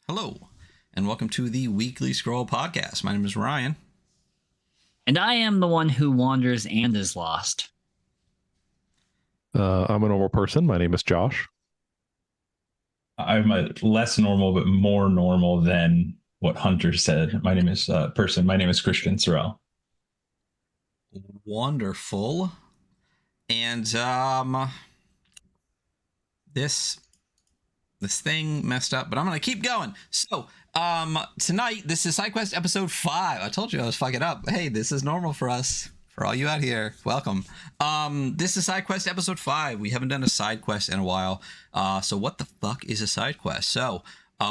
Hello, and welcome to the Weekly Scroll Podcast. My name is Ryan. And I am the one who wanders and is lost. I'm a normal person. My name is Josh. I'm a less normal, but more normal than what Hunter said. My name is My name is Christian Sorrell. Wonderful. And this thing messed up, but I'm gonna keep going. So tonight, this is SideQuest episode 5. I told you I was fucking up. Hey, this is normal for us. For all you out here, welcome. This is SideQuest episode 5. We haven't done a side quest in a while. So what the fuck is a side quest? So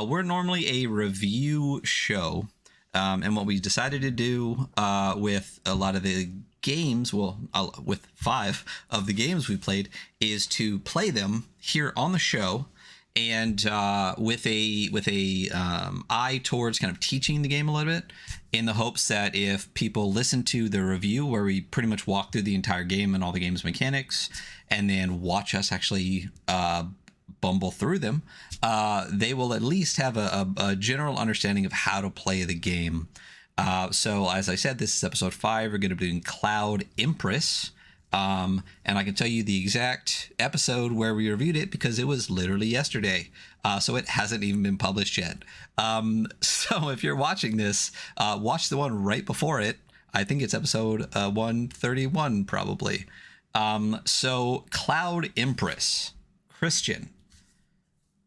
we're normally a review show. And what we decided to do with a lot of the games, with 5 of the games we played, is to play them here on the show, and with a eye towards kind of teaching the game a little bit, in the hopes that if people listen to the review where we pretty much walk through the entire game and all the game's mechanics, and then watch us actually bumble through them, they will at least have a general understanding of how to play the game. So as I said, this is episode 5. We're going to be doing Cloud Empress. And I can tell you the exact episode where we reviewed it because it was literally yesterday. So it hasn't even been published yet. So if you're watching this, watch the one right before it. I think it's episode 131 probably. So Cloud Empress. Christian,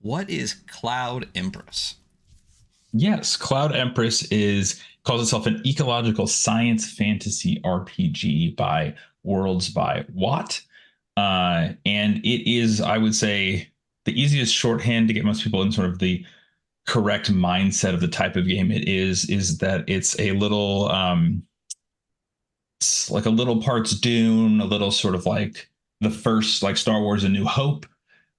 what is Cloud Empress? Yes, Cloud Empress calls itself an ecological science fantasy RPG by Worlds by Watt. And it is, I would say, the easiest shorthand to get most people in sort of the correct mindset of the type of game it is that it's a little, it's like a little parts Dune, a little sort of like the first, like Star Wars A New Hope.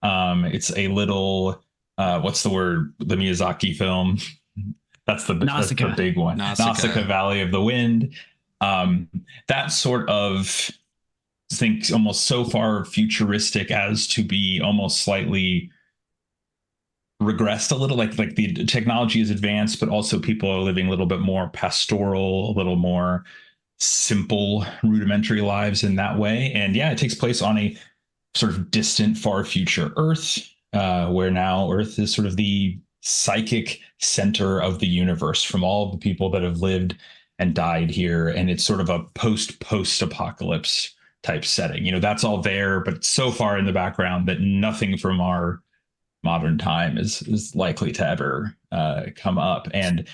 It's a little, what's the word? The Miyazaki film. That's the big one. Nausicaa Valley of the Wind. That sort of think almost so far futuristic as to be almost slightly regressed a little, like the technology is advanced, but also people are living a little bit more pastoral, a little more simple, rudimentary lives in that way. And yeah, it takes place on a sort of distant, far future Earth, where now Earth is sort of the psychic center of the universe from all of the people that have lived and died here. And it's sort of a post-apocalypse type setting. You know, that's all there, but so far in the background that nothing from our modern time is likely to ever come up. And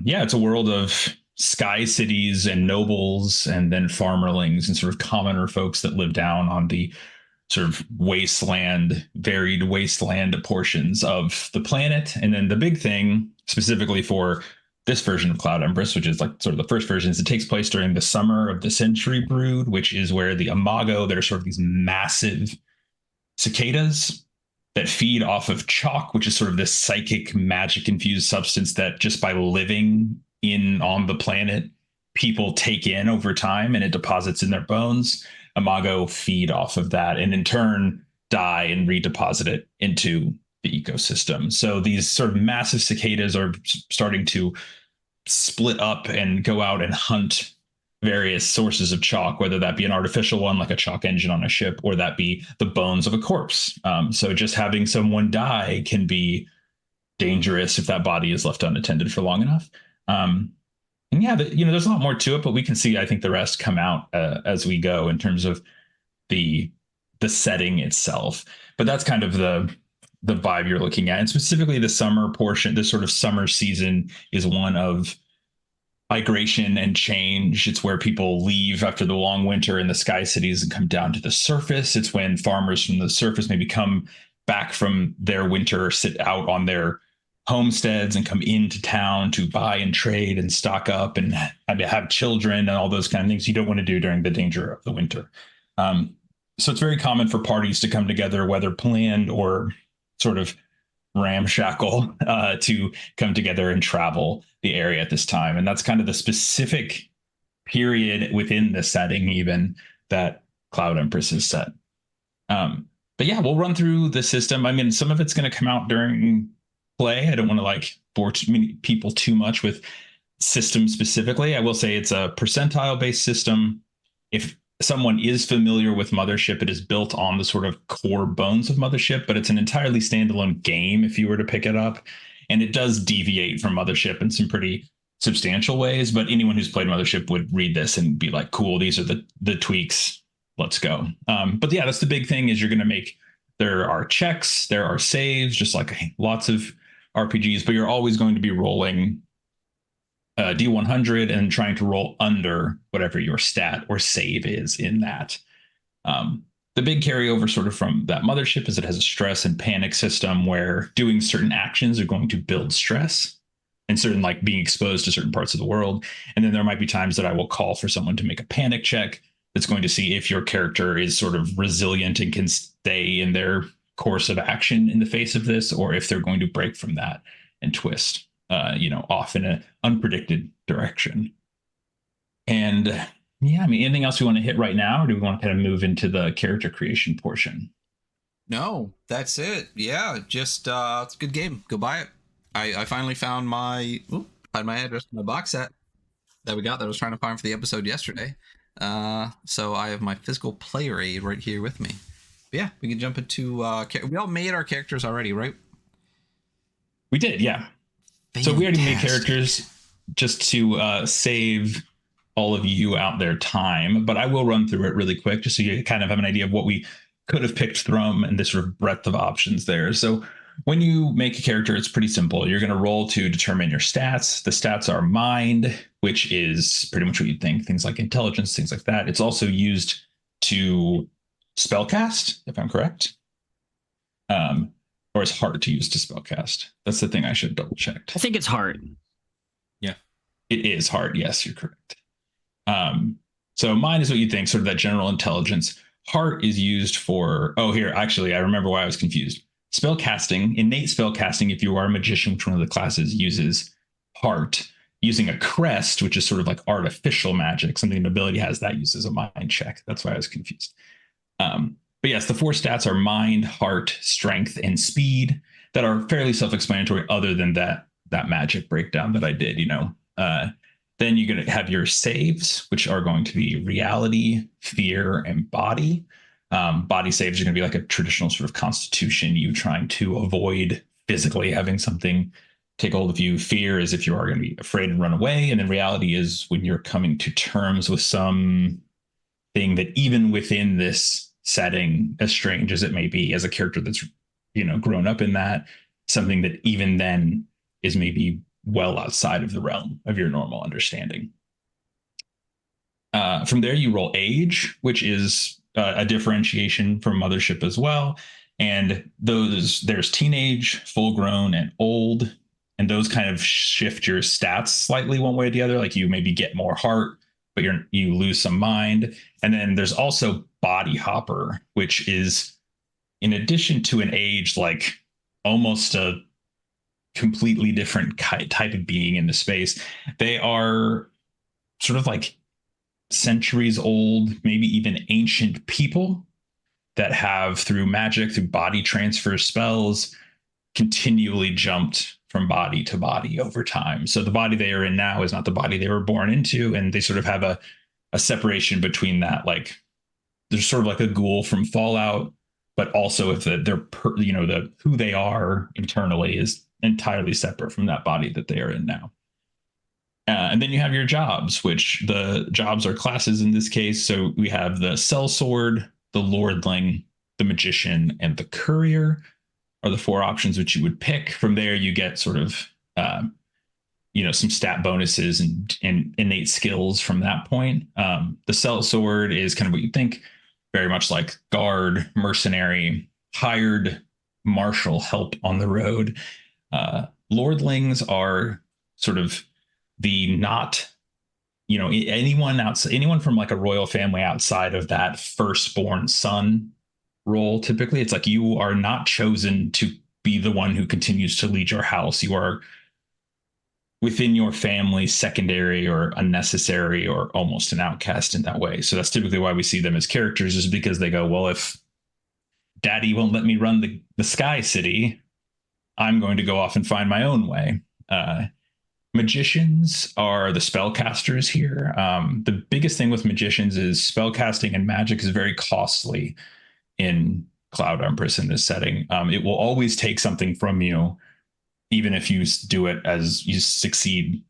yeah, it's a world of sky cities and nobles, and then farmerlings and sort of commoner folks that live down on the sort of varied wasteland portions of the planet. And then the big thing specifically for this version of Cloud Empress, which is like sort of the first version, is it takes place during the summer of the Century Brood, which is where the Imago, that are sort of these massive cicadas that feed off of chalk, which is sort of this psychic magic infused substance that just by living on the planet, people take in over time, and it deposits in their bones. Imago feed off of that and in turn die and redeposit it into the ecosystem. So these sort of massive cicadas are starting to split up and go out and hunt various sources of chalk, whether that be an artificial one like a chalk engine on a ship, or that be the bones of a corpse. So just having someone die can be dangerous if that body is left unattended for long enough. And yeah, there's a lot more to it, but we can see, I think, the rest come out as we go in terms of the setting itself. But that's kind of the vibe you're looking at. And specifically the summer portion, this sort of summer season is one of migration and change. It's where people leave after the long winter in the sky cities and come down to the surface. It's when farmers from the surface maybe come back from their winter, sit out on their homesteads and come into town to buy and trade and stock up and have children and all those kind of things you don't want to do during the danger of the winter. So it's very common for parties to come together, whether planned or sort of ramshackle, to come together and travel the area at this time. And that's kind of the specific period within the setting even that Cloud Empress is set. But yeah, we'll run through the system. I mean, some of it's going to come out during play. I don't want to like bore too many people too much with systems specifically. I will say it's a percentile based system. If someone is familiar with Mothership, it is built on the sort of core bones of Mothership, but it's an entirely standalone game if you were to pick it up. And it does deviate from Mothership in some pretty substantial ways. But anyone who's played Mothership would read this and be like, cool, these are the tweaks. Let's go. But yeah, that's the big thing is you're going to make, there are checks, there are saves, just like lots of RPGs, but you're always going to be rolling D100 and trying to roll under whatever your stat or save is in that. The big carryover sort of from that Mothership is it has a stress and panic system where doing certain actions are going to build stress and certain like being exposed to certain parts of the world. And then there might be times that I will call for someone to make a panic check that's going to see if your character is sort of resilient and can stay in their course of action in the face of this, or if they're going to break from that and twist, off in an unpredicted direction. And yeah, I mean, anything else we want to hit right now, or do we want to kind of move into the character creation portion? No, that's it. Yeah, just it's a good game. Go buy it. I finally found my address to my box set that we got that I was trying to find for the episode yesterday. So I have my physical player aid right here with me. But yeah, we can jump into we all made our characters already, right? We did, yeah. Fantastic. So we already made characters just to save all of you out their time, but I will run through it really quick just so you kind of have an idea of what we could have picked from and this sort of breadth of options there. So when you make a character, it's pretty simple. You're going to roll to determine your stats. The stats are mind, which is pretty much what you'd think, things like intelligence, things like that. It's also used to spellcast, if I'm correct. Or it's hard to use to spellcast. That's the thing I should double check. I think it's hard. Yeah. It is hard. Yes, you're correct. So mind is what you think, sort of that general intelligence. Heart is used for, actually, I remember why I was confused. Spellcasting, innate spellcasting, if you are a magician, which one of the classes uses heart, using a crest, which is sort of like artificial magic, something nobility has that uses a mind check. That's why I was confused. But yes, the four stats are mind, heart, strength, and speed that are fairly self-explanatory other than that magic breakdown that I did, Then you're going to have your saves, which are going to be reality, fear, and body. Body saves are going to be like a traditional sort of constitution, you trying to avoid physically having something take hold of you. Fear is if you are going to be afraid and run away. And then reality is when you're coming to terms with some thing that even within this setting, as strange as it may be, as a character that's, grown up in that, something that even then is maybe well outside of the realm of your normal understanding. From there, you roll age, which is a differentiation from Mothership as well. And there's teenage, full grown, and old. And those kind of shift your stats slightly one way or the other. Like you maybe get more heart, but you lose some mind. And then there's also body hopper, which is in addition to an age, like almost a completely different type of being in the space. They are sort of like centuries old, maybe even ancient people that have, through magic, through body transfer spells, continually jumped from body to body over time. So the body they are in now is not the body they were born into, and they sort of have a separation between that. Like there's sort of like a ghoul from Fallout, but also if the who they are internally is entirely separate from that body that they are in now. And then you have your jobs, which the jobs are classes in this case. So we have the sellsword, the lordling, the magician, and the courier are the four options which you would pick. From there, you get sort of, some stat bonuses and innate skills from that point. The sellsword is kind of what you think, very much like guard, mercenary, hired martial help on the road. Lordlings are sort of the not, anyone from like a royal family outside of that firstborn son role. Typically, it's like you are not chosen to be the one who continues to lead your house. You are within your family, secondary or unnecessary or almost an outcast in that way. So that's typically why we see them as characters, is because they go, well, if daddy won't let me run the sky city, I'm going to go off and find my own way. Magicians are the spellcasters here. The biggest thing with magicians is spellcasting and magic is very costly in Cloud Empress in this setting. It will always take something from you, even if you do it as you succeed,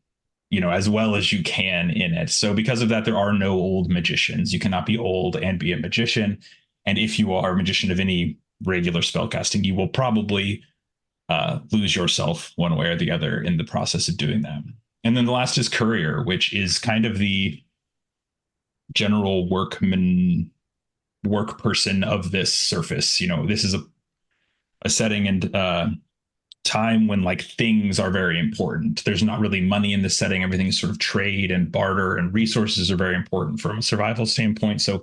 as well as you can in it. So because of that, there are no old magicians. You cannot be old and be a magician. And if you are a magician of any regular spellcasting, you will probably lose yourself one way or the other in the process of doing that. And then the last is courier, which is kind of the general work person of this surface. This is a setting and time when like things are very important. There's not really money in this setting. Everything is sort of trade and barter, and resources are very important from a survival standpoint. So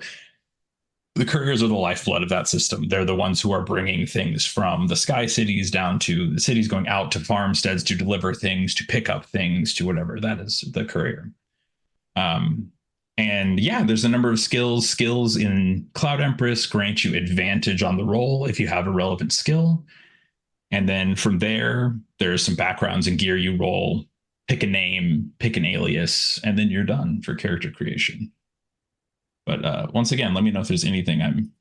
the couriers are the lifeblood of that system. They're the ones who are bringing things from the sky cities down to the cities, going out to farmsteads to deliver things, to pick up things, to whatever. That is the courier. And yeah, there's a number of skills. Skills in Cloud Empress grant you advantage on the roll if you have a relevant skill. And then from there's some backgrounds and gear you roll, pick a name, pick an alias, and then you're done for character creation. But once again, let me know if there's anything I'm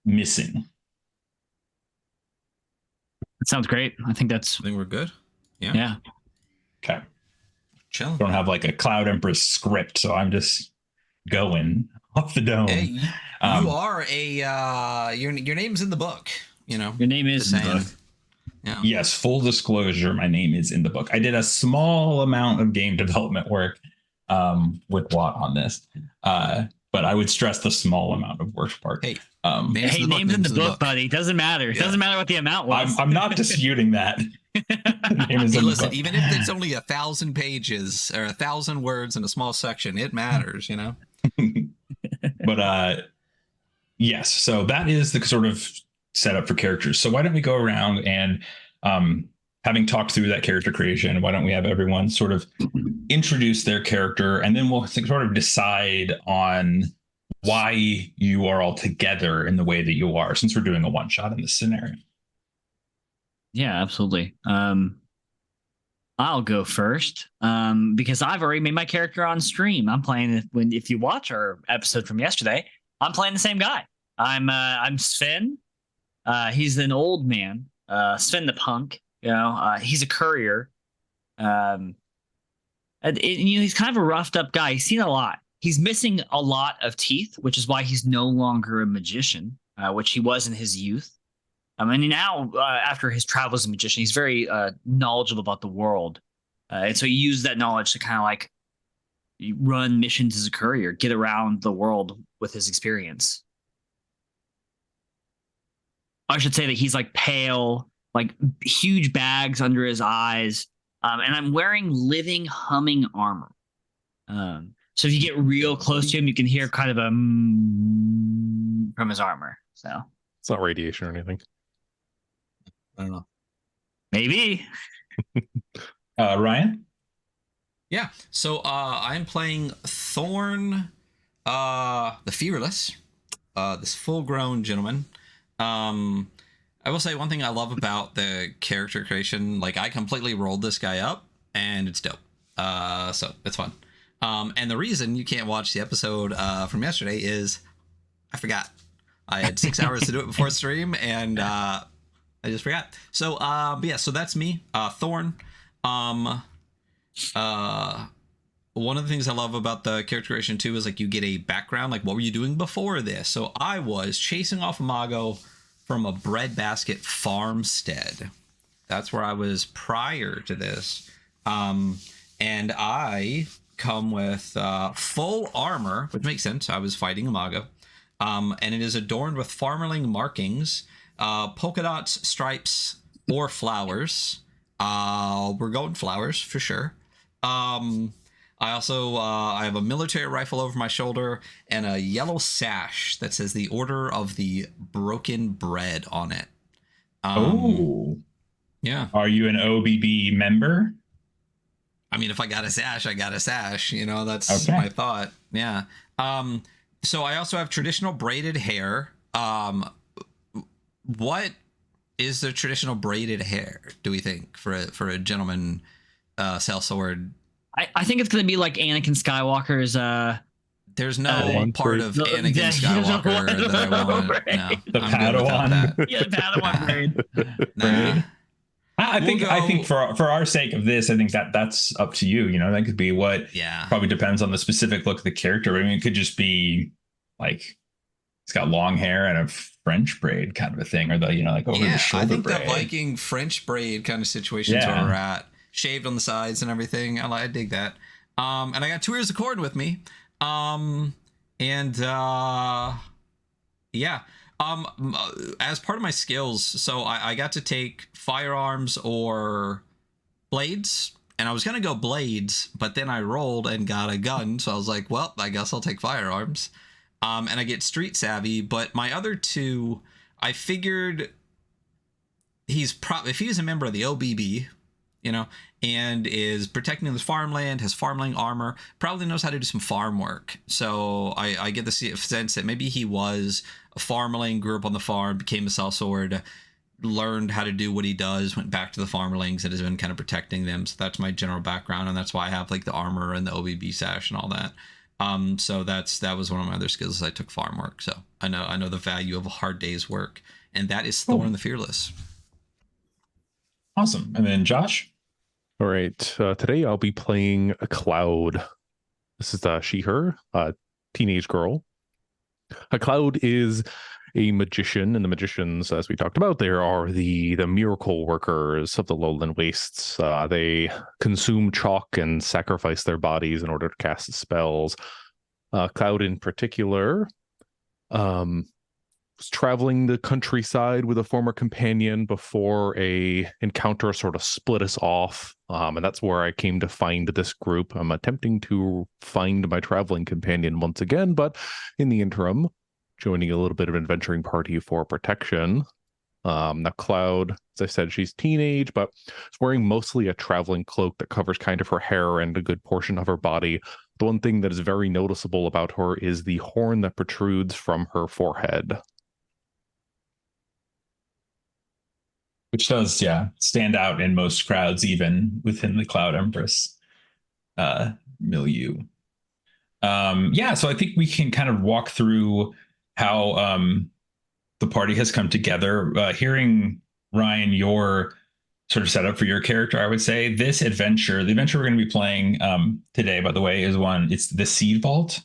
missing. That sounds great. I think I think we're good. yeah. Okay. Chill. Don't have like a Cloud Empress script, so I'm just going off the dome. Hey, you are your name's in the book. Your name is in the book. Yeah. Yes, full disclosure, my name is in the book. I did a small amount of game development work with Watt on this, but I would stress the small amount of work part. Hey, name's in the book, buddy. Doesn't matter. It doesn't matter what the amount was. I'm not disputing that. Name is in the listen, book. even if it's only 1,000 pages or 1,000 words in a small section, it matters, But yes, so that is the sort of setup for characters. So why don't we go around and having talked through that character creation, why don't we have everyone sort of introduce their character, and then we'll sort of decide on why you are all together in the way that you are, since we're doing a one shot in this scenario. Yeah, absolutely. I'll go first because I've already made my character on stream. I'm playing if you watch our episode from yesterday, I'm playing the same guy. I'm Sven. He's an old man, Sven the punk. He's a courier. And he's kind of a roughed up guy. He's seen a lot. He's missing a lot of teeth, which is why he's no longer a magician, which he was in his youth. And now, after his travels as a magician, he's very knowledgeable about the world. And so he used that knowledge to kind of like run missions as a courier, get around the world with his experience. I should say that he's like pale, like huge bags under his eyes. And I'm wearing living humming armor. So if you get real close to him, you can hear kind of a from his armor. So It's not radiation or anything. I don't know. Maybe. Ryan? Yeah. So I'm playing Thorn, the Fearless, this full-grown gentleman. I will say one thing I love about the character creation, like I completely rolled this guy up and it's dope. So it's fun. And the reason you can't watch the episode from yesterday is I forgot. I had 6 hours to do it before stream and I just forgot. So but yeah, so that's me, Thorn. One of the things I love about the character creation too is like you get a background, like what were you doing before this? So I was chasing off a Mago from a breadbasket farmstead. That's where I was prior to this. And I come with full armor, which makes sense. I was fighting a Mago. And it is adorned with farmerling markings, polka dots, stripes, or flowers. We're going flowers for sure. I also I have a military rifle over my shoulder and a yellow sash that says the Order of the Broken Bread on it. Yeah. Are you an OBB member? I mean, if I got a sash, I got a sash. That's okay. my thought. Yeah. So I also have traditional braided hair. What is the traditional braided hair, do we think, for a gentleman sellsword? I think it's going to be like Anakin Skywalker's. There's no part of Anakin Skywalker that I want. No, the I'm Padawan. good Yeah, Padawan braid. Nah. I think for our sake of this, I think that's up to you. You know, that could be what. Probably depends on the specific look of the character. I mean, it could just be like he's got long hair and a French braid kind of a thing, or the like over the shoulder braid. I think the Viking French braid kind of situation is where we're at. Shaved on the sides and everything. I dig that. And I got 2 ears of corn with me. As part of my skills, so I got to take firearms or blades, and I was gonna go blades, but then I rolled and got a gun, so I was like, well, I guess I'll take firearms. And I get street savvy, but my other 2, I figured if he's a member of the OBB, and is protecting his farmland, has farmland armor, probably knows how to do some farm work. So I get the sense that maybe he was a farmling, grew up on the farm, became a sellsword, learned how to do what he does, went back to the farmlings and has been kind of protecting them. So that's my general background, and that's why I have like the armor and the OBB sash and all that. So that was one of my other skills. I took farm work, so I know the value of a hard day's work, and that is Thorn the Fearless. Awesome. And then Josh. All right. Today I'll be playing a Cloud. This is she/her, teenage girl. A Cloud is a magician, and the magicians, as we talked about, there are the miracle workers of the lowland wastes. They consume chalk and sacrifice their bodies in order to cast spells. Cloud in particular was traveling the countryside with a former companion before a encounter sort of split us off, and that's where I came to find this group. I'm attempting to find my traveling companion once again, but in the interim, joining a little bit of an adventuring party for protection. Now Cloud, as I said, she's teenage, but is wearing mostly a traveling cloak that covers kind of her hair and a good portion of her body. The one thing that is very noticeable about her is the horn that protrudes from her forehead. Which does, stand out in most crowds, even within the Cloud Empress milieu. So I think we can kind of walk through how the party has come together. Hearing, Ryan, your sort of setup for your character, I would say the adventure we're going to be playing today, by the way, it's the Seed Vault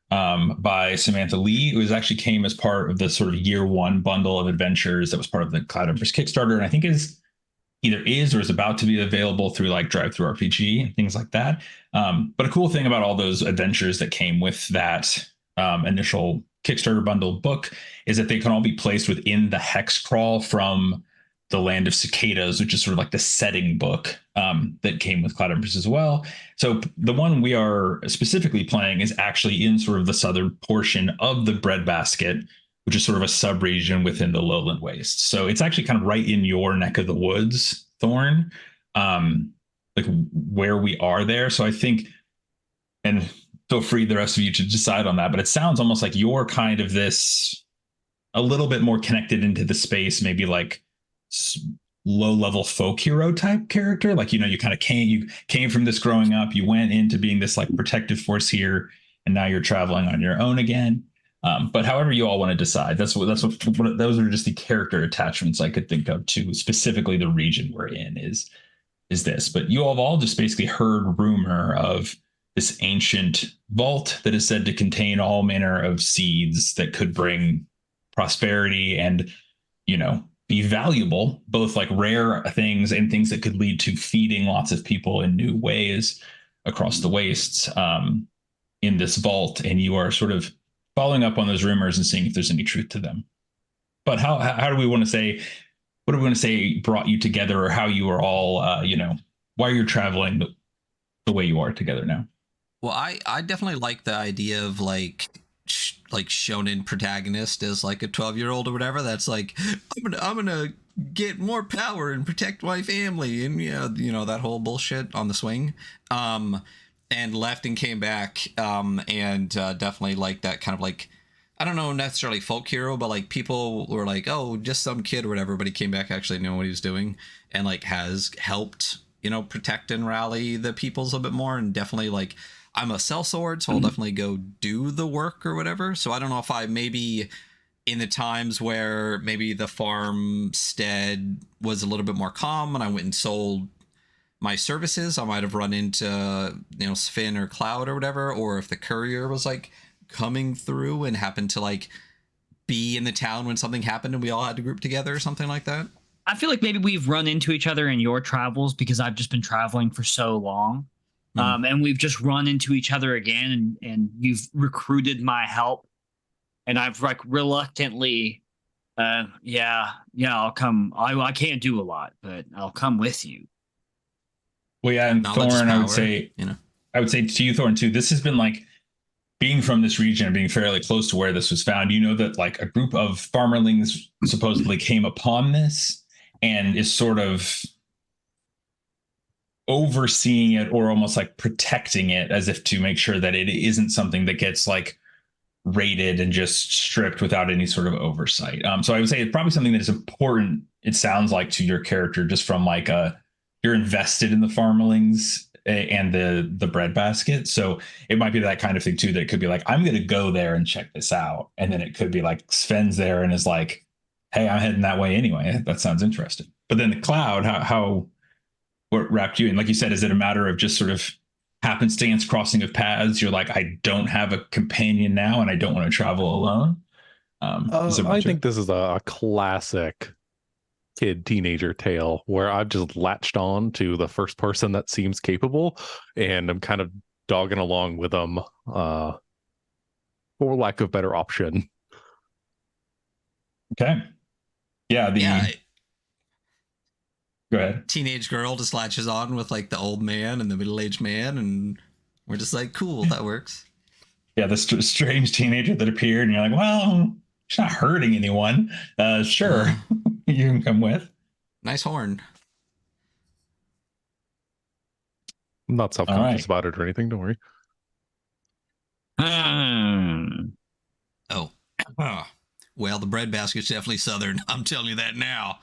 by Samantha Leigh. It was actually came as part of the sort of year 1 bundle of adventures that was part of the Cloud Empress Kickstarter, and I think either is or is about to be available through like ttrpg and things like that. But a cool thing about all those adventures that came with that initial Kickstarter bundle book is that they can all be placed within the hex crawl from the Land of Cicadas, which is sort of like the setting book that came with Cloud Empress as well. So the one we are specifically playing is actually in sort of the southern portion of the breadbasket, which is sort of a sub-region within the lowland wastes. So it's actually kind of right in your neck of the woods, Thorn, like where we are there. So I think, and feel free the rest of you to decide on that, but it sounds almost like you're kind of this a little bit more connected into the space, maybe like low-level folk hero type character. Like, you kind of came from this growing up, you went into being this like protective force here, and now you're traveling on your own again. But however you all want to decide, those are just the character attachments I could think of to specifically the region we're in is this. But you all have all just basically heard rumor of this ancient vault that is said to contain all manner of seeds that could bring prosperity and, be valuable, both like rare things and things that could lead to feeding lots of people in new ways across the wastes in this vault. And you are sort of following up on those rumors and seeing if there's any truth to them. But how do we want to say, what do we want to say brought you together, or how you are all, why you're traveling the way you are together now? Well, I definitely like the idea of like shonen protagonist as like a 12-year-old or whatever. That's like, I'm gonna get more power and protect my family, and that whole bullshit on the swing. And left and came back, and definitely like that kind of like I don't know necessarily folk hero, but like people were like, oh, just some kid or whatever, but he came back actually knowing what he was doing and like has helped, protect and rally the peoples a bit more. And definitely like I'm a sellsword, so I'll definitely go do the work or whatever. So I don't know if I maybe in the times where maybe the farmstead was a little bit more calm and I went and sold my services, I might have run into, Sven or Cloud or whatever, or if the courier was like coming through and happened to like be in the town when something happened and we all had to group together or something like that. I feel like maybe we've run into each other in your travels because I've just been traveling for so long. And we've just run into each other again, and you've recruited my help, and I've like reluctantly, I'll come. I can't do a lot, but I'll come with you. Well, yeah, and Knowledge is Thorn, I would power, say, I would say to you, Thorn, too, this has been like being from this region and being fairly close to where this was found. You know that like a group of farmerlings supposedly came upon this and is sort of overseeing it or almost like protecting it as if to make sure that it isn't something that gets like raided and just stripped without any sort of oversight. So I would say it's probably something that is important, it sounds like, to your character, just from like you're invested in the farmlings and the breadbasket. So it might be that kind of thing too, that it could be like, I'm going to go there and check this out. And then it could be like Sven's there and is like, hey, I'm heading that way anyway. That sounds interesting. But then the Cloud, what wrapped you in? Like you said, is it a matter of just sort of happenstance, crossing of paths? You're like, I don't have a companion now and I don't want to travel alone. I think this is a classic teenager tale where I've just latched on to the first person that seems capable and I'm kind of dogging along with them for lack of better option. Okay. Yeah. Go ahead. Teenage girl just latches on with like the old man and the middle-aged man, and we're just like, cool, that works. Yeah, the strange teenager that appeared, and you're like, well, she's not hurting anyone. Sure, you can come with. Nice horn. I'm not self-conscious about it or anything, don't worry. Oh. Well, the breadbasket's definitely southern. I'm telling you that now.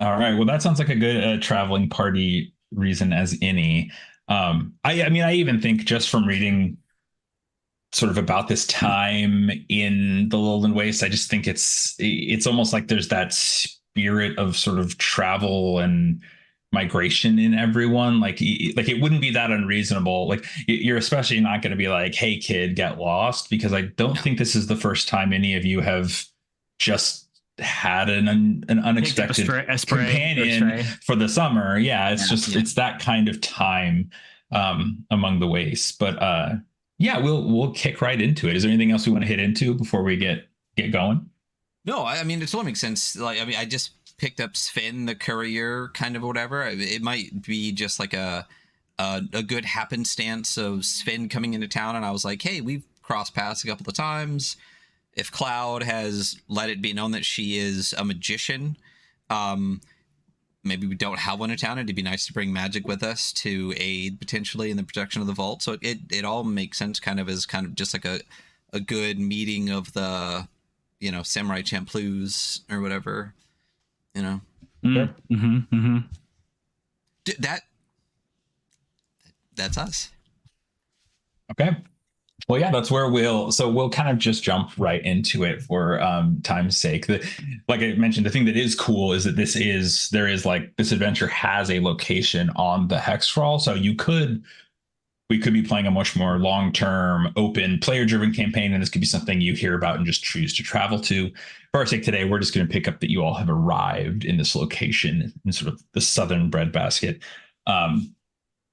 All right. Well, that sounds like a good traveling party reason as any. I mean, I even think just from reading sort of about this time in the Lowland Waste, I just think it's almost like there's that spirit of sort of travel and migration in everyone. Like it wouldn't be that unreasonable. Like you're especially not going to be like, hey kid, get lost, because I don't think this is the first time any of you have just had an unexpected companion for the summer. Yeah, it's that kind of time among the wastes. But we'll kick right into it. Is there anything else we want to hit into before we get going? No, I mean, it totally makes sense. Like, I mean, I just picked up Sven, the courier, kind of whatever. It might be just like a good happenstance of Sven coming into town, and I was like, hey, we've crossed paths a couple of times. If Cloud has let it be known that she is a magician, maybe we don't have one in town, and it'd be nice to bring magic with us to aid potentially in the protection of the vault. So it all makes sense kind of as kind of just like a good meeting of the, Samurai Champloo's or whatever, Sure. That's us. Okay. Well, yeah, that's where we'll kind of just jump right into it for time's sake. Like I mentioned, the thing that is cool is that this adventure has a location on the hex crawl. So we could be playing a much more long-term, open, player-driven campaign, and this could be something you hear about and just choose to travel to. For our sake today, we're just going to pick up that you all have arrived in this location in sort of the southern breadbasket.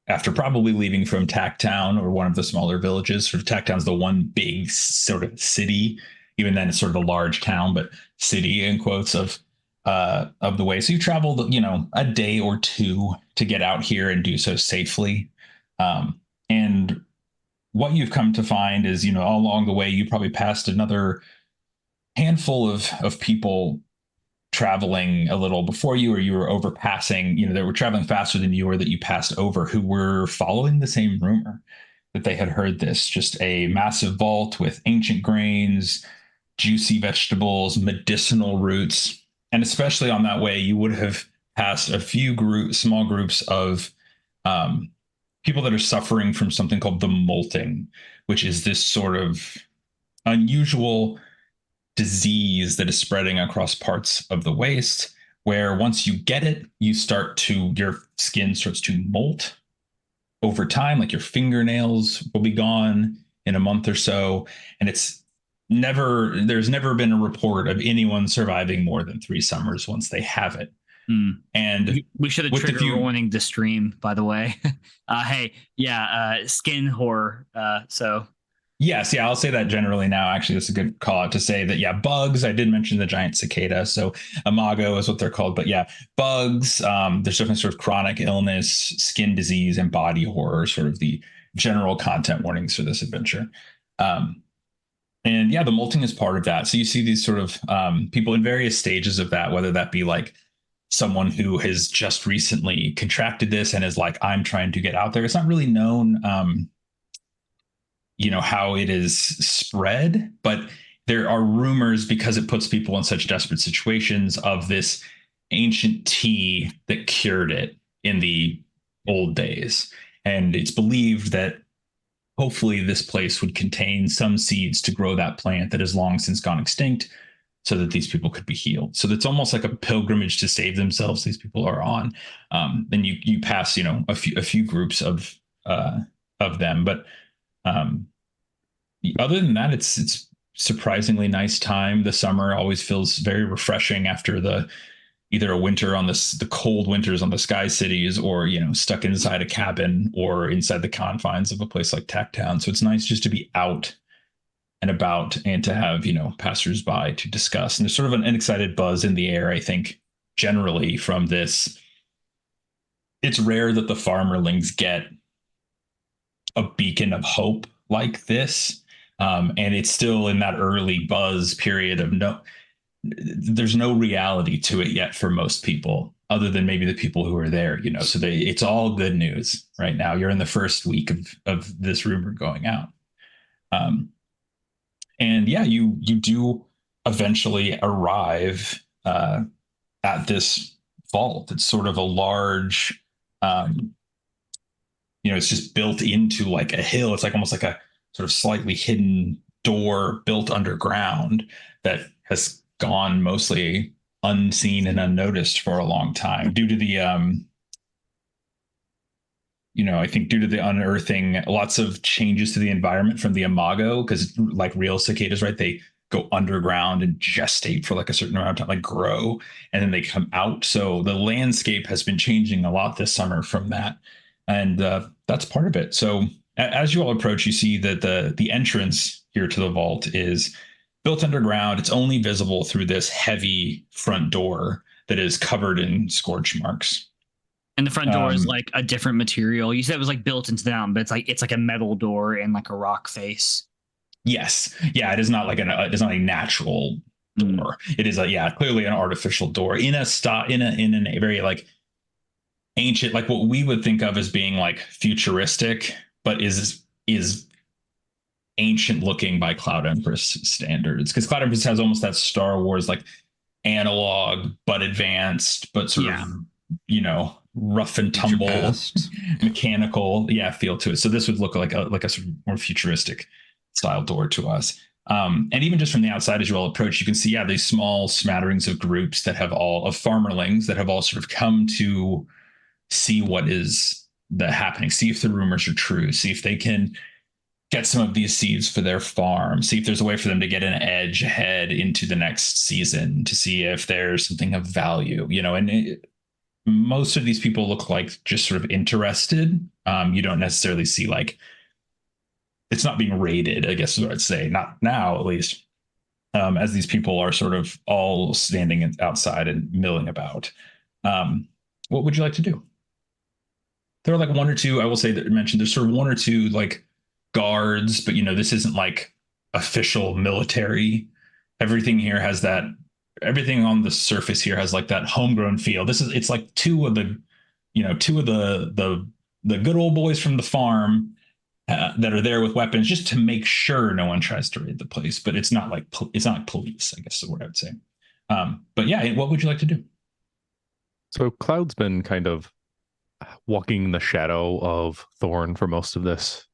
After probably leaving from Tacktown or one of the smaller villages. Sort of Tacktown's the one big sort of city. Even then, it's sort of a large town, but city in quotes of the way. So you traveled, a day or two to get out here and do so safely. And what you've come to find is, all along the way, you probably passed another handful of people traveling a little before you, or you were overpassing, they were traveling faster than you, or that you passed over, who were following the same rumor that they had heard this, just a massive vault with ancient grains, juicy vegetables, medicinal roots. And especially on that way, you would have passed a few small groups of people that are suffering from something called the molting, which is this sort of unusual disease that is spreading across parts of the waste, where once you get it, your skin starts to molt over time, like your fingernails will be gone in a month or so. And there's never been a report of anyone surviving more than 3 summers once they have it. And we should have trigger warning the stream, by the way. Skin horror. Yes, I'll say that generally now. Actually, that's a good call out to say that, bugs. I did mention the giant cicada, so imago is what they're called. But bugs, there's definitely sort of chronic illness, skin disease, and body horror, sort of the general content warnings for this adventure. And the molting is part of that. So you see these sort of people in various stages of that, whether that be like someone who has just recently contracted this and is like, I'm trying to get out there. It's not really known, how it is spread, but there are rumors, because it puts people in such desperate situations, of this ancient tea that cured it in the old days. And it's believed that hopefully this place would contain some seeds to grow that plant that has long since gone extinct, so that these people could be healed. So it's almost like a pilgrimage to save themselves these people are on. Then you pass, a few groups of them. But other than that, it's surprisingly nice time. The summer always feels very refreshing after either a winter on the cold winters on the Sky Cities, or, stuck inside a cabin or inside the confines of a place like Tacktown. So it's nice just to be out and about and to have, passersby to discuss. And there's sort of an excited buzz in the air, I think, generally from this. It's rare that the farmerlings get a beacon of hope like this. And it's still in that early buzz period of there's no reality to it yet for most people, other than maybe the people who are there, so it's all good news right now. You're in the first week of this rumor going out. And you do eventually arrive at this vault. It's sort of a large, it's just built into like a hill. It's like almost like a sort of slightly hidden door built underground that has gone mostly unseen and unnoticed for a long time due to the I think due to the unearthing, lots of changes to the environment from the imago, because like real cicadas, right, they go underground and gestate for like a certain amount of time, like grow, and then they come out. So the landscape has been changing a lot this summer from that, and that's part of it. So as you all approach, you see that the entrance here to the vault is built underground. It's only visible through this heavy front door that is covered in scorch marks. And the front door is like a different material. You said it was like built into down, but it's like a metal door and like a rock face. Yes. Yeah. It is not like it is not a natural door. It is clearly an artificial door in a very like ancient, like what we would think of as being like futuristic, but is ancient looking by Cloud Empress standards. Because Cloud Empress has almost that Star Wars like analog but advanced, but sort of rough and tumble mechanical feel to it. So this would look like a sort of more futuristic style door to us. And even just from the outside, as you all approach, you can see these small smatterings of groups that have all of farmerlings that have all sort of come to see what is happening, see if the rumors are true, see if they can get some of these seeds for their farm, see if there's a way for them to get an edge ahead into the next season, to see if there's something of value, most of these people look like just sort of interested. You don't necessarily see like, it's not being raided, I guess is what I'd say, not now at least, as these people are sort of all standing outside and milling about. What would you like to do? There are like one or two, I will say that mentioned, there's sort of one or two like guards, but this isn't like official military. Everything here has that everything on the surface here has like that homegrown feel. It's like two of the good old boys from the farm that are there with weapons just to make sure no one tries to raid the place. But it's not like police, I guess is what I would say. But yeah, what would you like to do? So Cloud's been kind of walking in the shadow of Thorn for most of this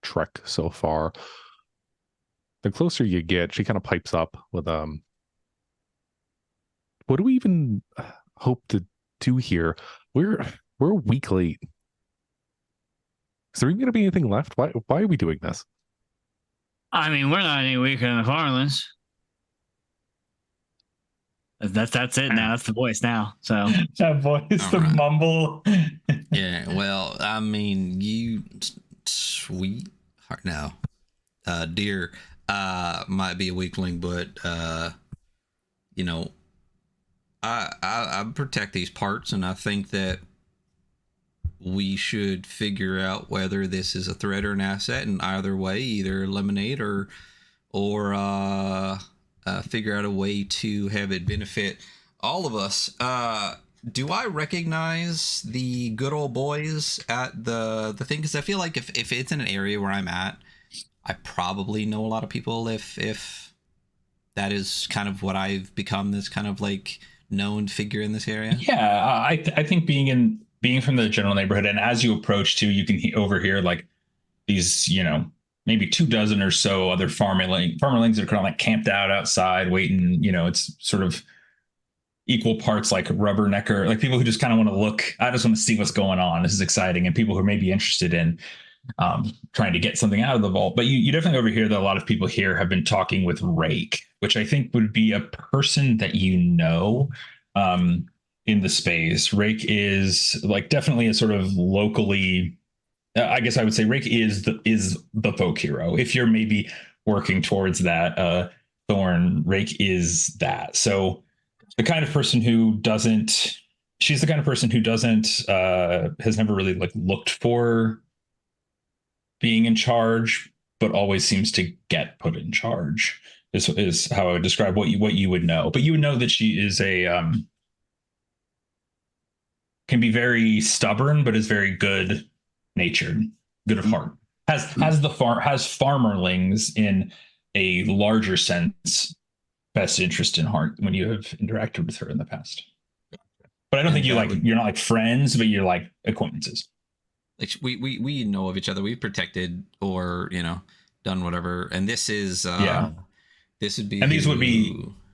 trek so far. The closer you get, she kind of pipes up with what do we even hope to do here? We're a week late. Is there even going to be anything left? Why are we doing this? I mean, we're not any weaker than the Farlands. That's it now. That's the voice now. So that voice, the mumble. Yeah, well, I mean, you sweetheart now, dear, might be a weakling, but you know, I protect these parts, and I think that we should figure out whether this is a threat or an asset, and either way, either eliminate or figure out a way to have it benefit all of us. Do I recognize the good old boys at the thing? Because I feel like if it's in an area where I'm at, I probably know a lot of people. If that is kind of what I've become, this kind of like known figure in this area. Yeah, I think being from the general neighborhood, and as you approach too, you can overhear like these, maybe 24 or so other farmerlings that are kind of like camped out outside waiting. It's sort of equal parts like rubbernecker, like people who just kind of want to look. I just want to see what's going on. This is exciting, and people who are maybe interested in trying to get something out of the vault. But you definitely overhear that a lot of people here have been talking with Rake, which I think would be a person that in the space. Rake is like definitely a sort of locally. I guess I would say Rake is the folk hero. If you're maybe working towards that, Thorn, Rake is that. So the kind of person who doesn't. She's the kind of person who doesn't has never really like looked for being in charge, but always seems to get put in charge. Is how I would describe what you would know. But you would know that she is can be very stubborn, but is very good natured, good of heart. Has farmerlings in a larger sense best interest in heart when you have interacted with her in the past. But I don't think you're not like friends, but you're like acquaintances. Like we know of each other. We've protected or done whatever. And this is this would be, and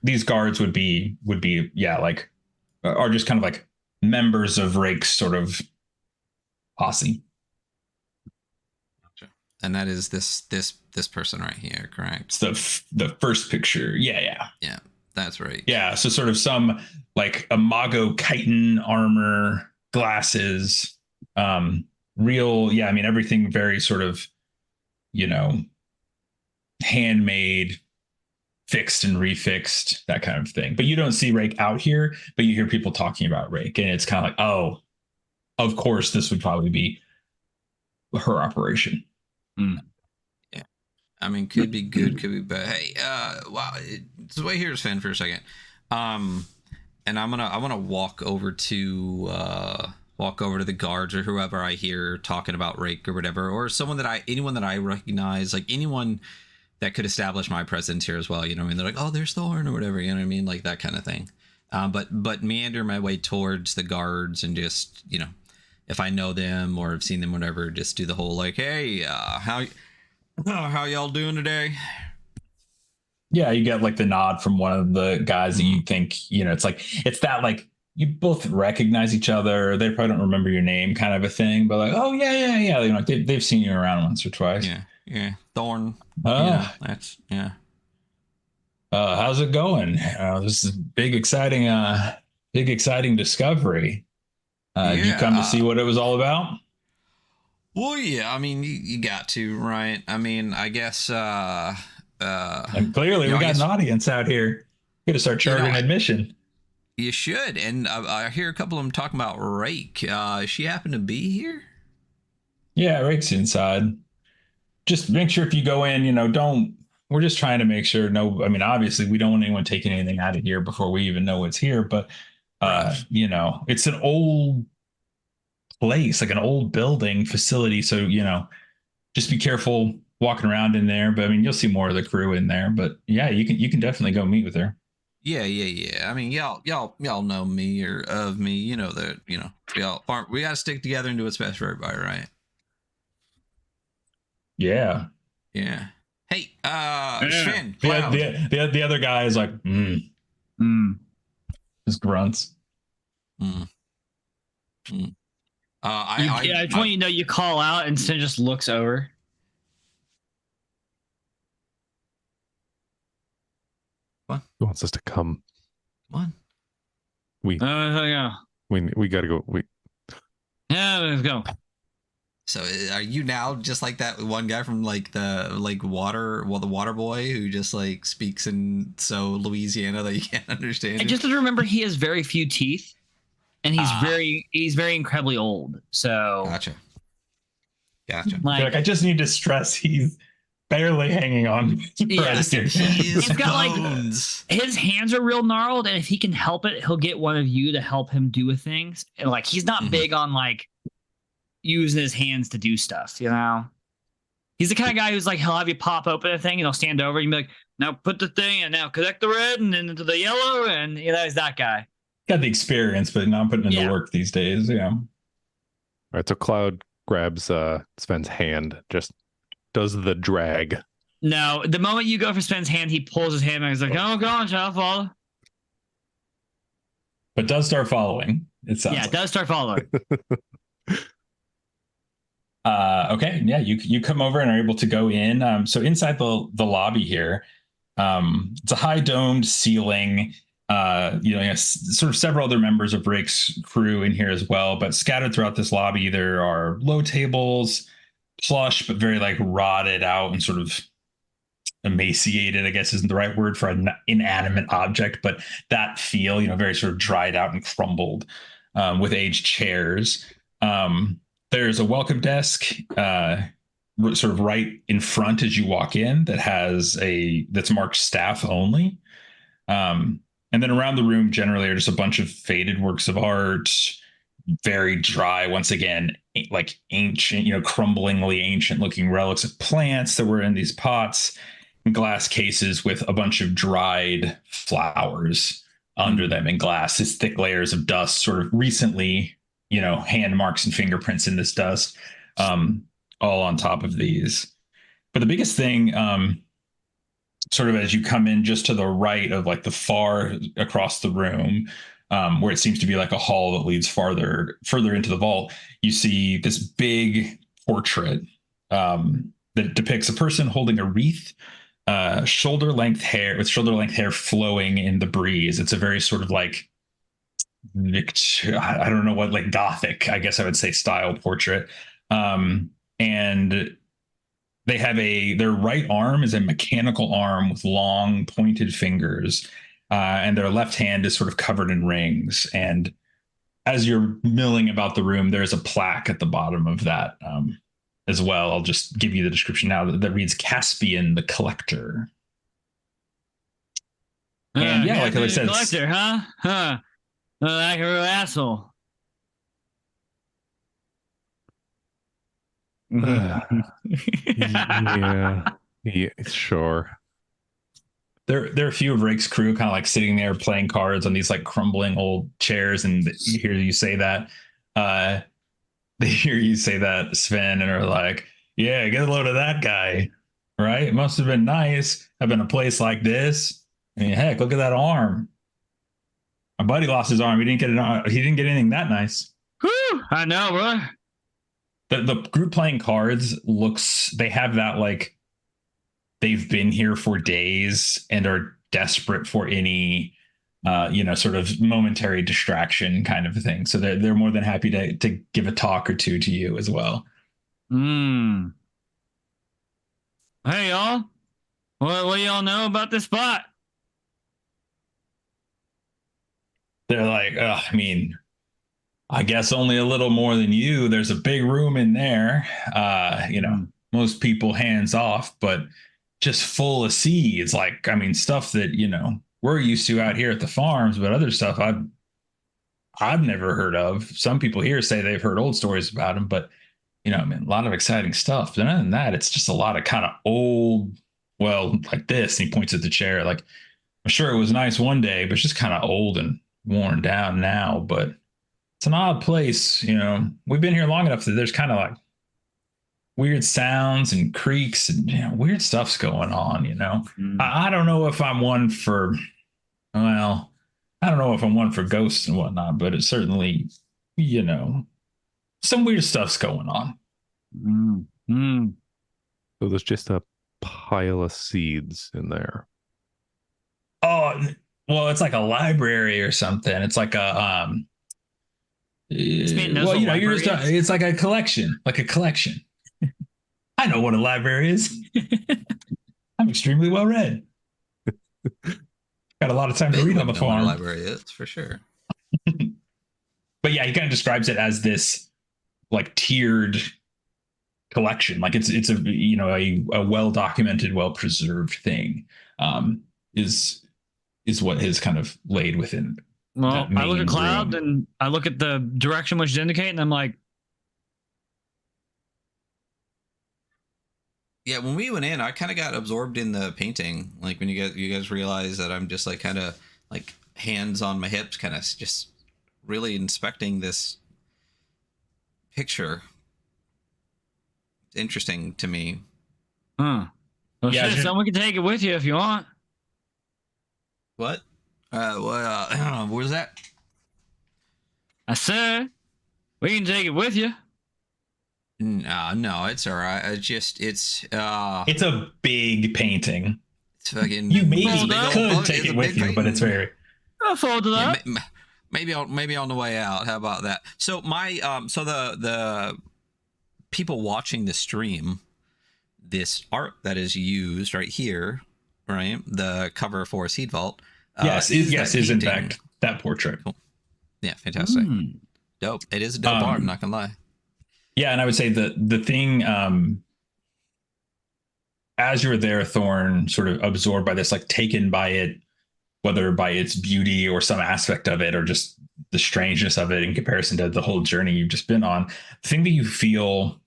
these guards would be like are just kind of like members of Rake's sort of posse. Gotcha. And that is this person right here, correct? It's the first picture. Yeah, that's right. Yeah, so sort of some like imago chitin armor, glasses, real. Yeah, I mean everything very sort of handmade, fixed and refixed, that kind of thing. But you don't see Rake out here, but you hear people talking about Rake, and it's kind of like, oh, of course, this would probably be her operation. Yeah, I mean, could be good, could be bad. Hey, wow, so wait here, Sven, for a second. And I want to walk over to the guards or whoever I hear talking about Rake or whatever, or anyone that I recognize, like anyone that could establish my presence here as well. They're like, oh, there's Thorn or whatever, like that kind of thing. But meander my way towards the guards and just, if I know them or have seen them, whatever, just do the whole like, hey, how y'all doing today? Yeah, you get like the nod from one of the guys that you think, it's that like you both recognize each other. They probably don't remember your name kind of a thing, but like, oh yeah. They've seen you around once or twice. Yeah. Thorn. That's how's it going? This is big exciting discovery. Did you come to see what it was all about? Well, yeah, I mean, you got to, right? I mean, I guess and clearly we got an audience out here. We're gonna start charging admission. You should. And I hear a couple of them talking about Rake. She happen to be here? Yeah, Rake's inside. Just make sure if you go in, don't we're just trying to make sure I mean, obviously we don't want anyone taking anything out of here before we even know it's here, but you know, it's an old place, like an old building facility. So, you know, just be careful walking around in there. But I mean, you'll see more of the crew in there. But yeah, you can definitely go meet with her. Yeah. I mean, y'all know me or of me. You know that. You know, we gotta stick together and do what's best for everybody, right? Yeah. Hey, Sven, the other guy is like, just grunts. I just want you to know you call out and Sin just looks over. What? He wants us to come. What? Yeah. We gotta go. Yeah, let's go. So are you now just like that one guy from like the water boy who just like speaks in so Louisiana that you can't understand? I just have to remember he has very few teeth, and he's very incredibly old. So Gotcha. Like I just need to stress he's barely hanging on. Yeah, he's got bones. Like his hands are real gnarled, and if he can help it, he'll get one of you to help him do things. And like he's not big on like using his hands to do stuff, you know. He's the kind of guy who's like, he'll have you pop open a thing and he'll stand over and be like, now put the thing and now connect the red and then into the yellow, and you know, he's that guy. Got the experience, but not putting in the work these days. Yeah. All right, so Cloud grabs Sven's hand, just does the drag. No, the moment you go for Sven's hand, he pulls his hand and he's like, oh, go on, shall I follow? But does start following. It sounds it does start following. Okay, yeah, you come over and are able to go in. So inside the lobby here, it's a high domed ceiling. You know, sort of several other members of Rake's crew in here as well. But scattered throughout this lobby, there are low tables, plush but very like rotted out and sort of emaciated, I guess isn't the right word for an inanimate object, but that feel, you know, very sort of dried out and crumbled, with aged chairs. There's a welcome desk sort of right in front as you walk in that's marked staff only. And then around the room generally are just a bunch of faded works of art, very dry, once again, like ancient, you know, crumblingly ancient looking relics of plants that were in these pots, and glass cases with a bunch of dried flowers under them in glass. It's thick layers of dust, sort of recently, you know, hand marks and fingerprints in this dust, all on top of these. But the biggest thing, sort of as you come in just to the right of like the far across the room, where it seems to be like a hall that leads further into the vault, you see this big portrait that depicts a person holding a wreath, shoulder-length hair flowing in the breeze. It's a very sort of like I don't know what, like Gothic, I guess I would say, style portrait. And they have their right arm is a mechanical arm with long pointed fingers, and their left hand is sort of covered in rings. And as you're milling about the room, there's a plaque at the bottom of that as well. I'll just give you the description now that reads Caspian the Collector. And yeah, like I said, collector, huh? Like a real asshole. Yeah, sure. There are a few of Rake's crew kind of like sitting there playing cards on these like crumbling old chairs, and you hear you say that. They hear you say that, Sven, and are like, "Yeah, get a load of that guy, right? It must have been nice having a place like this. I mean, heck, look at that arm. My buddy lost his arm. He didn't get anything that nice." Whew, I know, bro. The group playing cards they have that like they've been here for days and are desperate for any you know, sort of momentary distraction kind of thing. So they're more than happy to give a talk or two to you as well. Hey y'all, what do y'all know about this spot? They're like, I mean, I guess only a little more than you. There's a big room in there. You know, most people hands off, but just full of seeds. Like, I mean, stuff that, we're used to out here at the farms, but other stuff I've never heard of. Some people here say they've heard old stories about them, but I mean, a lot of exciting stuff. But other than that, it's just a lot of kind of old, well, like this. And he points at the chair. Like, I'm sure it was nice one day, but it's just kind of old and worn down now. But it's an odd place. We've been here long enough that there's kind of like weird sounds and creaks and weird stuff's going on. I don't know if I'm one for, well, I don't know if I'm one for ghosts and whatnot, but it's certainly, some weird stuff's going on. So there's just a pile of seeds in there. Oh, well, it's like a library or something. It's like a it's like a collection, I know what a library is. I'm extremely well read. Got a lot of time to read on the farm. What a library is for sure. But yeah, he kind of describes it as this like tiered collection. Like it's a well documented, well preserved thing. Is what his kind of laid within. Well, I look at Cloud and I look at the direction which is indicating, and I'm like, yeah, when we went in, I kind of got absorbed in the painting. Like when you guys realize that I'm just like kind of like hands on my hips, kind of just really inspecting this picture. It's interesting to me. Well, yeah, shit, someone can take it with you if you want. What? Where's that? I said, we can take it with you. No, it's all right. It's a big painting. It's fucking. You maybe could take it with you, but it's very. I'll fold it up. Maybe on the way out. How about that? So so the people watching the stream, this art that is used right here, right? The cover for Seed Vault. Is in fact that portrait. Cool. Yeah, fantastic. Dope. It is a dope art, I'm not gonna lie. Yeah, and I would say the thing, as you were there, Thorn, sort of absorbed by this, like taken by it, whether by its beauty or some aspect of it, or just the strangeness of it in comparison to the whole journey you've just been on. The thing that you feel,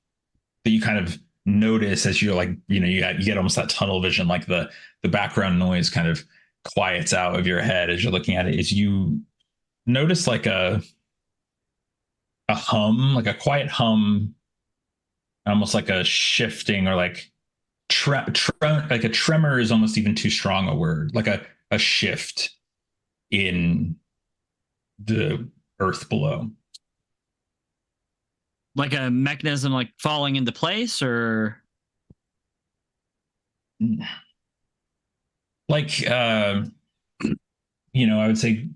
that you kind of notice as you're like, you get almost that tunnel vision, like the background noise kind of quiets out of your head as you're looking at it, is you notice like a hum, like a quiet hum, almost like a shifting, or like like a tremor is almost even too strong a word, like a shift in the earth below, like a mechanism like falling into place, or like I would say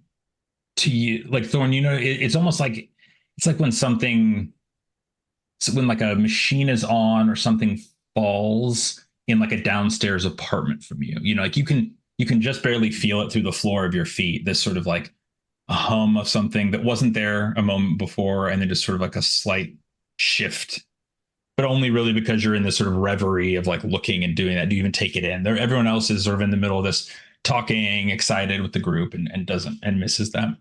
to you, like Thorn, it's almost like, it's like when like a machine is on or something falls in like a downstairs apartment from you. Like you can just barely feel it through the floor of your feet. This sort of like a hum of something that wasn't there a moment before, and then just sort of like a slight shift, but only really because you're in this sort of reverie of like looking and doing that. Do you even take it in? Everyone else is sort of in the middle of this, talking, excited with the group, and doesn't, and misses that.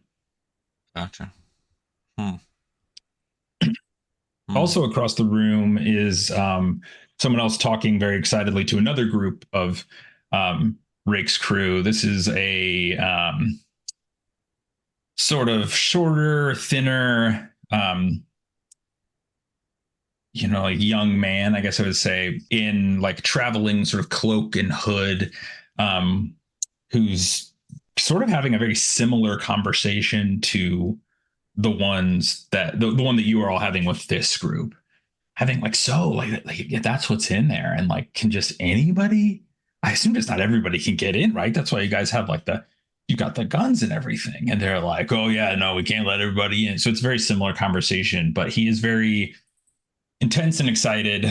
Gotcha. Also across the room is someone else talking very excitedly to another group of Rake's crew. This is a sort of shorter, thinner, like young man, I guess I would say, in like traveling sort of cloak and hood, who's sort of having a very similar conversation to the ones that the one that you are all having with this group, having like, so like yeah, that's what's in there, and like, can just anybody, I assume just not everybody can get in, right? That's why you guys have like you got the guns and everything, and they're like, oh yeah, no, we can't let everybody in. So it's a very similar conversation, but he is very intense and excited,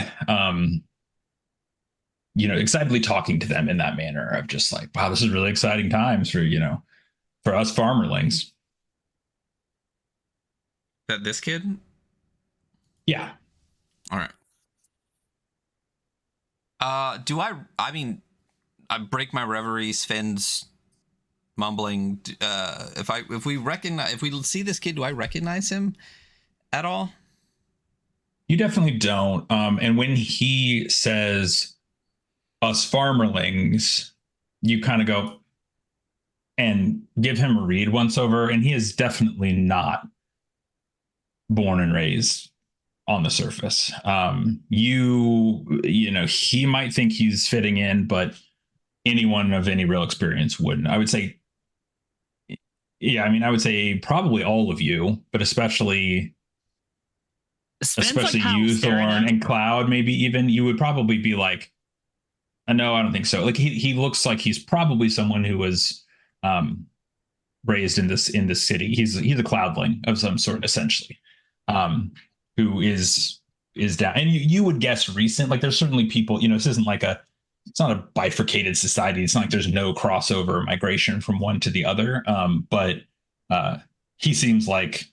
excitedly talking to them in that manner of just like, wow, this is really exciting times for us farmerlings. That this kid? Yeah. All right. I mean, I break my reveries. Finn's mumbling. If we see this kid, do I recognize him at all? You definitely don't. And when he says us farmerlings, you kind of go and give him a read once over, and he is definitely not born and raised on the surface. You know, he might think he's fitting in, but anyone of any real experience wouldn't. I would say, yeah, I mean, I would say probably all of you, but especially you, Thorn, and Cloud, maybe even, you would probably be like, no, I don't think so. Like he looks like he's probably someone who was raised in this city. He's a cloudling of some sort, essentially, who is down. And you would guess recent. Like there's certainly people. You know, this isn't like it's not a bifurcated society. It's not like there's no crossover migration from one to the other. But he seems like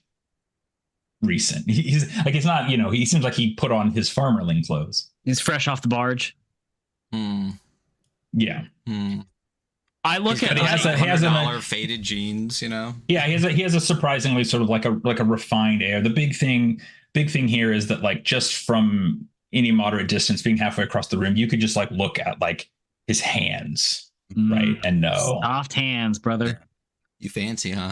recent. He's like, it's not, you know, he seems like he put on his farmerling clothes. He's fresh off the barge. Yeah. I look at he has $100 faded jeans, you know. Yeah, he has a surprisingly sort of like a refined air. The big thing here is that, like, just from any moderate distance, being halfway across the room, you could just like look at like his hands, right, and know. Soft hands, brother. You fancy, huh?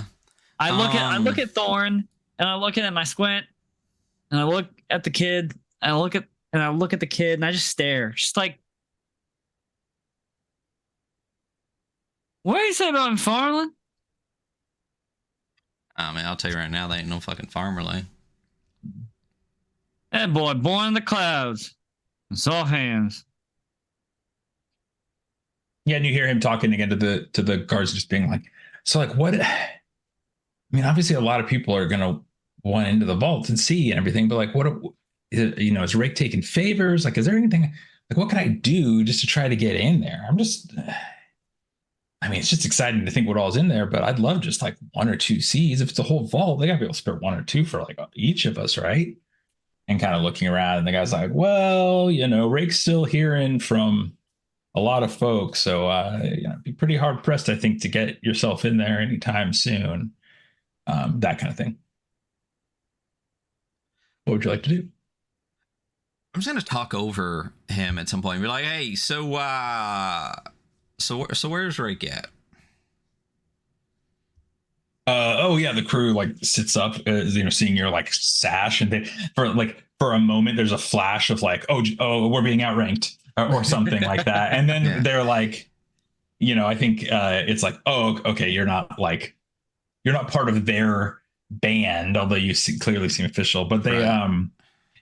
I look at Thorn, and I look at him, I squint, and I look at the kid, and I look at the kid, and I just stare, just like, what do you say about McFarlane? I mean, I'll tell you right now, they ain't no fucking farmerling. That boy, born in the clouds, soft hands. Yeah, and you hear him talking again to the guards, just being like, so like, what? I mean, obviously, a lot of people are gonna want into the vault and see and everything, but like, what? You know, is Rick taking favors? Like, is there anything? Like, what can I do just to try to get in there? I mean, it's just exciting to think what all's in there, but I'd love just like 1 or 2 C's. If it's a whole vault, they gotta be able to spare 1 or 2 for like each of us, right? And kind of looking around, and the guy's like, well, you know, Rake's still hearing from a lot of folks, so you know, it'd be pretty hard pressed, I think, to get yourself in there anytime soon. That kind of thing. What would you like to do? I'm just gonna talk over him at some point and be like, hey, so where's Rake at? Oh yeah, the crew like sits up, you know, seeing your like sash, and they for a moment there's a flash of like, oh, we're being outranked or something like that, and then they're like, you know, I think it's like, oh, okay, you're not part of their band, although you clearly seem official, but they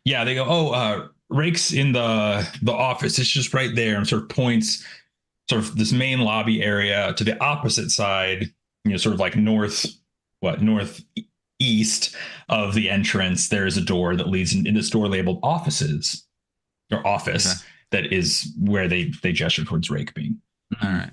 they go, oh, Rake's in the office, it's just right there, and sort of points sort of this main lobby area to the opposite side, you know, sort of like northeast of the entrance. There is a door that leads in this door labeled offices or office. Okay. That is where they gesture towards Rake being. All right.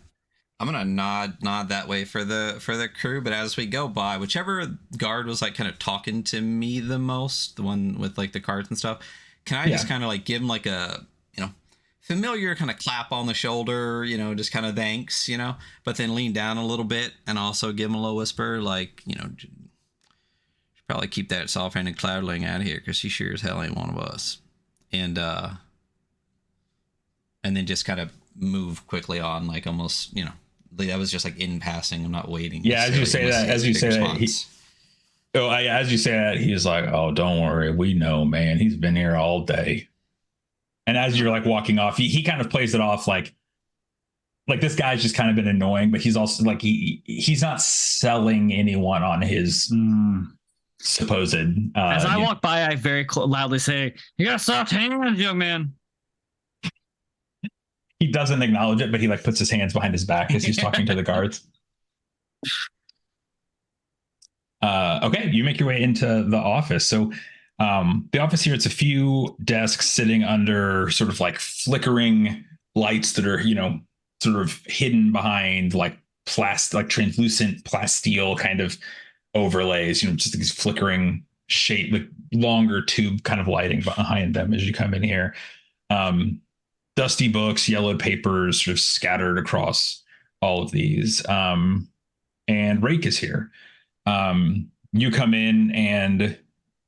I'm gonna nod that way for the crew, but as we go by, whichever guard was like kind of talking to me the most, the one with like the cards and stuff, can I just kind of like give him like a, you know, familiar kind of clap on the shoulder, you know, just kind of thanks, you know, but then lean down a little bit and also give him a little whisper, like, you know, should probably keep that soft-handed cloudling out of here because she sure as hell ain't one of us. And then just kind of move quickly on, like almost, you know, that was just like in passing. I'm not waiting. Yeah, as you say that, as you say that, he's like, oh, don't worry, we know, man. He's been here all day. And as you're like walking off, he kind of plays it off like this guy's just kind of been annoying, but he's also like, he's not selling anyone on his supposed. As I walk by, I very loudly say, "You got soft hands, young man." He doesn't acknowledge it, but he like puts his hands behind his back as he's talking to the guards. Okay, you make your way into the office. So the office here, it's a few desks sitting under sort of like flickering lights that are, you know, sort of hidden behind like translucent plasteel kind of overlays, you know, just these flickering shape, like longer tube kind of lighting behind them as you come in here. dusty books, yellowed papers sort of scattered across all of these. And Rake is here. You come in and,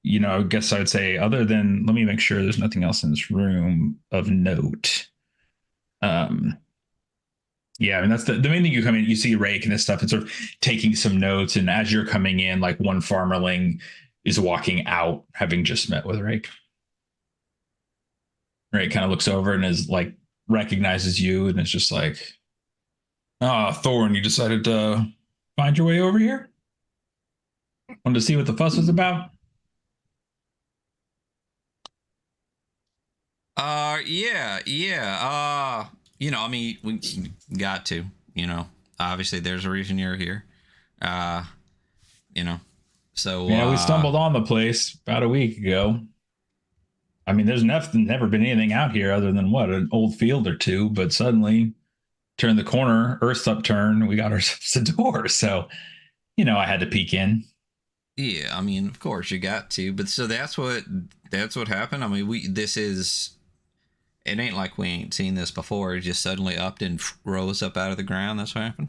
I guess I would say, other than, let me make sure there's nothing else in this room of note. Yeah, I mean, that's the main thing. You come in, you see Rake and this stuff, and sort of taking some notes. And as you're coming in, like one farmerling is walking out, having just met with Rake. Rake kind of looks over and is like, recognizes you, and it's just like, Thorn, you decided to find your way over here? Wanted to see what the fuss was about? Yeah. I mean, we got to, obviously there's a reason you're here. So yeah, we stumbled on the place about a week ago. I mean, there's never been anything out here other than an old field or two, but suddenly turned the corner, Earth's upturned, we got ourselves a door. So, I had to peek in. Yeah, I mean, of course you got to, but so that's what happened. I mean, it ain't like we ain't seen this before. It just suddenly upped and rose up out of the ground. That's what happened.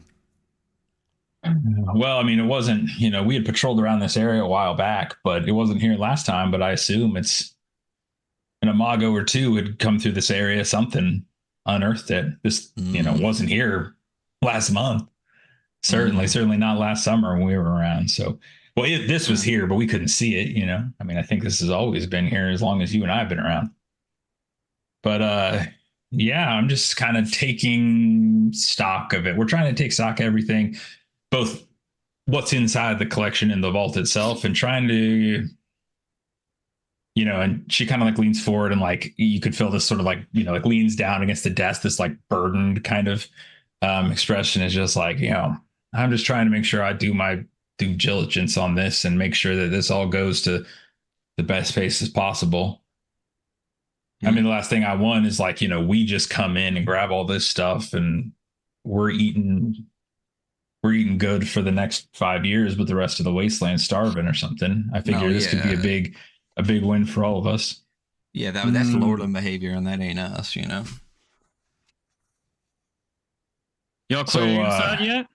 Well, I mean, it wasn't, we had patrolled around this area a while back, but it wasn't here last time. But I assume it's an Imago or two had come through this area, something unearthed it. This, wasn't here last month. Certainly not last summer when we were around. So, well, this was here, but we couldn't see it, I mean, I think this has always been here as long as you and I have been around. But yeah, I'm just kind of taking stock of it. We're trying to take stock of everything, both what's inside the collection and the vault itself, and trying to, and she kind of like leans forward and like you could feel this sort of like, like leans down against the desk, this like burdened kind of expression is just like, I'm just trying to make sure I do my due diligence on this and make sure that this all goes to the best places possible. I mean, the last thing I want is like, we just come in and grab all this stuff and we're eating good for the next 5 years, but the rest of the wasteland starving or something. I figure this could be a big win for all of us. Yeah, that's lordling behavior, and that ain't us, Y'all clear inside yet?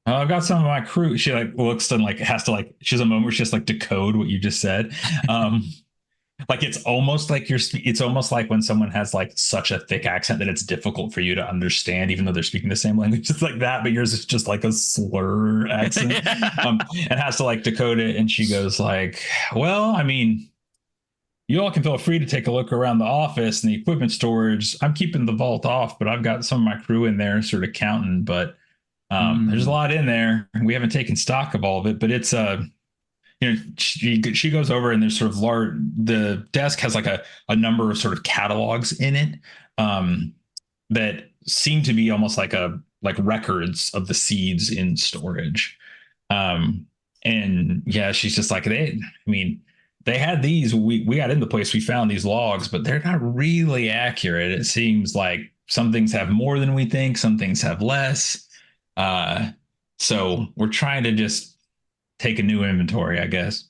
I've got some of my crew. She like looks and like has to like, she has a moment where she has to like decode what you just said. Like it's almost like it's almost like when someone has like such a thick accent that it's difficult for you to understand, even though they're speaking the same language. It's like that, but yours is just like a slur accent. And has to like decode it. And she goes like, well, I mean, you all can feel free to take a look around the office and the equipment storage. I'm keeping the vault off, but I've got some of my crew in there sort of counting, but there's a lot in there. We haven't taken stock of all of it, but it's she goes over and there's sort of the desk has like a number of sort of catalogs in it that seem to be almost like records of the seeds in storage. And yeah, she's just like, they had these, we got in the place, we found these logs, but they're not really accurate. It seems like some things have more than we think, some things have less. So we're trying to just take a new inventory, I guess.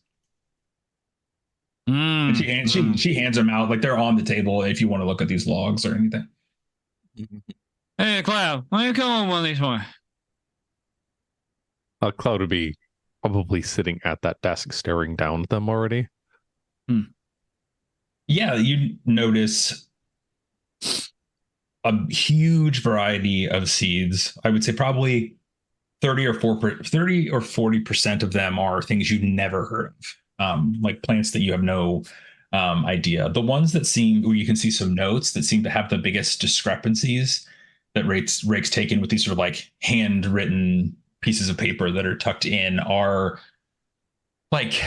And she hands them out like they're on the table if you want to look at these logs or anything. Hey, Cloud, why don't you come on one of these more? Cloud would be probably sitting at that desk staring down at them already. Yeah, you notice a huge variety of seeds. I would say probably 30 or 40% of them are things you've never heard of, like plants that you have no idea. The ones that where you can see some notes that seem to have the biggest discrepancies that Rake's taken with these sort of like handwritten pieces of paper that are tucked in are like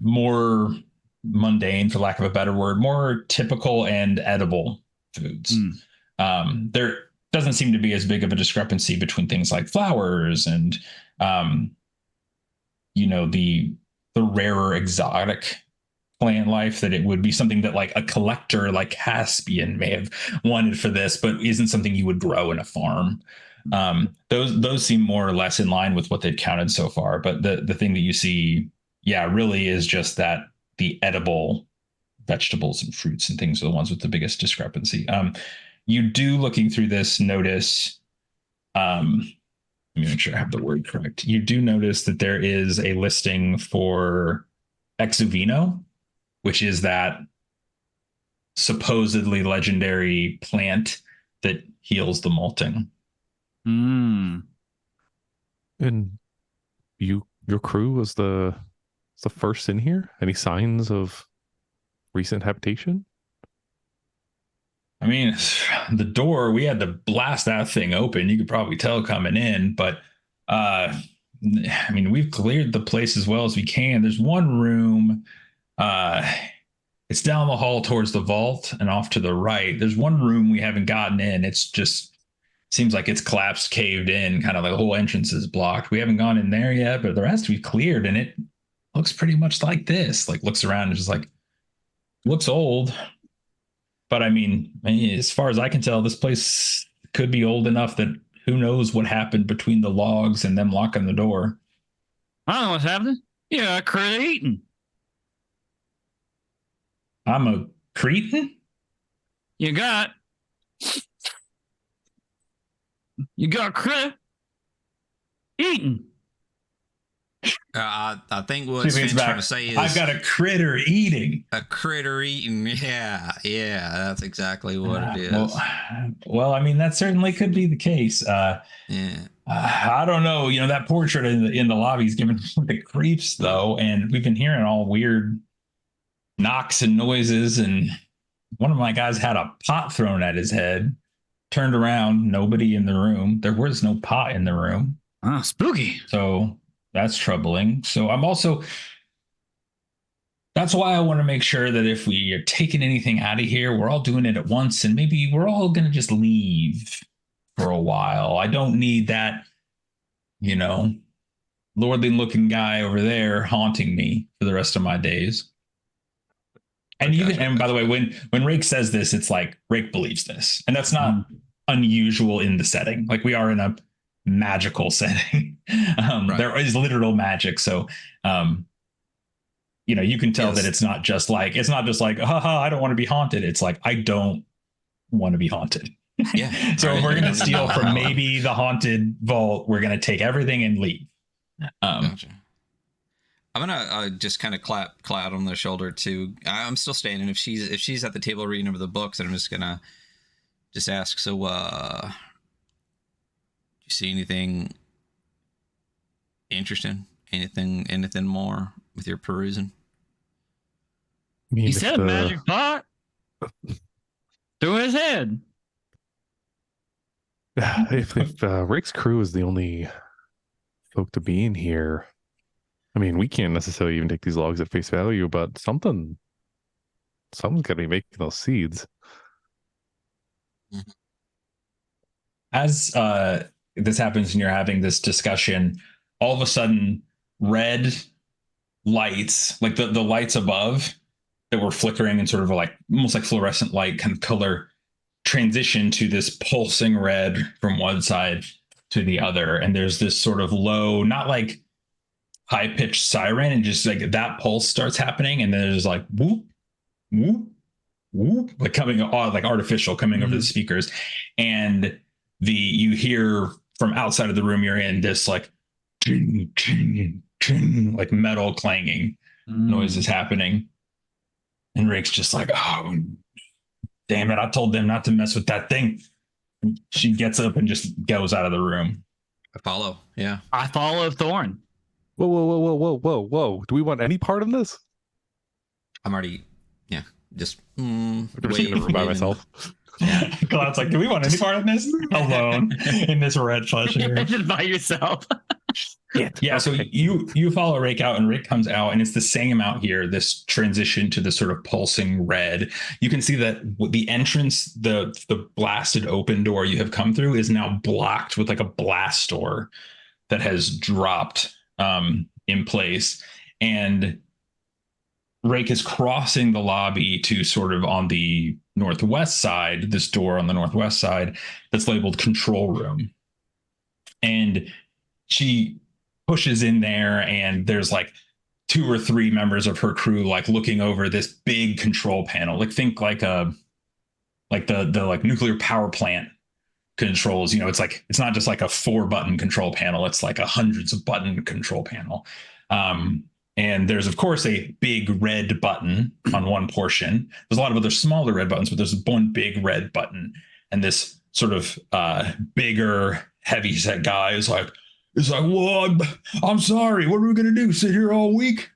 more mundane, for lack of a better word, more typical and edible foods. There doesn't seem to be as big of a discrepancy between things like flowers and the rarer exotic plant life, that it would be something that like a collector like Caspian may have wanted for this, but isn't something you would grow in a farm. Those seem more or less in line with what they've counted so far, but the thing that you see really is just that the edible vegetables and fruits and things are the ones with the biggest discrepancy. You do, looking through this, notice, let me make sure I have the word correct. You do notice that there is a listing for exuvino, which is that supposedly legendary plant that heals the molting. Hmm. And your crew was the first in here? Any signs of recent habitation? I mean, the door, we had to blast that thing open. You could probably tell coming in, but I mean, we've cleared the place as well as we can. There's one room, it's down the hall towards the vault and off to the right. There's one room we haven't gotten in. It's just seems like it's collapsed, caved in, kind of like the whole entrance is blocked. We haven't gone in there yet, but the rest we cleared, and it looks pretty much like this. Like, looks around and just like, looks old. But I mean, as far as I can tell, this place could be old enough that who knows what happened between the logs and them locking the door. I don't know what's happening. Yeah, critter eating. I'm a Cretan? You got critter eating. I think what She means Finn's trying back, to say is I've got a critter eating. a critter eating. Yeah, that's exactly what it is. Well, I mean, that certainly could be the case. Yeah. I don't know. You know, that portrait in the lobby is giving the creeps, though, and we've been hearing all weird knocks and noises. And one of my guys had a pot thrown at his head. Turned around, nobody in the room. There was no pot in the room. Oh, spooky. So that's troubling. So that's why I want to make sure that if we are taking anything out of here, we're all doing it at once, and maybe we're all going to just leave for a while. I don't need that, lordly looking guy over there haunting me for the rest of my days. And and by the way, when Rake says this, it's like Rake believes this, and that's not unusual in the setting. Like, we are in a magical setting. Right. There is literal magic, so you can tell that it's not just like haha, I don't want to be haunted. It's like, I don't want to be haunted. Yeah. So if we're gonna steal from maybe the haunted vault, we're gonna take everything and leave. Gotcha. I'm gonna just kind of clap Cloud on the shoulder too. I'm still standing. If she's at the table reading over the books, I'm just gonna ask. So, do you see anything interesting? Anything more with your perusing? He said magic pot through his head. If Rick's crew is the only folk to be in here, I mean, we can't necessarily even take these logs at face value, but someone's got to be making those seeds. As this happens and you're having this discussion, all of a sudden, red lights, like the lights above that were flickering and sort of like almost like fluorescent light kind of color, transition to this pulsing red from one side to the other. And there's this sort of low, not like high pitched siren, and just like that pulse starts happening. And then there's like whoop, whoop, whoop, like coming like artificial coming over the speakers. And you hear from outside of the room you're in this like ching, ching, ching, like metal clanging noise is happening. And Rick's just like, oh, damn it, I told them not to mess with that thing. And she gets up and just goes out of the room. I follow. Yeah. I follow Thorn. Whoa. Do we want any part of this? I'm already, just I'm just gonna room by myself. Yeah. Cloud's like, do we want any part of this? Alone in this red flesh area. Just by yourself. Yeah. So you follow Rick out, and Rick comes out, and it's the same out here. This transition to this sort of pulsing red. You can see that the entrance, the blasted open door you have come through, is now blocked with like a blast door that has dropped in place, and Rake is crossing the lobby to sort of on the northwest side, this door on the northwest side that's labeled control room. And she pushes in there, and there's like 2 or 3 members of her crew like looking over this big control panel. Like think like the like nuclear power plant controls. You know, it's not just like a 4-button control panel. It's like a hundreds of button control panel. And there's of course a big red button on one portion. There's a lot of other smaller red buttons, but there's one big red button. And this sort of bigger, heavy-set guy is like, well, I'm sorry. What are we going to do? Sit here all week?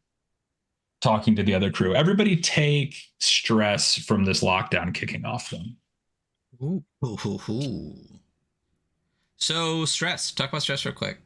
Talking to the other crew. Everybody take stress from this lockdown kicking off them. Ooh. So stress. Talk about stress real quick.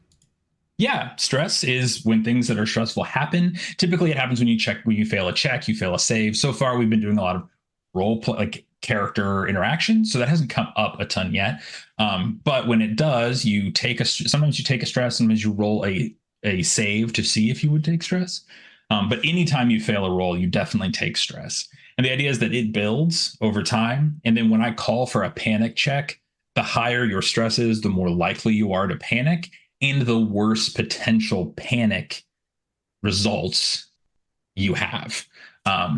Yeah, stress is when things that are stressful happen. Typically, it happens when you fail a check, you fail a save. So far, we've been doing a lot of role play, like character interaction, so that hasn't come up a ton yet. But when it does, sometimes you take a stress, sometimes you roll a save to see if you would take stress. But anytime you fail a roll, you definitely take stress. And the idea is that it builds over time. And then when I call for a panic check, the higher your stress is, the more likely you are to panic, and the worse potential panic results you have.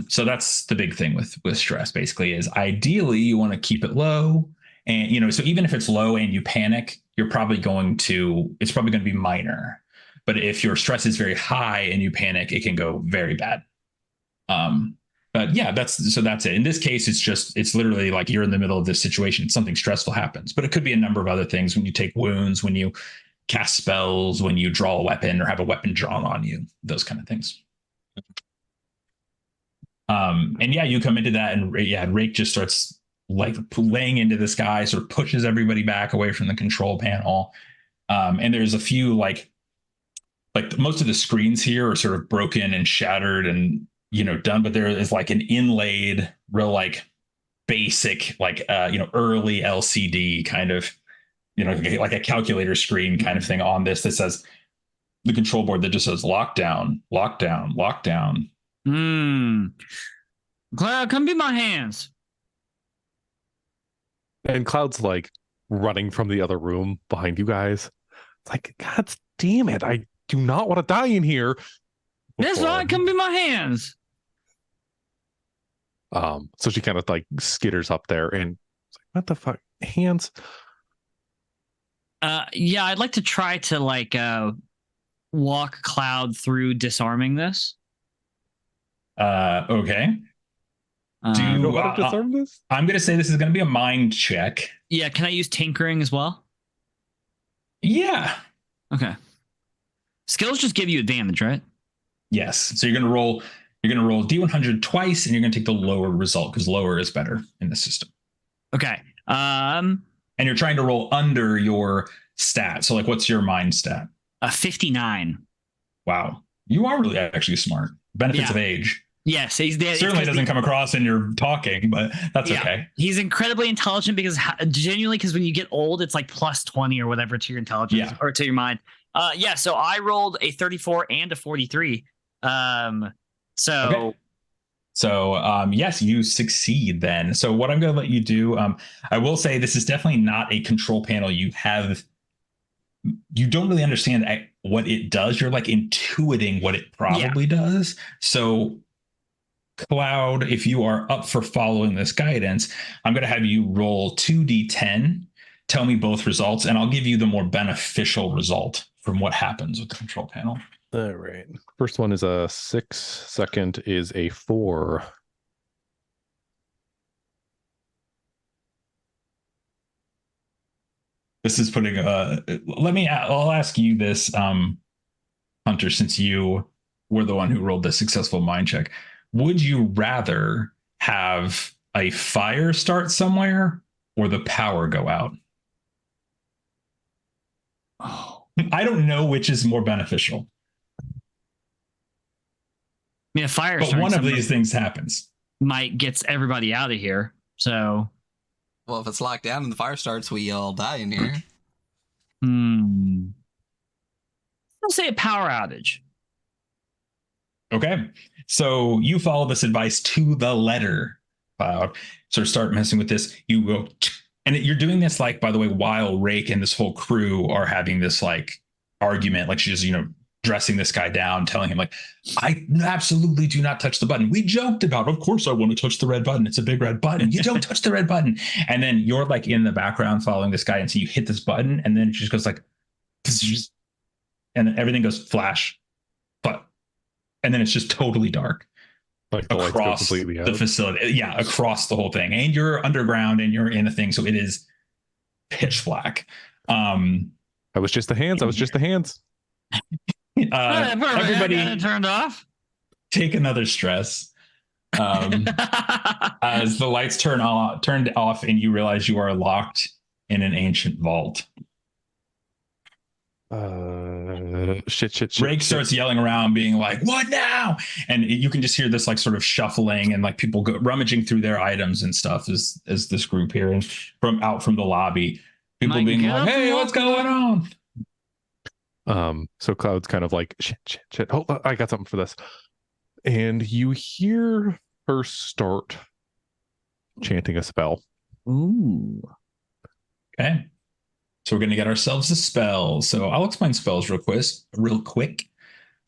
So that's the big thing with stress, basically, is ideally you want to keep it low. And, you know, so even if it's low and you panic, it's probably going to be minor. But if your stress is very high and you panic, it can go very bad. But yeah, that's it. In this case, it's literally like you're in the middle of this situation. Something stressful happens, but it could be a number of other things. When you take wounds, when you cast spells, when you draw a weapon or have a weapon drawn on you, those kind of things. And yeah, you come into that, and Rake just starts like laying into this guy, sort of pushes everybody back away from the control panel. And there's a few like most of the screens here are sort of broken and shattered and, you know, done, but there is like an inlaid, real like basic, like early LCD kind of, you know, like a calculator screen kind of thing on this that says the control board that just says lockdown, lockdown, lockdown. Cloud, come be my hands. And Cloud's like running from the other room behind you guys. It's like, God damn it. I do not want to die in here. That's right. Come be my hands. So she kind of like skitters up there and it's like, what the fuck? Hands? Yeah, I'd like to try to like walk Cloud through disarming this. Okay. Do you know how to disarm this? I'm going to say this is going to be a mind check. Yeah, can I use tinkering as well? Yeah. Okay. Skills just give you advantage, right? Yes. So you're going to roll D100 twice, and you're going to take the lower result because lower is better in the system. Okay. And you're trying to roll under your stat. So like, what's your mind stat? 59. Wow. You are really actually smart. Benefits of age. Yes, he's there. Certainly doesn't come across in your talking, but that's okay. He's incredibly intelligent because genuinely, because when you get old, it's like plus 20 or whatever to your intelligence or to your mind. So I rolled a 34 and a 43. So yes, you succeed then. So what I'm going to let you do, I will say this is definitely not a control panel you don't really understand what it does. You're like intuiting what it probably does. So Cloud, if you are up for following this guidance, I'm going to have you roll 2d10, tell me both results, and I'll give you the more beneficial result from what happens with the control panel. All right. First one is a 6. Second is a 4. This is putting I'll ask you this, Hunter, since you were the one who rolled the successful mind check. Would you rather have a fire start somewhere or the power go out? Oh, I don't know which is more beneficial. I mean, a fire but one of these things happens. Might gets everybody out of here. So, well, if it's locked down and the fire starts, we all die in here. I'll say a power outage. Okay. So you follow this advice to the letter, Cloud. Sort of start messing with this. You go, and you're doing this, like, by the way, while Rake and this whole crew are having this like argument, like she's, dressing this guy down, telling him like, I absolutely do not touch the button. We joked about, of course I want to touch the red button. It's a big red button. You don't touch the red button. And then you're like in the background following this guy. And so you hit this button and then it just goes like, and then everything goes flash, but, and then it's just totally dark. Like the lights go Across completely out. the facility. Yeah, across the whole thing. And you're underground and you're in a thing. So it is pitch black. I was just the hands. Everybody turned off. take another stress. As the lights turned off and you realize you are locked in an ancient vault. Shit. Rake starts yelling around, being like, "What now?" And you can just hear this like sort of shuffling and like people rummaging through their items and stuff as this group here and from the lobby, people being like, "Hey, what's going on?" So Cloud's kind of like, shit. Hold on, I got something for this. And you hear her start chanting a spell. Ooh. Okay. So we're going to get ourselves a spell. So I'll explain spells real quick.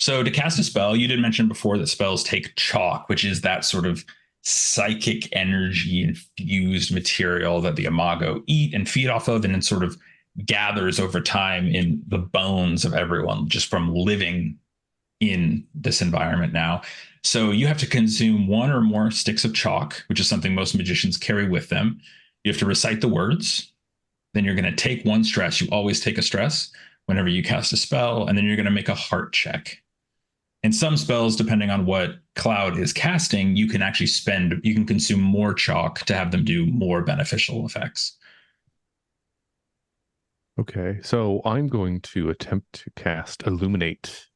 So to cast a spell, you did mention before that spells take chalk, which is that sort of psychic energy infused material that the Imago eat and feed off of, and then sort of gathers over time in the bones of everyone just from living in this environment now. So you have to consume one or more sticks of chalk, which is something most magicians carry with them. You have to recite the words. Then you're going to take one stress. You always take a stress whenever you cast a spell, and then you're going to make a heart check. In some spells, depending on what Cloud is casting, you can consume more chalk to have them do more beneficial effects. Okay, so I'm going to attempt to cast Illuminate.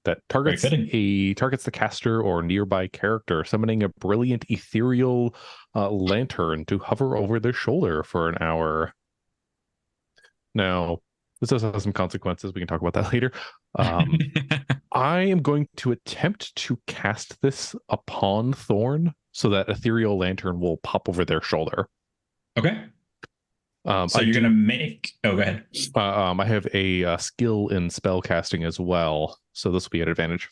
That targets the caster or nearby character, summoning a brilliant ethereal lantern to hover over their shoulder for an hour. Now, this does have some consequences. We can talk about that later. I am going to attempt to cast this upon Thorn so that ethereal lantern will pop over their shoulder. Okay. So you're going to make... Oh, go ahead. I have a skill in spell casting as well, so this will be at advantage.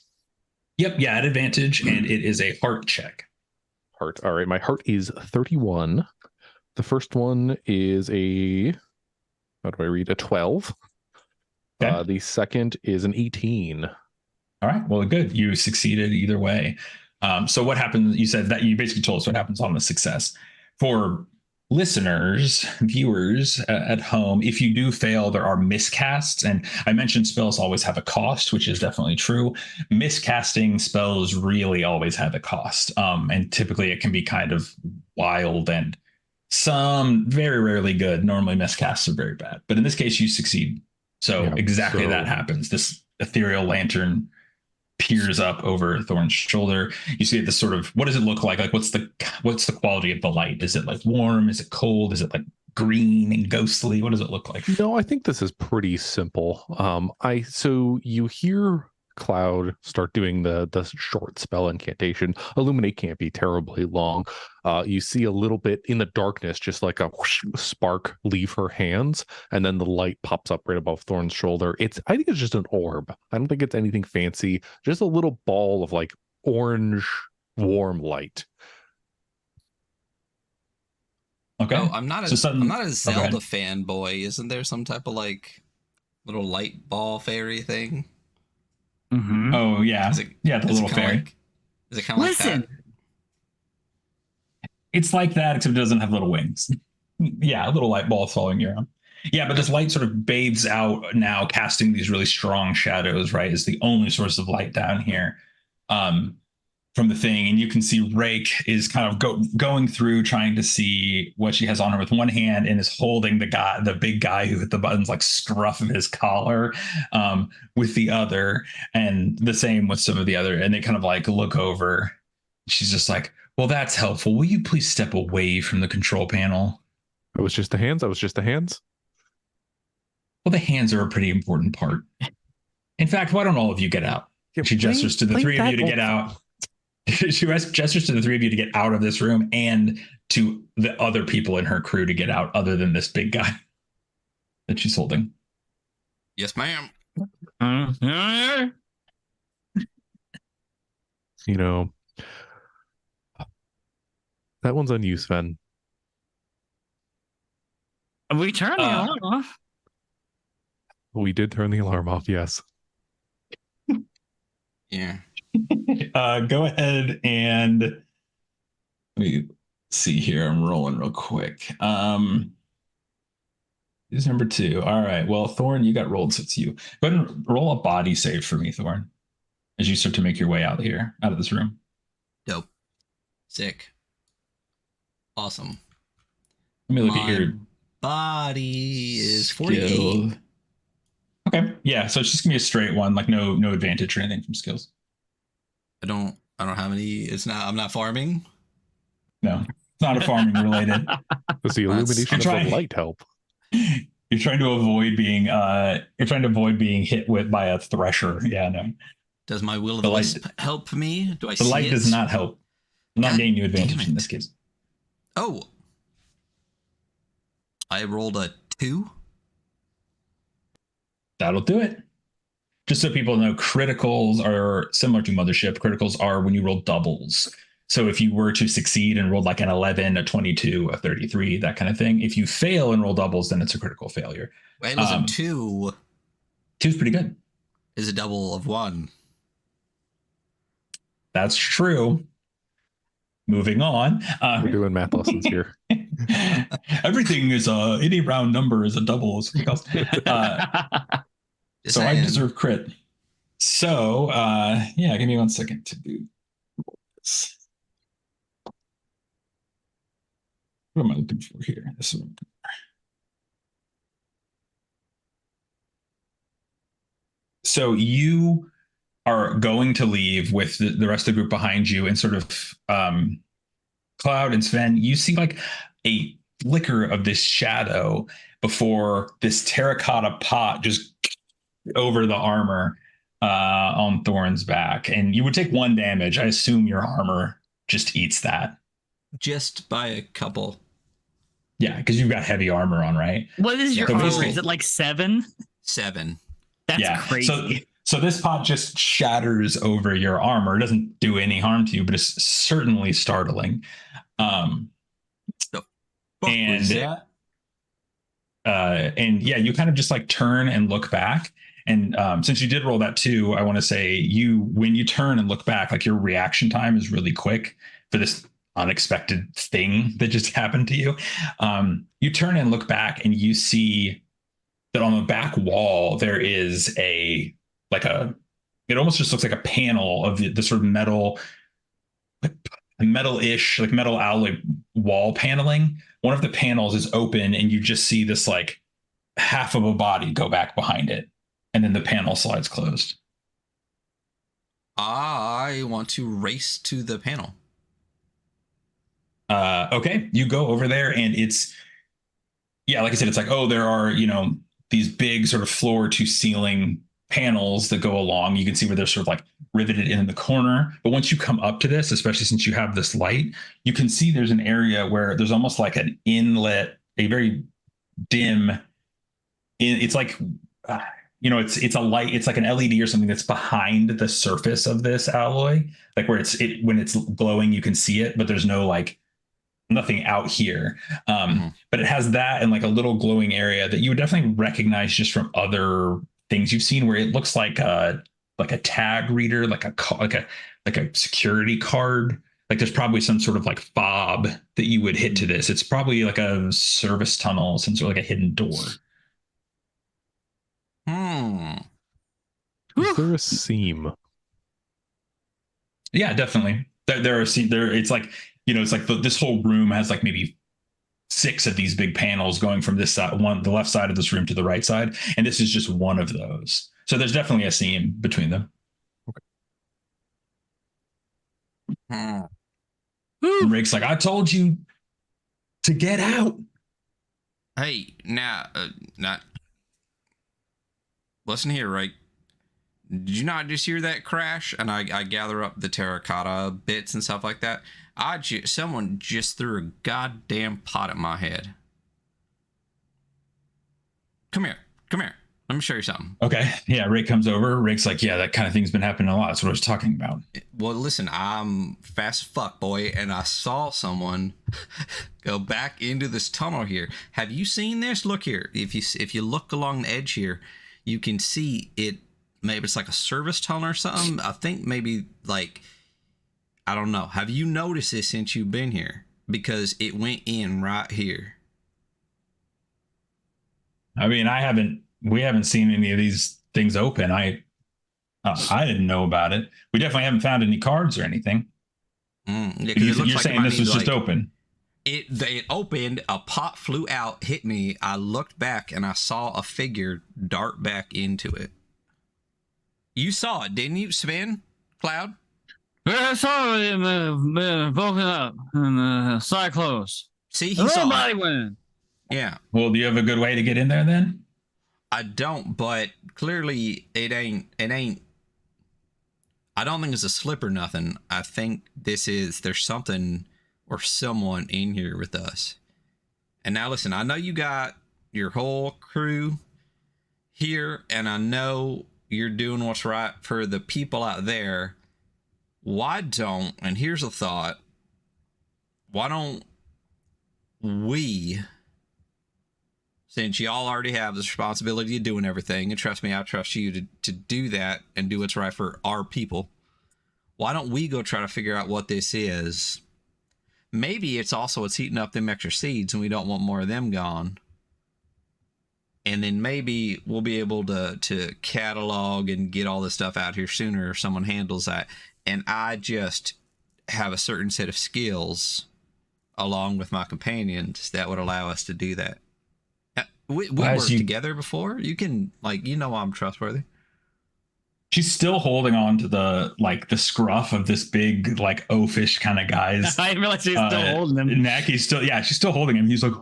Yep, yeah, at advantage, and it is a heart check. Heart. All right, my heart is 31. The first one is a... How do I read? A 12. Okay. The second is an 18. All right, well, good. You succeeded either way. So what happens? You said that you basically told us what happens on the success. For listeners, viewers at home, if you do fail, there are miscasts. And I mentioned spells always have a cost, which is definitely true. Miscasting spells really always have a cost. And typically it can be kind of wild and some very rarely good. Normally miscasts are very bad. But in this case, you succeed. So that happens. This ethereal lantern peers up over Thorn's shoulder. You see this sort of, what does it look like? Like what's the quality of the light? Is it like warm? Is it cold? Is it like green and ghostly? What does it look like? No, I think this is pretty simple. So you hear Cloud start doing the short spell incantation. Illuminate can't be terribly long. You see a little bit in the darkness, just like a whoosh, spark leave her hands, and then the light pops up right above Thorn's shoulder. I think it's just an orb. I don't think it's anything fancy. Just a little ball of like orange warm light. Okay. Oh, I'm not a Zelda fanboy. Isn't there some type of like little light ball fairy thing? Mm-hmm. Oh yeah, the little fairy. Is it kind of like that? It's like that, except it doesn't have little wings. Yeah, a little light ball following you around. Yeah, but this light sort of bathes out now, casting these really strong shadows. Right, is the only source of light down here. From the thing, and you can see Rake is kind of going through trying to see what she has on her with one hand, and is holding the big guy who hit the buttons like scruff of his collar with the other, and the same with some of the other, and they kind of like look over. She's just like, well, that's helpful. Will you please step away from the control panel? It was just the hands. Well, the hands are a pretty important part. In fact, why don't all of you get out? She gestures to the three of you to get out. She gestures to the three of you to get out of this room, and to the other people in her crew to get out, other than this big guy that she's holding. Yes, ma'am. Uh, You know, that one's on you, Sven. We turned the alarm off. We did turn the alarm off, yes. Yeah. Go ahead and let me see here. I'm rolling real quick. Who's number 2? All right. Well, Thorn, you got rolled, so it's you. Go ahead and roll a body save for me, Thorn, as you start to make your way out here, out of this room. Dope. Sick. Awesome. Let me look at your body is 48. skill. Okay. Yeah. So it's just gonna be a straight one, like no advantage or anything from skills. I don't have any. I'm not farming. No, it's not a farming related. Does the illumination of the light help? You're trying to avoid being hit by a thresher. Yeah, no. Does my will of the wisp help me? Do I see the light it? does not help. I'm not getting you advantage damn in it. this case. Oh. I rolled a 2. That'll do it. Just so people know, criticals are similar to Mothership. Criticals are when you roll doubles. So if you were to succeed and roll like an 11, a 22, a 33, that kind of thing, if you fail and roll doubles, then it's a critical failure. It was a 2. 2's pretty good. Is a double of 1. That's true. Moving on. We're doing math lessons here. Everything is any round number is a double. So I deserve crit. So yeah, give me 1 second to do this. What am I looking for here? This is what I'm looking for. So you are going to leave with the rest of the group behind you, and sort of Cloud and Sven, you see like a flicker of this shadow before this terracotta pot just over the armor on Thorn's back. And you would take 1 damage. I assume your armor just eats that. Just by a couple. Yeah, because you've got heavy armor on, right? What is your So armor? basically- Is it like 7? 7. That's crazy. So this pot just shatters over your armor. It doesn't do any harm to you, but it's certainly startling. And yeah, you kind of just like turn and look back. And since you did roll that 2, I want to say when you turn and look back, like your reaction time is really quick for this unexpected thing that just happened to you. You turn and look back, and you see that on the back wall there is it almost just looks like a panel of the sort of metal-ish, like metal alloy wall paneling. One of the panels is open, and you just see this like half of a body go back behind it, and then the panel slides closed. I want to race to the panel. Okay, you go over there, and it's, yeah, like I said, it's like, oh, there are, these big sort of floor to ceiling panels that go along. You can see where they're sort of like riveted in the corner. But once you come up to this, especially since you have this light, you can see there's an area where there's almost like an inlet, a very dim, it's like, it's a light, it's like an LED or something that's behind the surface of this alloy, like where when it's glowing, you can see it, but there's nothing out here. But it has that and like a little glowing area that you would definitely recognize just from other things you've seen, where it looks like a tag reader, like a security card. Like there's probably some sort of like fob that you would hit to this. It's probably like a service tunnel, some sort of like a hidden door. Is there a seam? Yeah, definitely. There are it's like, it's like this whole room has like maybe 6 of these big panels going from this side, the left side of this room to the right side, and this is just one of those. So there's definitely a seam between them. Okay. Rick's like, I told you to get out. Hey, now, listen here, right? Did you not just hear that crash? And I gather up the terracotta bits and stuff like that. Someone just threw a goddamn pot at my head. Come here. Let me show you something. Okay. Yeah. Rick comes over. Rick's like, yeah, that kind of thing's been happening a lot. That's what I was talking about. Well, listen, I'm fast as fuck, boy, and I saw someone go back into this tunnel here. Have you seen this? Look here. If you look along the edge here, you can see it. Maybe it's like a service tunnel or something. I think maybe like, I don't know. Have you noticed this since you've been here? Because it went in right here. I mean, we haven't seen any of these things open. I didn't know about it. We definitely haven't found any cards or anything. Yeah, you're saying this was just open. It opened, a pot flew out, hit me. I looked back and I saw a figure dart back into it. You saw it, didn't you, Sven? Cloud? I saw him broken up and side closed. See, he saw Nobody it. went. Yeah. Well, do you have a good way to get in there then? I don't, but clearly it ain't. I don't think it's a slip or nothing. I think there's something or someone in here with us. And now listen, I know you got your whole crew here, and I know you're doing what's right for the people out there. Why don't, and here's a thought, why don't we, since y'all already have this responsibility of doing everything, and trust me, I trust you to do that and do what's right for our people, why don't we go try to figure out what this is? Maybe it's eating up them extra seeds and we don't want more of them gone. And then maybe we'll be able to catalog and get all this stuff out here sooner if someone handles that. And I just have a certain set of skills along with my companions that would allow us to do that. We worked together before. You can, I'm trustworthy. She's still holding on to the scruff of this big, oafish kind of guy's. I didn't realize she was still holding him. Neck. She's still holding him. He's like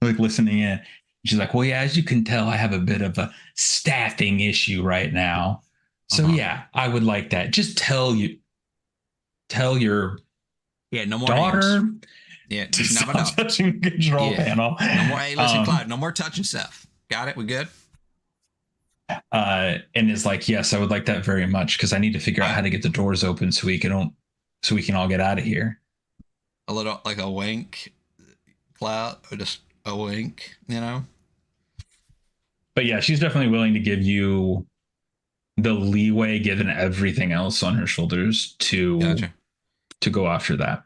listening in. She's like, well, yeah, as you can tell, I have a bit of a staffing issue right now. So yeah, I would like that. Just tell your no more daughter. Hands. Yeah, just stop touching the control panel. No more. Hey, listen, Clyde, no more touching stuff. Got it? We good? And is like, yes, I would like that very much because I need to figure out how to get the doors open so we can all get out of here. A little like a wink, Cloud, or just a wink, But yeah, she's definitely willing to give you the leeway, given everything else on her shoulders, to go after that.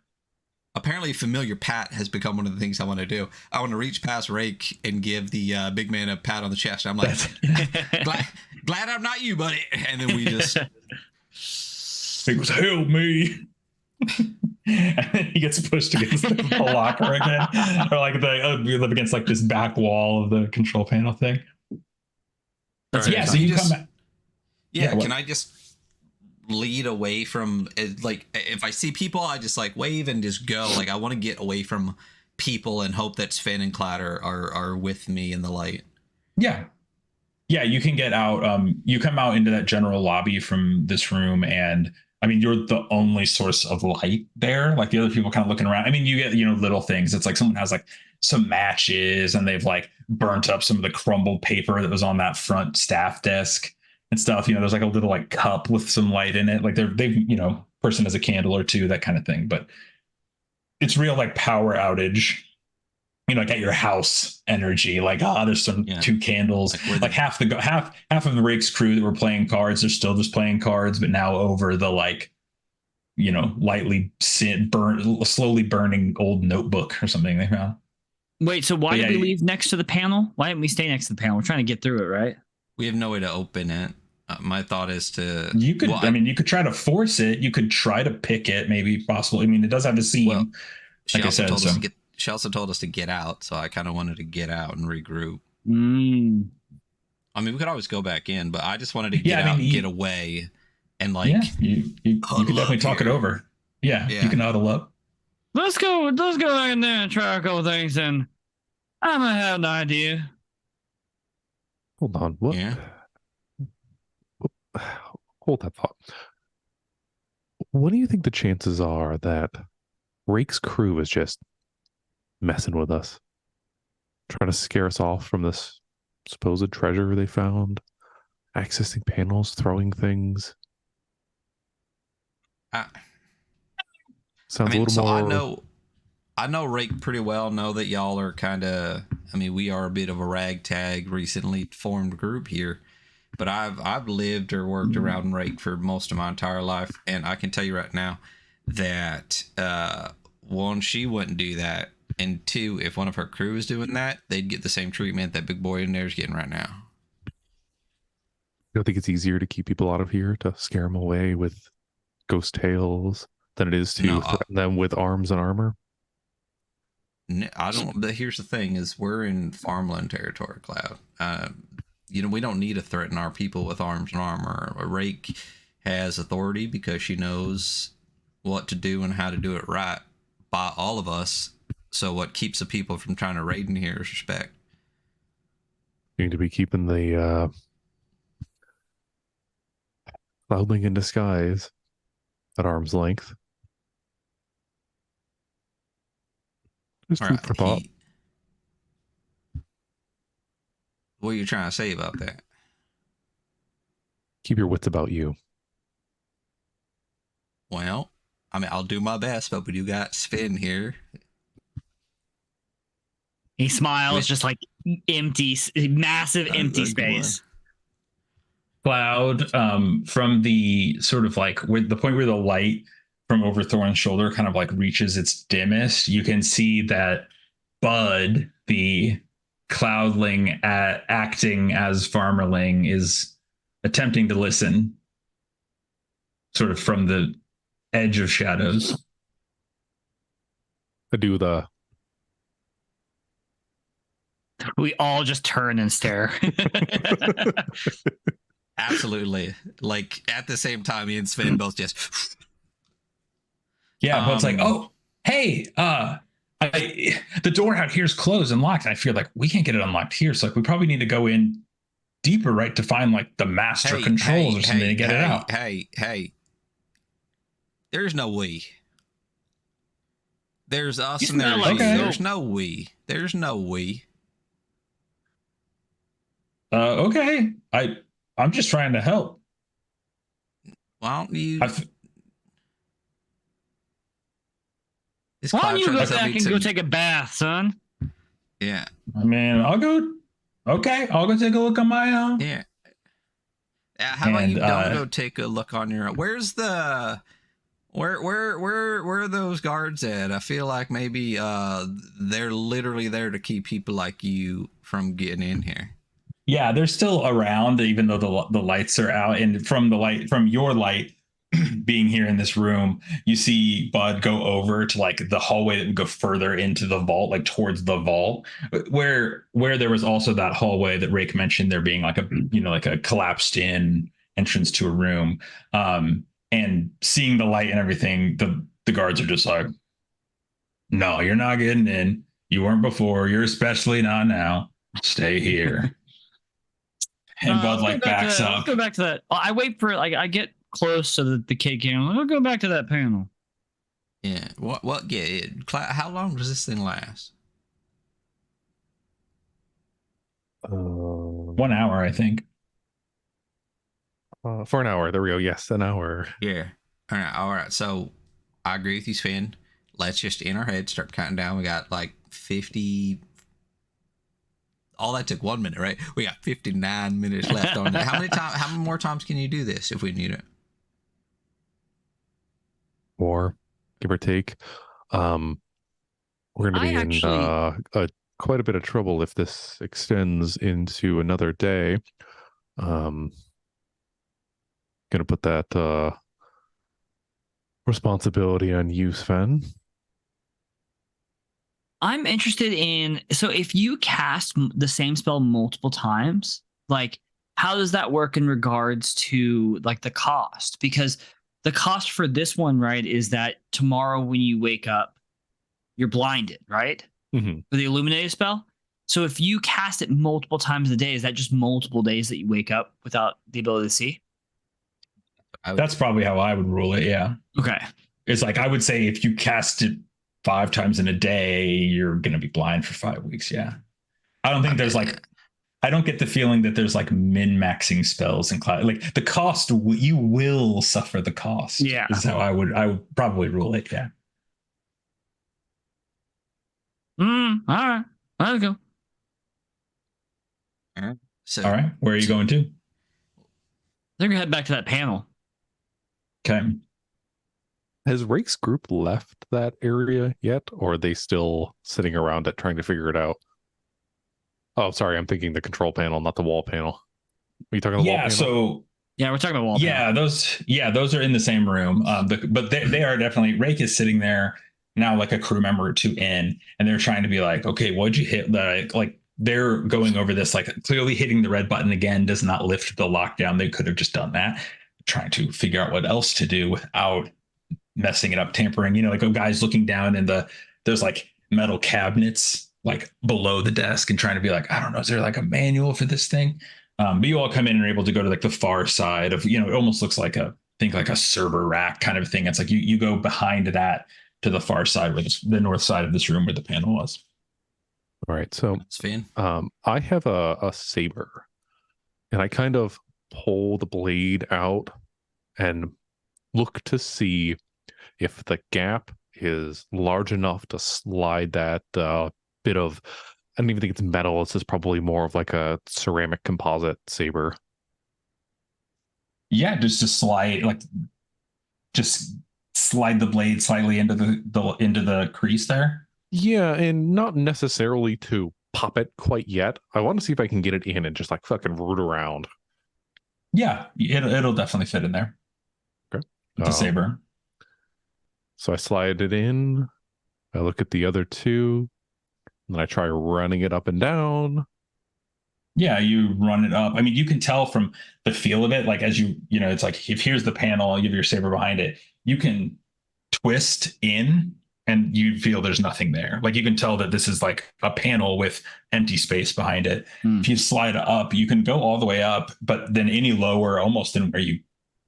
Apparently, familiar pat has become one of the things I want to do. I want to reach past Rake and give the big man a pat on the chest. I'm like, glad I'm not you, buddy. And then we just... He goes, help me. And then he gets pushed against the locker again. Or we live against this back wall of the control panel thing. Right. Yeah, so you come back. Yeah, can I just lead away from, if I see people, I just wave and just go. I want to get away from people and hope that Sven and Cloud are with me in the light. Yeah, you can get out. You come out into that general lobby from this room, and I mean, you're the only source of light there. The other people kind of looking around. I mean, you get little things. It's someone has some matches, and they've burnt up some of the crumbled paper that was on that front staff desk and stuff. There's a little cup with some light in it. They've person has a candle or two, that kind of thing. But it's real power outage. At your house energy, there's some two candles. Half of the Rake's crew that were playing cards, they're still just playing cards, but now over the lightly slowly burning old notebook or something they found. Wait, so why did we leave next to the panel? Why didn't we stay next to the panel? We're trying to get through it, right? We have no way to open it. My thought is to... You could, you could try to force it. You could try to pick it, maybe possible. I mean, it does have a seam. Well, like I said, she also told us to get out, so I kind of wanted to get out and regroup. I mean, we could always go back in, but I just wanted to get out and get away. And you can definitely talk it over. Yeah, you can huddle up. Let's go back in there and try a couple things, and I might have an idea. Hold on. What? Yeah. Hold that thought. What do you think the chances are that Rake's crew is just messing with us, trying to scare us off from this supposed treasure they found, accessing panels, throwing things. Sounds a little so more. I know Rake pretty well. Know that y'all are kind of. I mean, we are a bit of a ragtag, recently formed group here. But I've lived or worked around Rake for most of my entire life, and I can tell you right now that one, she wouldn't do that, and two, if one of her crew was doing that, they'd get the same treatment that big boy in there is getting right now. I think it's easier to keep people out of here, to scare them away with ghost tales, than it is to threaten them with arms and armor. I don't. But here's the thing: is we're in farmland territory, Cloud. We don't need to threaten our people with arms and armor. A Rake has authority because she knows what to do and how to do it right by all of us. So what keeps the people from trying to raid in here is respect. You need to be keeping the cloudling in disguise at arm's length. Just food for thought. What are you trying to say about that? Keep your wits about you. Well, I mean, I'll do my best, but we do got Sven here. He smiles, just like empty, massive empty space. Cloud, from the sort of like where the point where the light from over Thorn's shoulder kind of like reaches its dimmest, you can see that Bud, the cloudling acting as farmerling, is attempting to listen sort of from the edge of shadows. I do the. We all just turn and stare. Absolutely. Like at the same time, me and Sven both just. Yeah, but it's like, oh, hey, the door out here is closed and locked, and I feel like we can't get it unlocked here. So like, we probably need to go in deeper, right, to find like the master controls or something to get it out. Hey, there's no we. There's us and there's you. There's no we. There's no we. Okay, I'm just trying to help. Why don't you? Why don't you go back and go take a bath, son? Yeah. I mean, I'll go. Okay, I'll go take a look on my own. Yeah. How about you don't go take a look on your own? Where's the? Where are those guards at? I feel like maybe they're literally there to keep people like you from getting in here. Yeah, they're still around, even though the lights are out. And from your light being here in this room, you see Bud go over to like the hallway that would go further into the vault, like towards the vault, where there was also that hallway that Rake mentioned, there being like a collapsed in entrance to a room. And seeing the light and everything, the guards are just like, no, you're not getting in. You weren't before. You're especially not now. Stay here. And Bud backs up. Let's go back to that. I wait for I get close so that the kid can. I'll go back to that panel. Yeah. What? Yeah. How long does this thing last? 1 hour, I think. For an hour. There we go. Yes, an hour. Yeah. All right. So I agree with you, Sven. Let's just in our head start counting down. We got like 50. All that took 1 minute, right? We got 59 minutes left on that. How many more times can you do this if we need it? More, give or take. We're going to be in quite a bit of trouble if this extends into another day. Going to put that responsibility on you, Sven. I'm interested in, so if you cast the same spell multiple times, like how does that work in regards to like the cost? Because the cost for this one, right, is that tomorrow when you wake up, you're blinded, right? Mm-hmm. For the illuminated spell. So if you cast it multiple times a day, is that just multiple days that you wake up without the ability to see? That's probably how I would rule it, yeah. Okay. It's like, I would say if you cast it 5 times in a day, you're going to be blind for 5 weeks. Yeah. I don't think there's like I don't get the feeling that there's like min-maxing spells in class. Like the cost, you will suffer the cost. Yeah. Is how I would probably rule it. Yeah. All right. Let's go. All right. So, All right. Where are you going to? They're gonna head back to that panel. Okay. Has Rake's group left that area yet, or are they still sitting around it trying to figure it out? Oh, sorry, I'm thinking the control panel, not the wall panel. Are you talking the wall panel? So Yeah, we're talking about wall panel. those are in the same room. But they are definitely, Rake is sitting there now like a crew member or two in, and they're trying to be like, okay, what'd you hit? Like they're going over this, like clearly hitting the red button again does not lift the lockdown. They could have just done that. Trying to figure out what else to do without messing it up, tampering. Like a guy's looking down and there's like metal cabinets like below the desk and trying to be like, I don't know, is there like a manual for this thing? But you all come in and are able to go to like the far side of, it almost looks like like a server rack kind of thing. It's like you go behind that to the far side where the north side of this room where the panel was. All right, so Sven. I have a saber, and I kind of pull the blade out and look to see if the gap is large enough to slide that bit of, I don't even think it's metal. This is probably more of like a ceramic composite saber. Yeah, just slide the blade slightly into the crease there. Yeah, and not necessarily to pop it quite yet. I want to see if I can get it in and just like fucking root around. Yeah, it'll definitely fit in there. Okay. With the saber. So I slide it in. I look at the other two. And I try running it up and down. Yeah, you run it up. I mean, you can tell from the feel of it, like as it's like if here's the panel, you have your saber behind it, you can twist in and you feel there's nothing there. Like you can tell that this is like a panel with empty space behind it. If you slide it up, you can go all the way up, but then any lower, almost in where you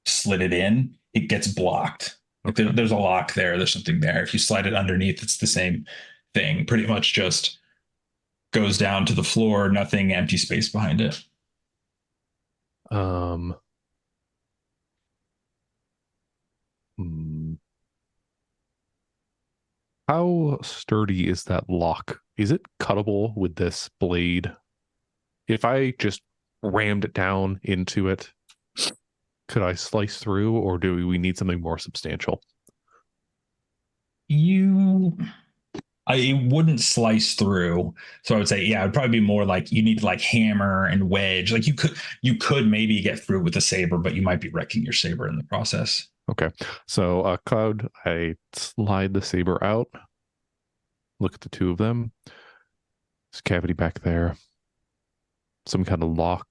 slid it in, it gets blocked. Like there's a lock there. There's something there. If you slide it underneath, it's the same thing. Pretty much just goes down to the floor, nothing, empty space behind it. How sturdy is that lock? Is it cuttable with this blade? If I just rammed it down into it, could I slice through, or do we need something more substantial? I wouldn't slice through. So I would say, yeah, it'd probably be more like you need to like hammer and wedge. Like you could maybe get through with a saber, but you might be wrecking your saber in the process. Okay. So Cloud, I slide the saber out. Look at the two of them. There's cavity back there. Some kind of lock.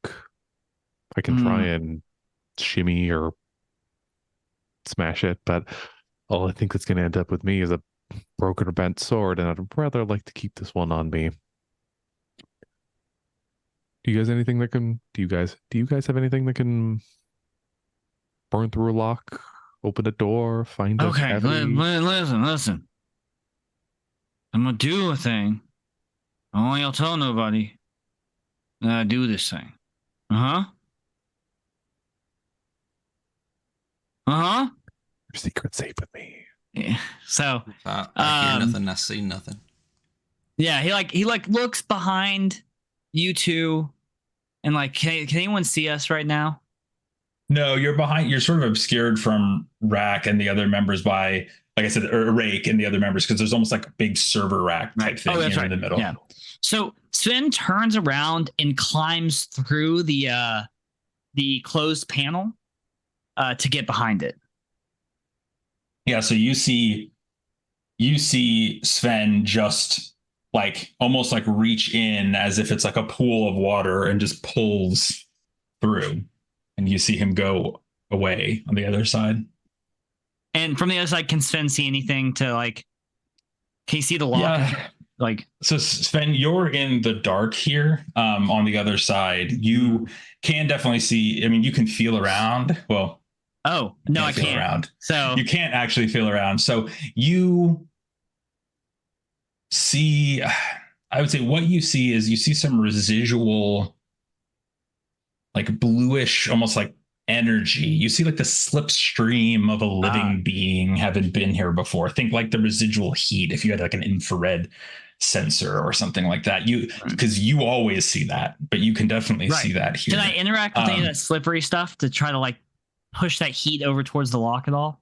I can try and shimmy or smash it, but all I think that's going to end up with me is a broken or bent sword, and I'd rather like to keep this one on me. Do you guys have anything that have anything that can burn through a lock, open a door, find a cavity? Listen. I'm gonna do a thing. I don't want y'all tell nobody that I do this thing. Your secret's safe with me. Yeah. So I hear nothing, I see nothing. Yeah, he looks behind you two, and like, can anyone see us right now? No, you're behind. You're sort of obscured from Rack and the other members by, like I said, or Rake and the other members, because there's almost like a big server rack type thing in the middle. Yeah. So Sven turns around and climbs through the closed panel to get behind it. Yeah, so you see Sven just like almost like reach in as if it's like a pool of water and just pulls through, and you see him go away on the other side. And from the other side, can Sven see anything to like? Can you see the lock? Yeah. Like, so Sven, you're in the dark here. On the other side, you can definitely see. I mean, you can feel around. Well, oh no, I can't. Around. So you can't actually feel around. So you see, I would say what you see is you see some residual like bluish, almost like energy. You see like the slipstream of a living being having been here before. Think like the residual heat if you had like an infrared sensor or something like that. Because you always see that, but you can definitely see that here. Can I interact with any of that slippery stuff to try to like push that heat over towards the lock at all?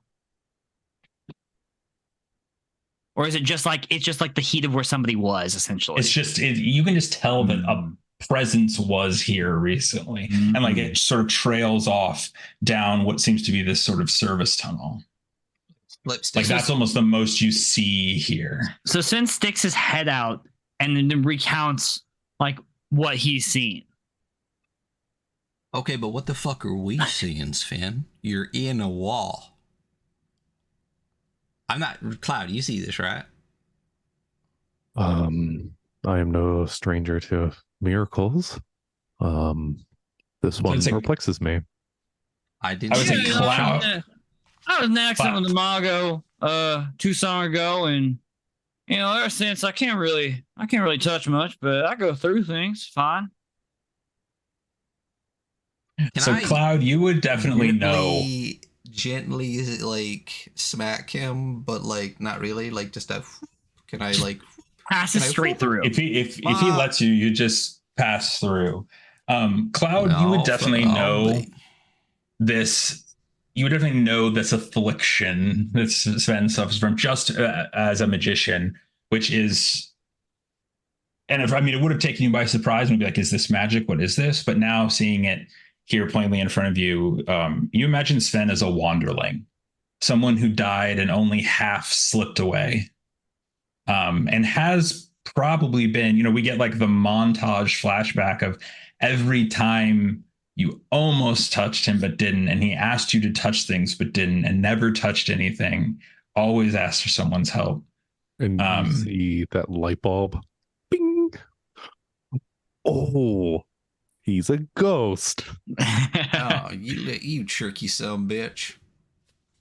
Or is it just like the heat of where somebody was essentially? It's just you can just tell that a presence was here recently, and like it sort of trails off down what seems to be this sort of service tunnel. Like that's almost the most you see here. So Sven sticks his head out and then recounts like what he's seen. Okay, but what the fuck are we seeing, Sven? You're in a wall. I'm not Cloud. You see this, right? I am no stranger to miracles. This one perplexes me. I didn't. I would say Cloud. I was in an accident with the Mago 2 summers ago, and you know, ever since I can't really touch much, but I go through things fine. Cloud, you would definitely know. Gently like smack him, but like not really, like just a can I like pass it straight through? If he lets you, you just pass through. Cloud, you would definitely know this. You would definitely know this affliction that Sven suffers from just as a magician, which is, and if I mean, it would have taken you by surprise and be like, is this magic? What is this? But now seeing it here plainly in front of you, you imagine Sven as a wanderling, someone who died and only half slipped away, and has probably been, you know, we get like the montage flashback of every time you almost touched him but didn't, and he asked you to touch things but didn't, and never touched anything, always asked for someone's help. And you see that light bulb. Bing! Oh, he's a ghost. Oh, you tricky son bitch.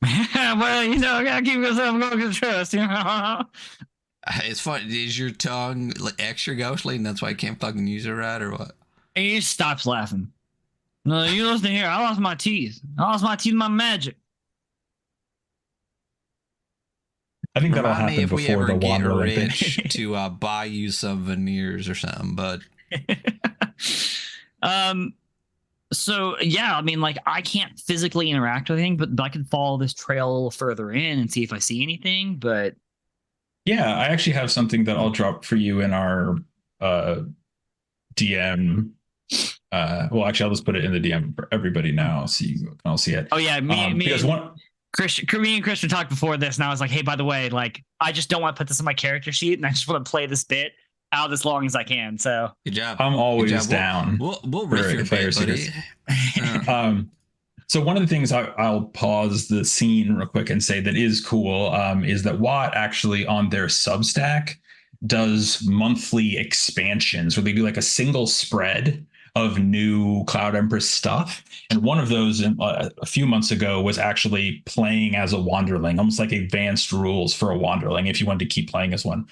Well, you know, I gotta keep myself going to trust, you know. It's funny. Is your tongue extra ghostly, and that's why I can't fucking use it right, or what? He stops laughing. No, you listen here. I lost my teeth. My magic. I think that'll happen before the wanderling rich to buy you some veneers or something, bud. So yeah, I mean, like I can't physically interact with anything, but I can follow this trail a little further in and see if I see anything. But yeah, I actually have something that I'll drop for you in our DM. Well, actually, I'll just put it in the DM for everybody now, so you can all see it. Oh yeah, me and Christian talked before this, and I was like, hey, by the way, like I just don't want to put this on my character sheet, and I just want to play this bit out as long as I can. So good job. I'm always down. We'll riff your bit, buddy. So one of the things I'll pause the scene real quick and say that is cool is that Watt actually on their Substack does monthly expansions where they do like a single spread of new Cloud Empress stuff. And one of those a few months ago was actually playing as a wanderling, almost like advanced rules for a wanderling if you wanted to keep playing as one.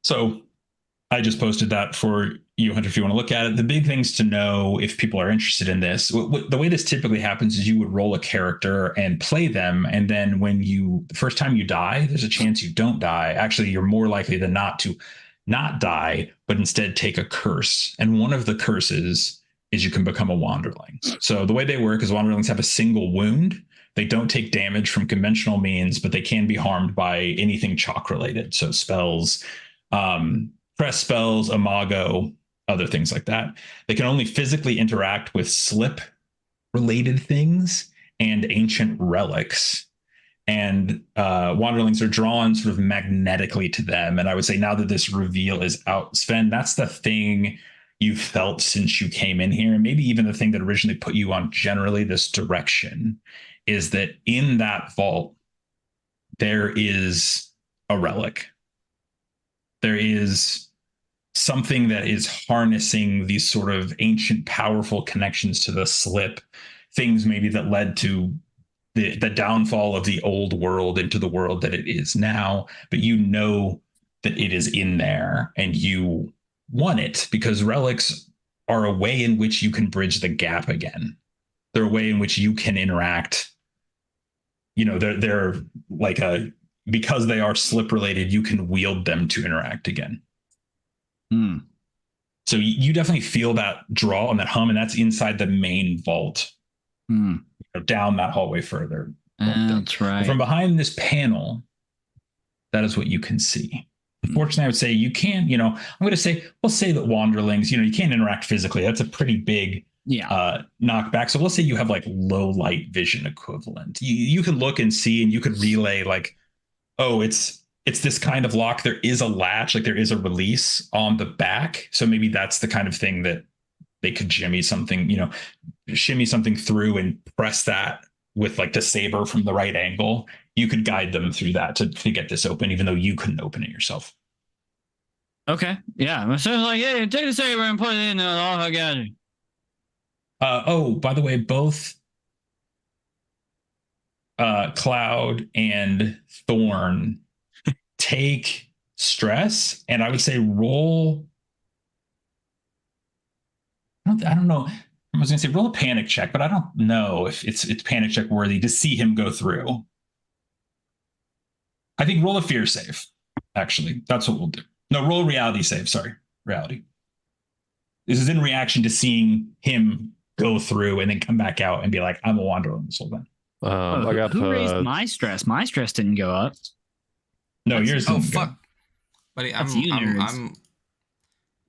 So I just posted that for you, Hunter, if you want to look at it. The big things to know if people are interested in this, the way this typically happens is you would roll a character and play them. And then when the first time you die, there's a chance you don't die. Actually, you're more likely than not to not die, but instead take a curse. And one of the curses is you can become a wanderling. So the way they work is wanderlings have a single wound. They don't take damage from conventional means, but they can be harmed by anything chalk related. So spells, press spells, imago, other things like that. They can only physically interact with slip related things and ancient relics. And wanderlings are drawn sort of magnetically to them. And I would say now that this reveal is out, Sven, that's the thing you felt since you came in here. And maybe even the thing that originally put you on generally this direction is that in that vault, there is a relic. There is something that is harnessing these sort of ancient, powerful connections to the slip, things maybe that led to the downfall of the old world into the world that it is now. But you know that it is in there and you want it because relics are a way in which you can bridge the gap again. They're a way in which you can interact. You know, they're like because they are slip related, you can wield them to interact again. So you definitely feel that draw and that hum, and that's inside the main vault. You know, down that hallway further. That's right. From behind this panel, that is what you can see. Unfortunately, I would say you can, you know, I'm going to say, we'll say that wanderlings, you know, you can't interact physically. That's a pretty big knockback. So let's say you have like low light vision equivalent. You can look and see, and you could relay like, oh, it's this kind of lock. There is a latch, like there is a release on the back. So maybe that's the kind of thing that they could shimmy something through and press that with like the saber from the right angle. You could guide them through that to get this open, even though you couldn't open it yourself. Okay. Yeah. So it's like, hey, take the saber and put it in the lava gallery. Oh, by the way, both Cloud and Thorn take stress, and I would say roll. I don't know. I was going to say roll a panic check, but I don't know if it's panic check worthy to see him go through. I think roll a fear save. Actually, that's what we'll do. No, roll a reality save. Sorry, reality. This is in reaction to seeing him go through and then come back out and be like, "I'm a wanderer this whole time." I got who raised my stress? My stress didn't go up. No, yours didn't. Oh fuck, buddy! That's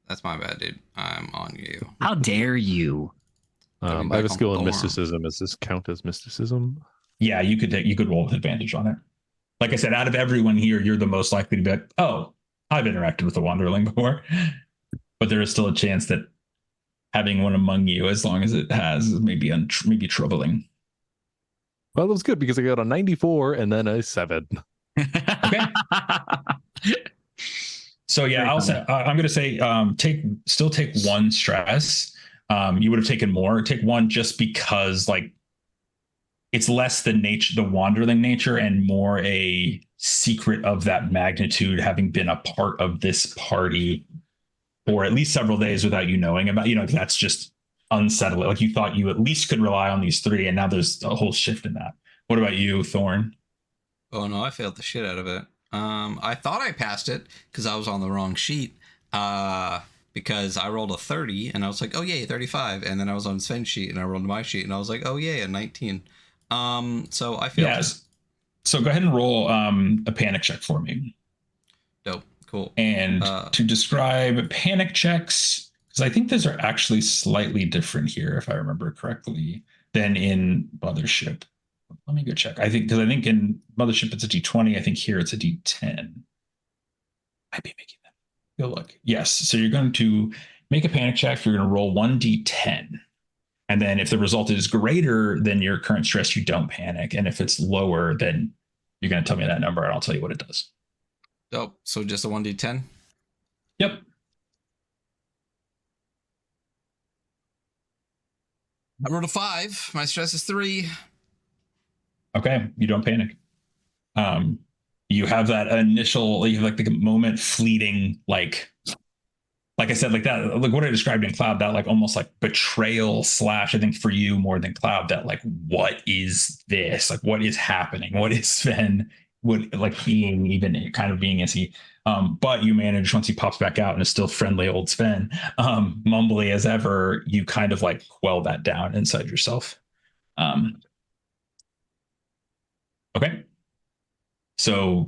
That's my bad, dude. I'm on you. How dare you? I have a skill in mysticism. Does this count as mysticism? Yeah, you could roll with advantage on it. Like I said, out of everyone here, you're the most likely to be like, oh, I've interacted with a wanderling before. But there is still a chance that having one among you, as long as it has, is maybe troubling. Well, that was good because I got a 94 and then a 7. Okay. So yeah, I'm going to say take one stress. You would have taken more. Take one just because like it's less the wanderling nature and more a secret of that magnitude, having been a part of this party for at least several days without you knowing about, that's just unsettling. Like you thought you at least could rely on these three, and now there's a whole shift in that. What about you, Thorn? Oh no, I failed the shit out of it. I thought I passed it because I was on the wrong sheet. Because I rolled a 30 and I was like, oh yay, 35. And then I was on Sven's sheet and I rolled my sheet and I was like, oh yay, a 19. So I failed. Yes. So go ahead and roll a panic check for me. Dope. Cool. And to describe panic checks, because I think those are actually slightly different here, if I remember correctly, than in Mothership. Let me go check. I think in Mothership it's a D20. I think here it's a D10. Might be making that. Go look. Yes. So you're going to make a panic check. You're going to roll 1d10. And then if the result is greater than your current stress, you don't panic. And if it's lower, then you're going to tell me that number and I'll tell you what it does. Oh, so just a 1d10? Yep. I rolled a 5. My stress is 3. Okay. You don't panic. You have that initial, you have like the moment fleeting, like I said, like that, like what I described in Cloud, that like almost like betrayal / I think for you more than Cloud, that like, what is this? Like, what is happening? What is Sven being as he, but you manage once he pops back out and is still friendly old Sven, mumbly as ever, you kind of like quell that down inside yourself. Okay. So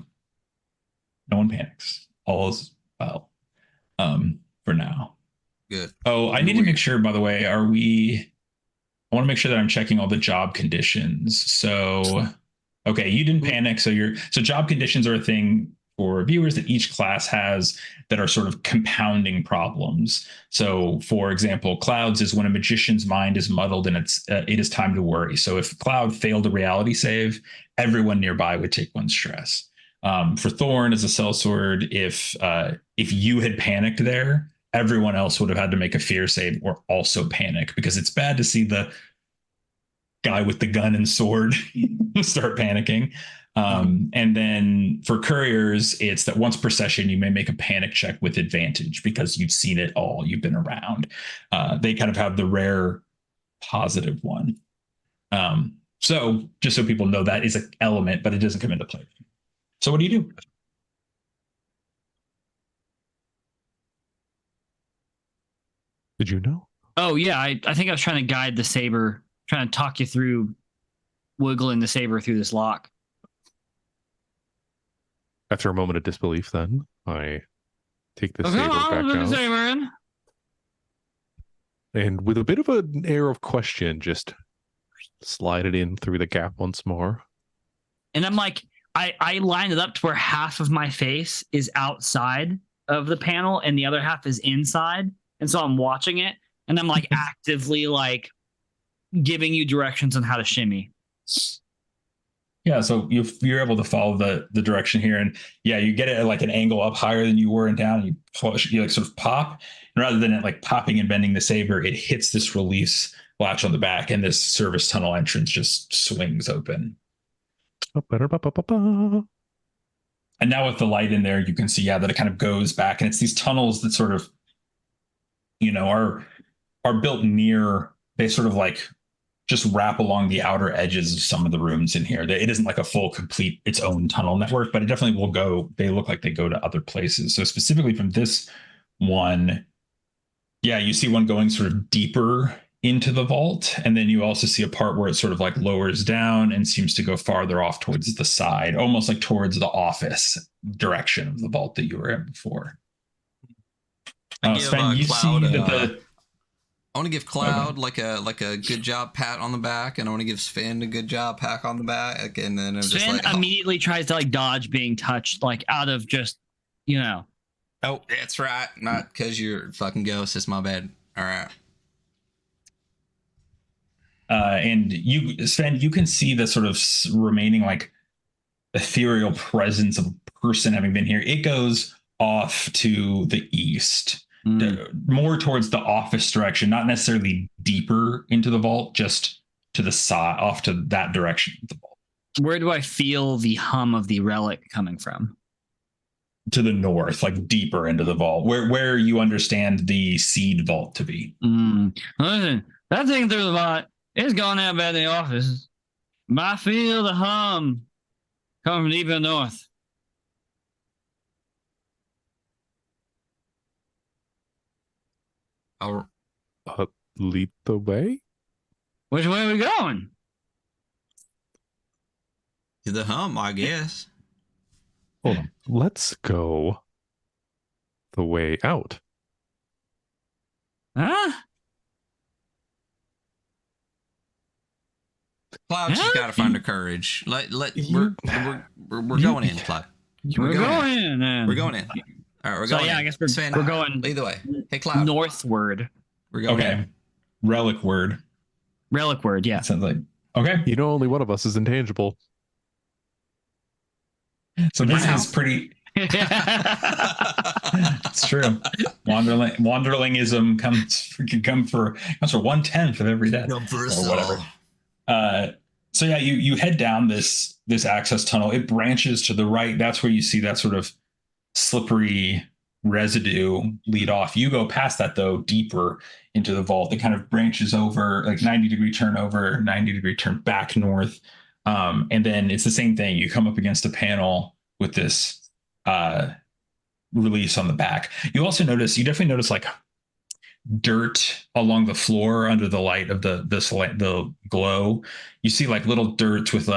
no one panics. All is well. For now. Good. Oh, I need to make sure, by the way, I want to make sure that I'm checking all the job conditions. So, okay, you didn't panic. So job conditions are a thing for viewers that each class has that are sort of compounding problems. So, for example, Clouds is when a magician's mind is muddled and it is time to worry. So if Cloud failed a reality save, everyone nearby would take 1 stress. For Thorn as a sellsword, if you had panicked there, everyone else would have had to make a fear save or also panic, because it's bad to see the guy with the gun and sword start panicking. And then for couriers, it's that once per session, you may make a panic check with advantage because you've seen it all. You've been around. They kind of have the rare positive one. So just so people know, that is an element, but it doesn't come into play. So what do you do? Did you know? Oh yeah, I think I was trying to guide the saber, trying to talk you through wiggling the saber through this lock. After a moment of disbelief, then I take the Oh, saber come on, back put the out, saber in. and with a bit of an air of question, just slide it in through the gap once more. And I'm like, I lined it up to where half of my face is outside of the panel and the other half is inside. And so I'm watching it and I'm like actively like giving you directions on how to shimmy. Yeah, so you're able to follow the direction here, and yeah, you get it at like an angle up higher than you were and down. You push, you like sort of pop, and rather than it like popping and bending the saber, it hits this release latch on the back, and this service tunnel entrance just swings open. Ba-ba-da-ba-ba-ba. And now with the light in there, you can see that it kind of goes back, and it's these tunnels that sort of, are built near. They sort of like just wrap along the outer edges of some of the rooms in here. It isn't like a full, complete, its own tunnel network, but it definitely will go. They look like they go to other places. So specifically from this one, yeah, you see one going sort of deeper into the vault. And then you also see a part where it sort of like lowers down and seems to go farther off towards the side, almost like towards the office direction of the vault that you were in before. Sven, you Cloud, see that I want to give Cloud like a good job pat on the back, and I want to give Sven a good job pat on the back, and then I'm just Sven like, immediately tries to like dodge being touched, like out of just, oh, that's right, not because you're a fucking ghost. It's my bad. All right. And you, Sven, you can see the sort of remaining like ethereal presence of a person having been here. It goes off to the east. More towards the office direction, not necessarily deeper into the vault, just to the side, off to that direction of the vault. Where do I feel the hum of the relic coming from? To the north, like deeper into the vault, where you understand the seed vault to be. Listen, that thing through the vault is going out by the office. But I feel the hum coming from deep in the north. I'll Lead the way? Which way are we going? to the hum, I guess. Hold on. Let's go the way out. Huh? Cloud, she's got to find her courage. We're going in, Cloud. We're going in. Then. We're going in. All right, we're going. So yeah, in. I guess Sven, we're going. Lead the way. Hey, Cloud. Northward. We're going. Okay. In. Relic word. Relic word. Yeah. Sounds like okay. You know, only one of us is intangible. So this is pretty. It's true. Wanderlingism comes for 1/10 of every day Come for us or whatever. all. So yeah, you head down this access tunnel. It branches to the right. That's where you see that sort of slippery residue lead off. You go past that though, deeper into the vault. It kind of branches over, like 90-degree turn over, 90-degree turn back north. And then it's the same thing. You come up against a panel with this release on the back. You definitely notice like dirt along the floor under the light of the glow. You see like little dirt with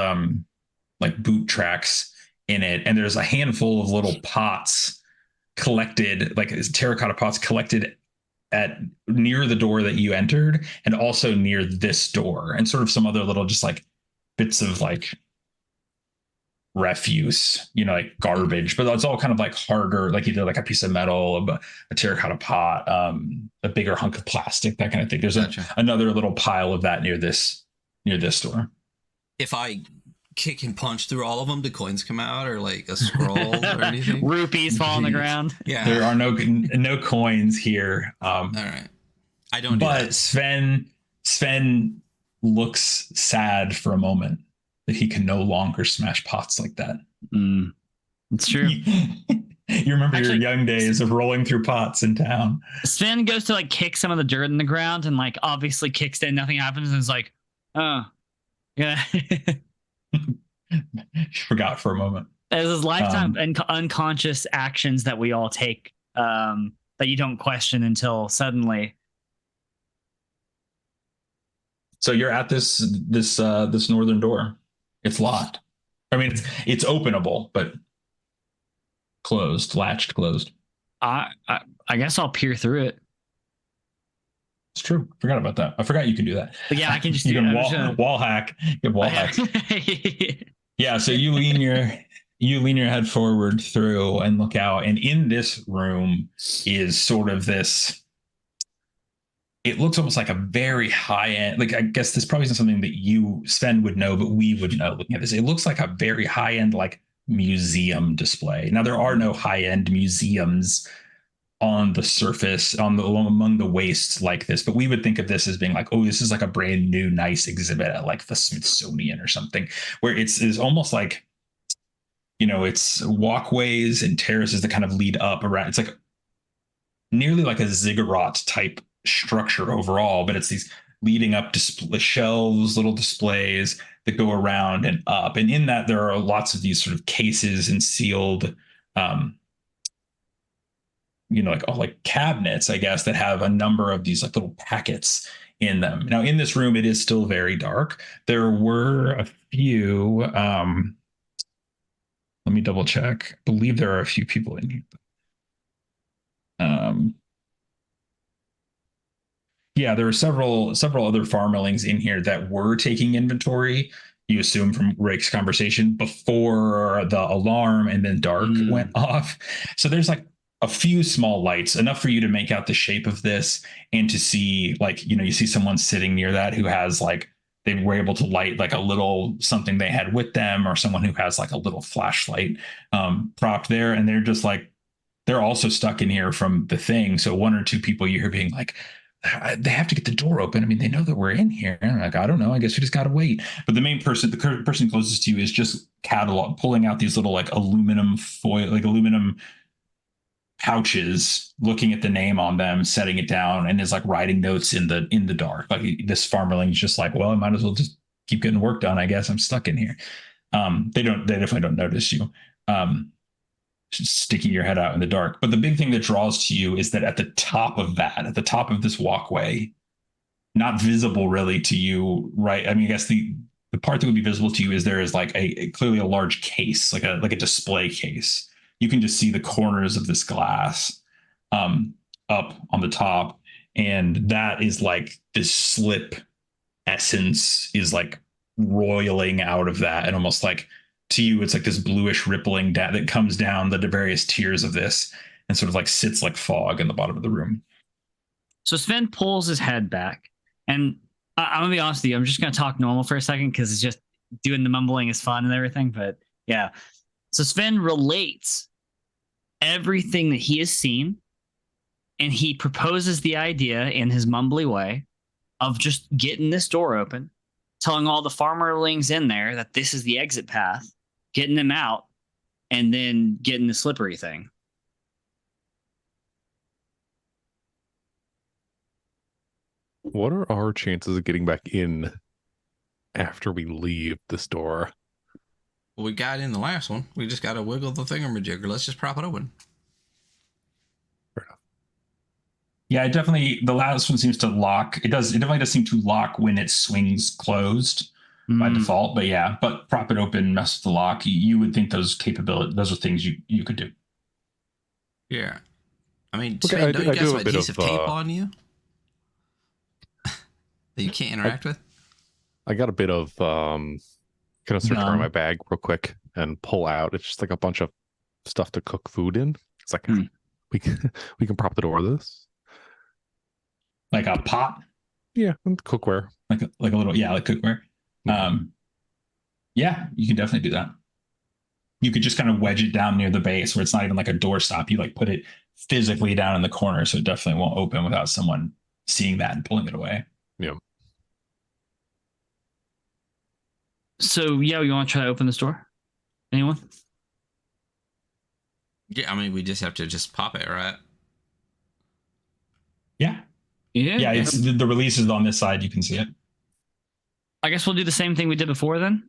like boot tracks in it, and there's a handful of little pots collected, like terracotta pots collected at near the door that you entered, and also near this door, and sort of some other little just like bits of like refuse, like garbage, but it's all kind of like harder, like either like a piece of metal, a terracotta pot, a bigger hunk of plastic, that kind of thing. There's another little pile of that near this door. If I kick and punch through all of them, do coins come out or like a scroll or anything? Rupees fall on the ground. Yeah, there are no coins here. All right, I don't. But Sven looks sad for a moment. that he can no longer smash pots like that. It's true. You remember your young days of rolling through pots in town. Sven goes to like kick some of the dirt in the ground and like obviously kicks it and nothing happens and is like, oh, yeah. Forgot for a moment. As his lifetime and unconscious actions that we all take that you don't question until suddenly. So you're at this northern door. It's locked. I mean, it's openable, but closed, latched, closed. I guess I'll peer through it. It's true. Forgot about that. I forgot you can do that. But yeah, I can just you can wall hack. You can wall hack. Yeah. So you lean your head forward through and look out, and in this room is sort of this. It looks almost like a very high end. Like I guess this probably isn't something that you, Sven, would know, but we would know looking at this. It looks like a very high end, like museum display. Now there are no high end museums on the surface, among the wastes like this, but we would think of this as being like, oh, this is like a brand new, nice exhibit at like the Smithsonian or something, where it's almost like, it's walkways and terraces that kind of lead up around. It's like nearly like a ziggurat type structure overall, but it's these leading up shelves, little displays that go around and up. And in that, there are lots of these sort of cases and sealed, like cabinets, I guess, that have a number of these like little packets in them. Now, in this room, it is still very dark. There were a few, let me double check. I believe there are a few people in here. Yeah, there were several other farmerlings in here that were taking inventory. You assume from Rick's conversation before the alarm and then dark went off. So there's like a few small lights, enough for you to make out the shape of this and to see like, you see someone sitting near that who has like, they were able to light like a little something they had with them, or someone who has like a little flashlight propped there. And they're just like, they're also stuck in here from the thing. So one or two people you hear being like, they have to get the door open. I mean, they know that we're in here. And I'm like, I don't know. I guess we just got to wait. But the main person, the person closest to you is just pulling out these little like aluminum foil, like aluminum pouches, looking at the name on them, setting it down, and is like writing notes in the dark. Like this farmerling is just like, well, I might as well just keep getting work done. I guess I'm stuck in here. They definitely don't notice you. Sticking your head out in the dark. But the big thing that draws to you is that at the top of this walkway, not visible really to you, right? I mean, I guess the part that would be visible to you is there is like clearly a large case, like a display case. You can just see the corners of this glass up on the top. And that is like this slip essence is like roiling out of that, and almost like, to you, it's like this bluish rippling that comes down the various tiers of this and sort of like sits like fog in the bottom of the room. So Sven pulls his head back, and I'm gonna be honest with you, I'm just gonna talk normal for a second because it's just doing the mumbling is fun and everything. But yeah, so Sven relates everything that he has seen, and he proposes the idea in his mumbly way of just getting this door open, telling all the farmerlings in there that this is the exit path, getting them out, and then getting the slippery thing. What are our chances of getting back in after we leave this door? Well, we got in the last one. We just got to wiggle the thingamajigger. Let's just prop it open. Fair enough. Yeah, the last one seems to lock. It definitely does seem to lock when it swings closed by default. But prop it open, mess with the lock. You would think those are things you could do. Yeah. I mean, Okay, Sven, don't you I got do some a bit adhesive of, tape on you that you can't interact with? I got a bit of kind of search around my bag real quick and pull out. It's just like a bunch of stuff to cook food in. It's like we can prop the door with this. Like a pot? Yeah, and cookware. Like a little, like cookware. Yeah, you can definitely do that. You could just kind of wedge it down near the base where it's not even like a doorstop. You like put it physically down in the corner, so it definitely won't open without someone seeing that and pulling it away. Yeah. So yeah, you want to try to open this door? Anyone? Yeah, I mean, we just have to just pop it, right? Yeah. Yeah. It's the release is on this side. You can see it. I guess we'll do the same thing we did before then.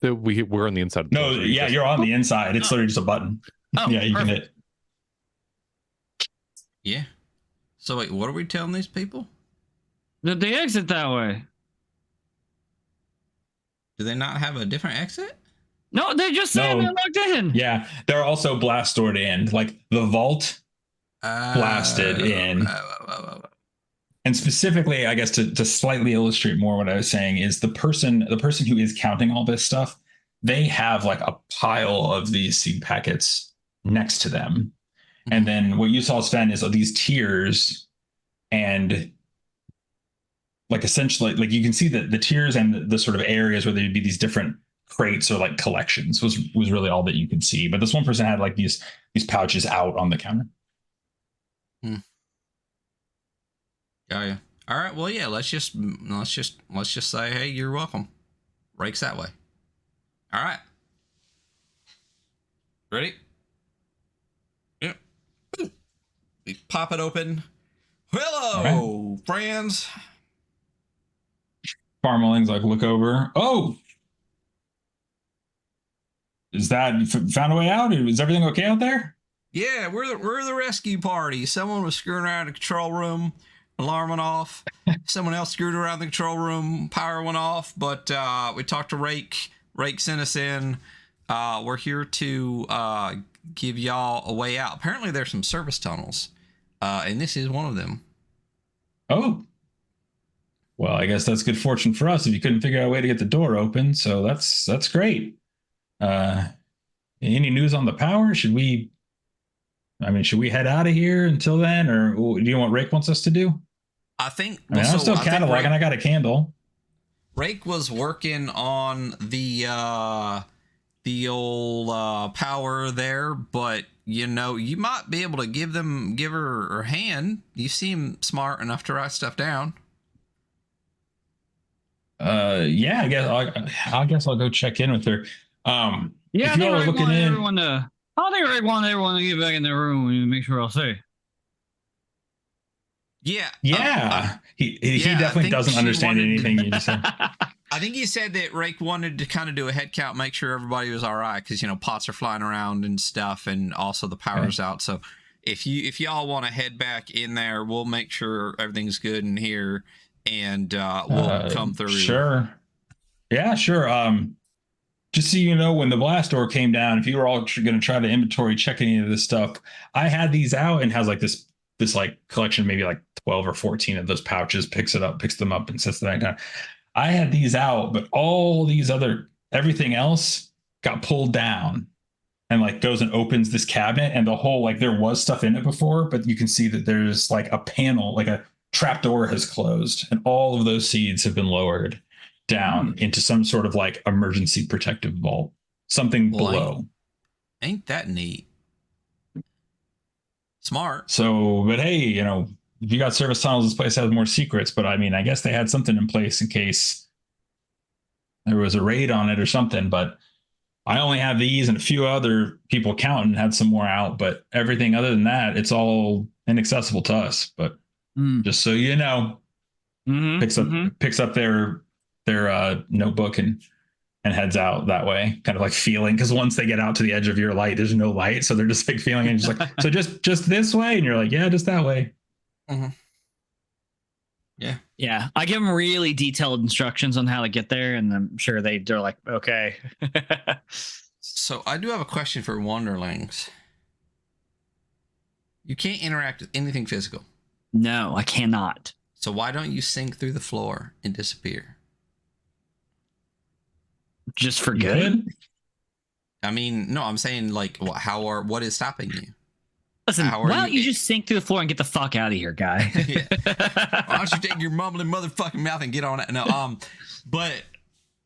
We're on the inside. Of the No, door, so you're on the inside. It's literally just a button. Oh, yeah, you perfect. can hit. Yeah. So wait, what are we telling these people? That they exit that way. Do they not have a different exit? No, they just saying No. they're locked in. Yeah, they're also blast doored in. Like the vault blasted in. And specifically, I guess to slightly illustrate more what I was saying is the person who is counting all this stuff, they have like a pile of these seed packets next to them. Mm-hmm. And then what you saw, Sven, is these tiers, and like essentially, like you can see that the tiers and the sort of areas where there'd be these different crates or like collections was really all that you could see. But this one person had like these pouches out on the counter. Oh yeah. All right. Well, yeah. Let's just say, hey, you're welcome. Rake's that way. All right. Ready? Yep. We pop it open. Hello, friends. Farmelings like look over. Oh, is that found a way out? Is everything okay out there? Yeah, we're the rescue party. Someone was screwing around the control room. Alarm went off. Someone else screwed around the control room. Power went off. But we talked to Rake. Rake sent us in. We're here to give y'all a way out. Apparently, there's some service tunnels, and this is one of them. Oh. Well, I guess that's good fortune for us if you couldn't figure out a way to get the door open. So that's great. Any news on the power? Should we head out of here until then, or do you know what Rake wants us to do? I'm still cataloging. I got a candle. Rake was working on the old power there, but you might be able to give her a hand. You seem smart enough to write stuff down. Yeah, I guess I'll go check in with her. Yeah, if you all are looking in, I think Rake wanted everyone to get back in their room and make sure I'll say. Yeah. He definitely doesn't understand anything you just said. I think he said that Rake wanted to kind of do a head count, make sure everybody was all right, because pots are flying around and stuff, and also the power's out. So if y'all want to head back in there, we'll make sure everything's good in here, and we'll come through. Sure. Yeah, sure. Just so you know, when the blast door came down, if you were all going to try to inventory check any of this stuff, I had these out and has like this like collection, maybe like 12 or 14 of those pouches, picks them up and sets them back down. I had these out, but all these everything else got pulled down and like goes and opens this cabinet, and the whole, like there was stuff in it before, but you can see that there's like a panel, like a trapdoor has closed, and all of those seeds have been lowered down into some sort of like emergency protective vault, something below. Ain't that neat? Smart. So, but hey, if you got service tunnels, this place has more secrets, but I guess they had something in place in case there was a raid on it or something. But I only have these, and a few other people counting had some more out, but everything other than that, it's all inaccessible to us. But just so you know, picks up their notebook and heads out that way, kind of like feeling, because once they get out to the edge of your light, there's no light, so they're just like feeling, and just like, so just this way, and you're like, yeah, just that way. Yeah, I give them really detailed instructions on how to get there, and I'm sure they're like, okay. So I do have a question for Wanderlings. You can't interact with anything physical. No, I cannot. So why don't you sink through the floor and disappear? Just for good? I mean, no, I'm saying like, what is stopping you? Listen, why don't you just sink through the floor and get the fuck out of here, guy? Why don't you take your mumbling motherfucking mouth and get on it? No, but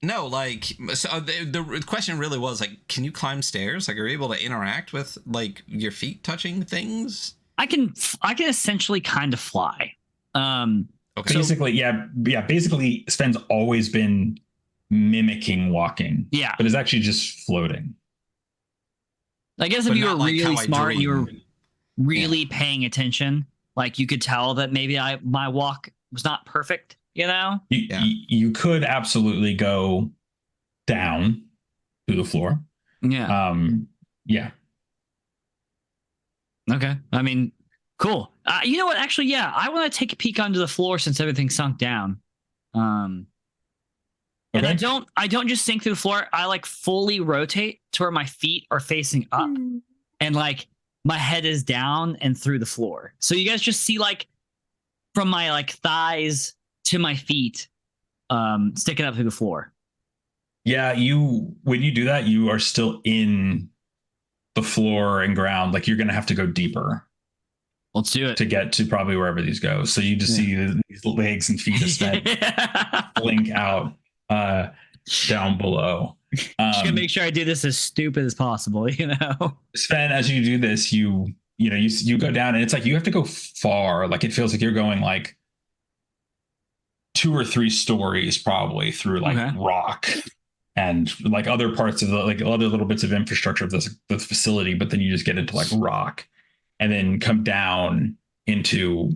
no, like, so the question really was like, can you climb stairs? Like, are you able to interact with like your feet touching things? I can essentially kind of fly. Okay. Basically, yeah. Basically, Sven's always been mimicking walking. Yeah. But is actually just floating. I guess But if you were not like really how I smart, you were dream. really paying attention. Like you could tell that maybe my walk was not perfect, you know? You could absolutely go down to the floor. Yeah. Yeah. Okay. I mean, cool. You know what? Actually, yeah, I want to take a peek onto the floor since everything sunk down. And Okay. I don't just sink through the floor. I like fully rotate to where my feet are facing up and like my head is down and through the floor. So you guys just see like from my like thighs to my feet sticking up through the floor. Yeah, when you do that, you are still in the floor and ground. Like you're going to have to go deeper. Let's do it to get to probably wherever these go. So you just see these legs and feet of Sven blink out down below. Just gonna make sure I do this as stupid as possible, you know. Sven, as you do this, you go down, and it's like you have to go far. Like it feels like you're going like 2 or 3 stories probably through like rock and like other parts of the like other little bits of infrastructure of the facility. But then you just get into like rock, and then come down into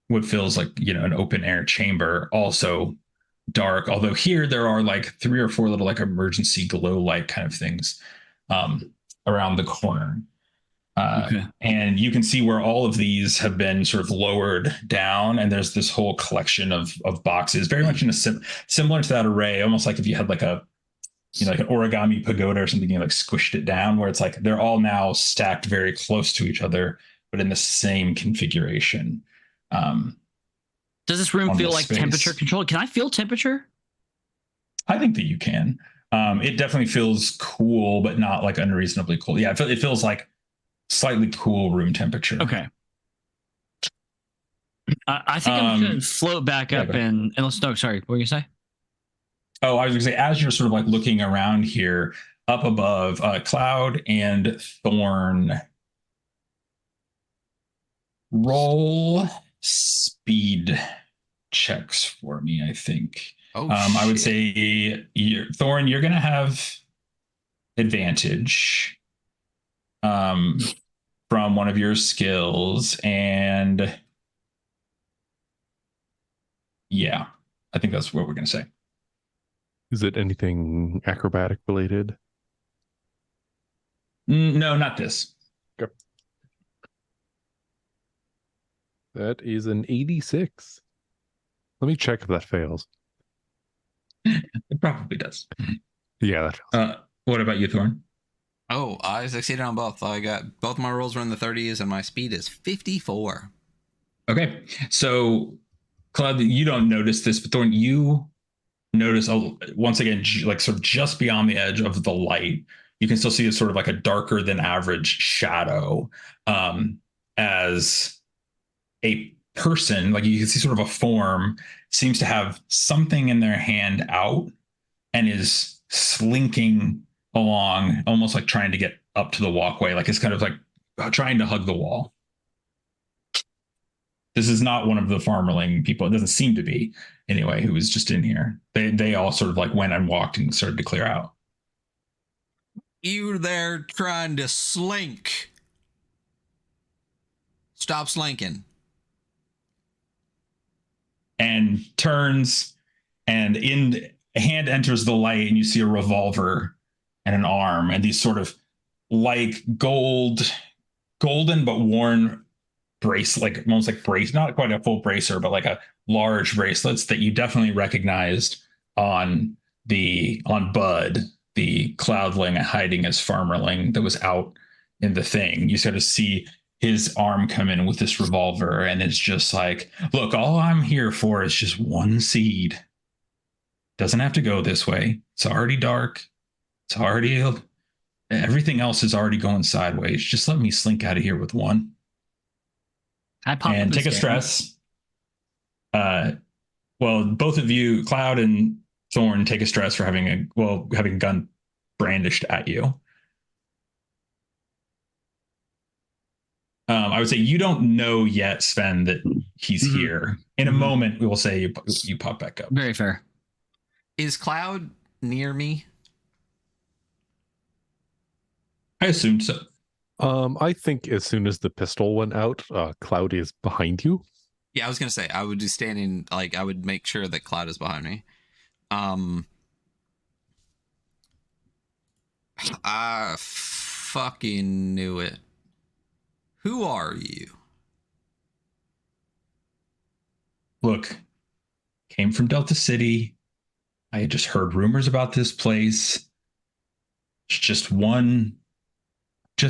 what feels like an open air chamber, also dark. Although here there are like 3 or 4 little like emergency glow light kind of things around the corner. And you can see where all of these have been sort of lowered down, and there's this whole collection of boxes, very much in a similar to that array, almost like if you had like a like an origami pagoda or something, you like squished it down, where it's like they're all now stacked very close to each other, but in the same configuration. Does this room feel like temperature controlled? Can I feel temperature? I think that you can. It definitely feels cool, but not like unreasonably cool. Yeah, it feels like slightly cool room temperature. Okay. I think I'm going to float back up and let's no, sorry, what were you going to say? Oh, I was going to say, as you're sort of like looking around here, up above, Cloud and Thorn, roll speed checks for me, I think. I would say, Thorn, you're going to have advantage from one of your skills, and yeah, I think that's what we're going to say. Is it anything acrobatic related? No, not this. Okay. That is an 86. Let me check if that fails. It probably does. Yeah, that fails. What about you, Thorn? Oh, I succeeded on both. I got both my rolls were in the 30s, and my speed is 54. Okay, so Cloud, you don't notice this, but Thorn, you notice once again, like sort of just beyond the edge of the light, you can still see a sort of like a darker than average shadow, as a person, like you can see sort of a form, seems to have something in their hand out and is slinking along, almost like trying to get up to the walkway, like it's kind of like trying to hug the wall. This is not one of the farmerling people. It doesn't seem to be, anyway, who was just in here. They all sort of like went and walked and started to clear out. You there trying to slink. Stop slinking. And turns, and a hand enters the light, and you see a revolver and an arm, and these sort of like golden but worn brace, like almost like brace, not quite a full bracer, but like a large bracelets that you definitely recognized on Bud, the cloudling hiding as farmerling that was out in the thing. You sort of see his arm come in with this revolver, and it's just like, look, all I'm here for is just one seed. Doesn't have to go this way. It's already dark. It's already, everything else is already going sideways. Just let me slink out of here with one. And take a stress. Well, both of you, Cloud and Thorn, take a stress for having a gun brandished at you. I would say you don't know yet, Sven, that he's here. In a moment, we will say you pop back up. Very fair. Is Cloud near me? I assumed so. I think as soon as the pistol went out, Cloud is behind you. Yeah, I was gonna say I would be standing, like I would make sure that Cloud is behind me. I fucking knew it. Who are you? Look, came from Delta City. I had just heard rumors about this place. It's just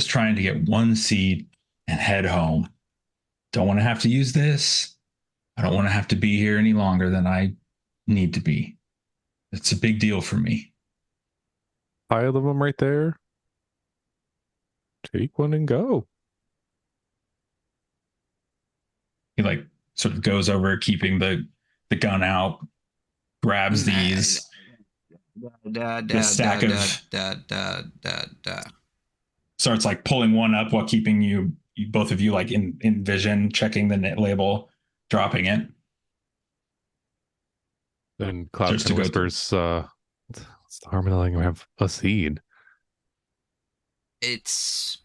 trying to get one seed and head home. Don't want to have to use this. I don't want to have to be here any longer than I need to be. It's a big deal for me. Pile of them right there. Take one and go. He like sort of goes over, keeping the gun out, grabs these. The stack of starts like pulling one up while keeping you both of you like in vision, checking the label, dropping it. Then Cloud kind of whispers, what's the harm in letting him have a seed? It's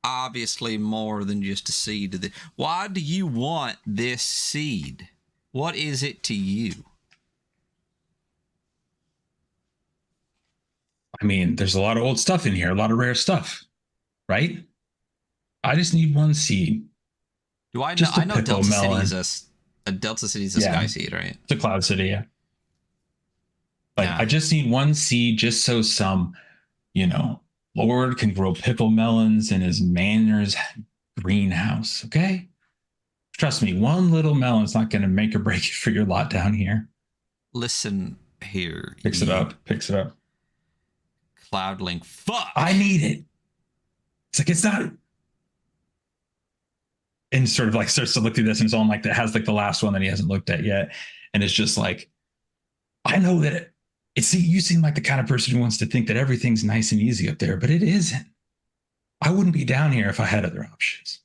obviously more than just a seed. Why do you want this seed? What is it to you? I mean, there's a lot of old stuff in here, a lot of rare stuff, right? I just need one seed. Do I know? I know Delta City is a Delta City is a sky seed, right? It's a cloud city, yeah. Like, yeah. I just need one seed just so some, Lord can grow pickle melons in his manor's greenhouse, okay? Trust me, one little melon's not going to make or break it for your lot down here. Listen here. Picks it up. Cloudlink, fuck! I need it. It's like, it's not. And sort of like starts to look through this, and it's on like that has like the last one that he hasn't looked at yet. And it's just like, I know that you seem like the kind of person who wants to think that everything's nice and easy up there, but it isn't. I wouldn't be down here if I had other options.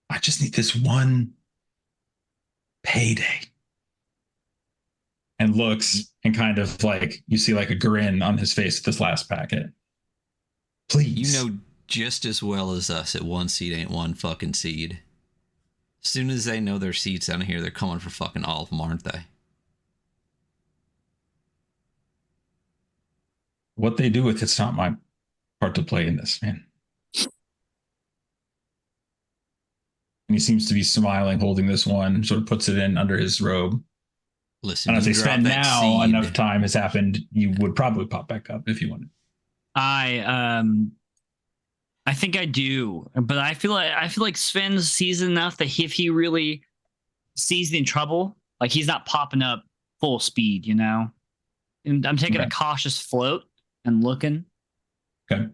I just need this one payday. And looks and kind of like you see like a grin on his face at this last packet. Please. You know just as well as us that one seed ain't one fucking seed. As soon as they know their seeds down here, they're coming for fucking all of them, aren't they? What they do with it's not my part to play in this, man. And he seems to be smiling, holding this one, sort of puts it in under his robe. Listen, and as they spend now, enough time has happened, you would probably pop back up if you wanted. I think I do, but I feel like Sven sees enough that if he really sees in trouble, like he's not popping up full speed, And I'm taking a cautious float and looking. Okay.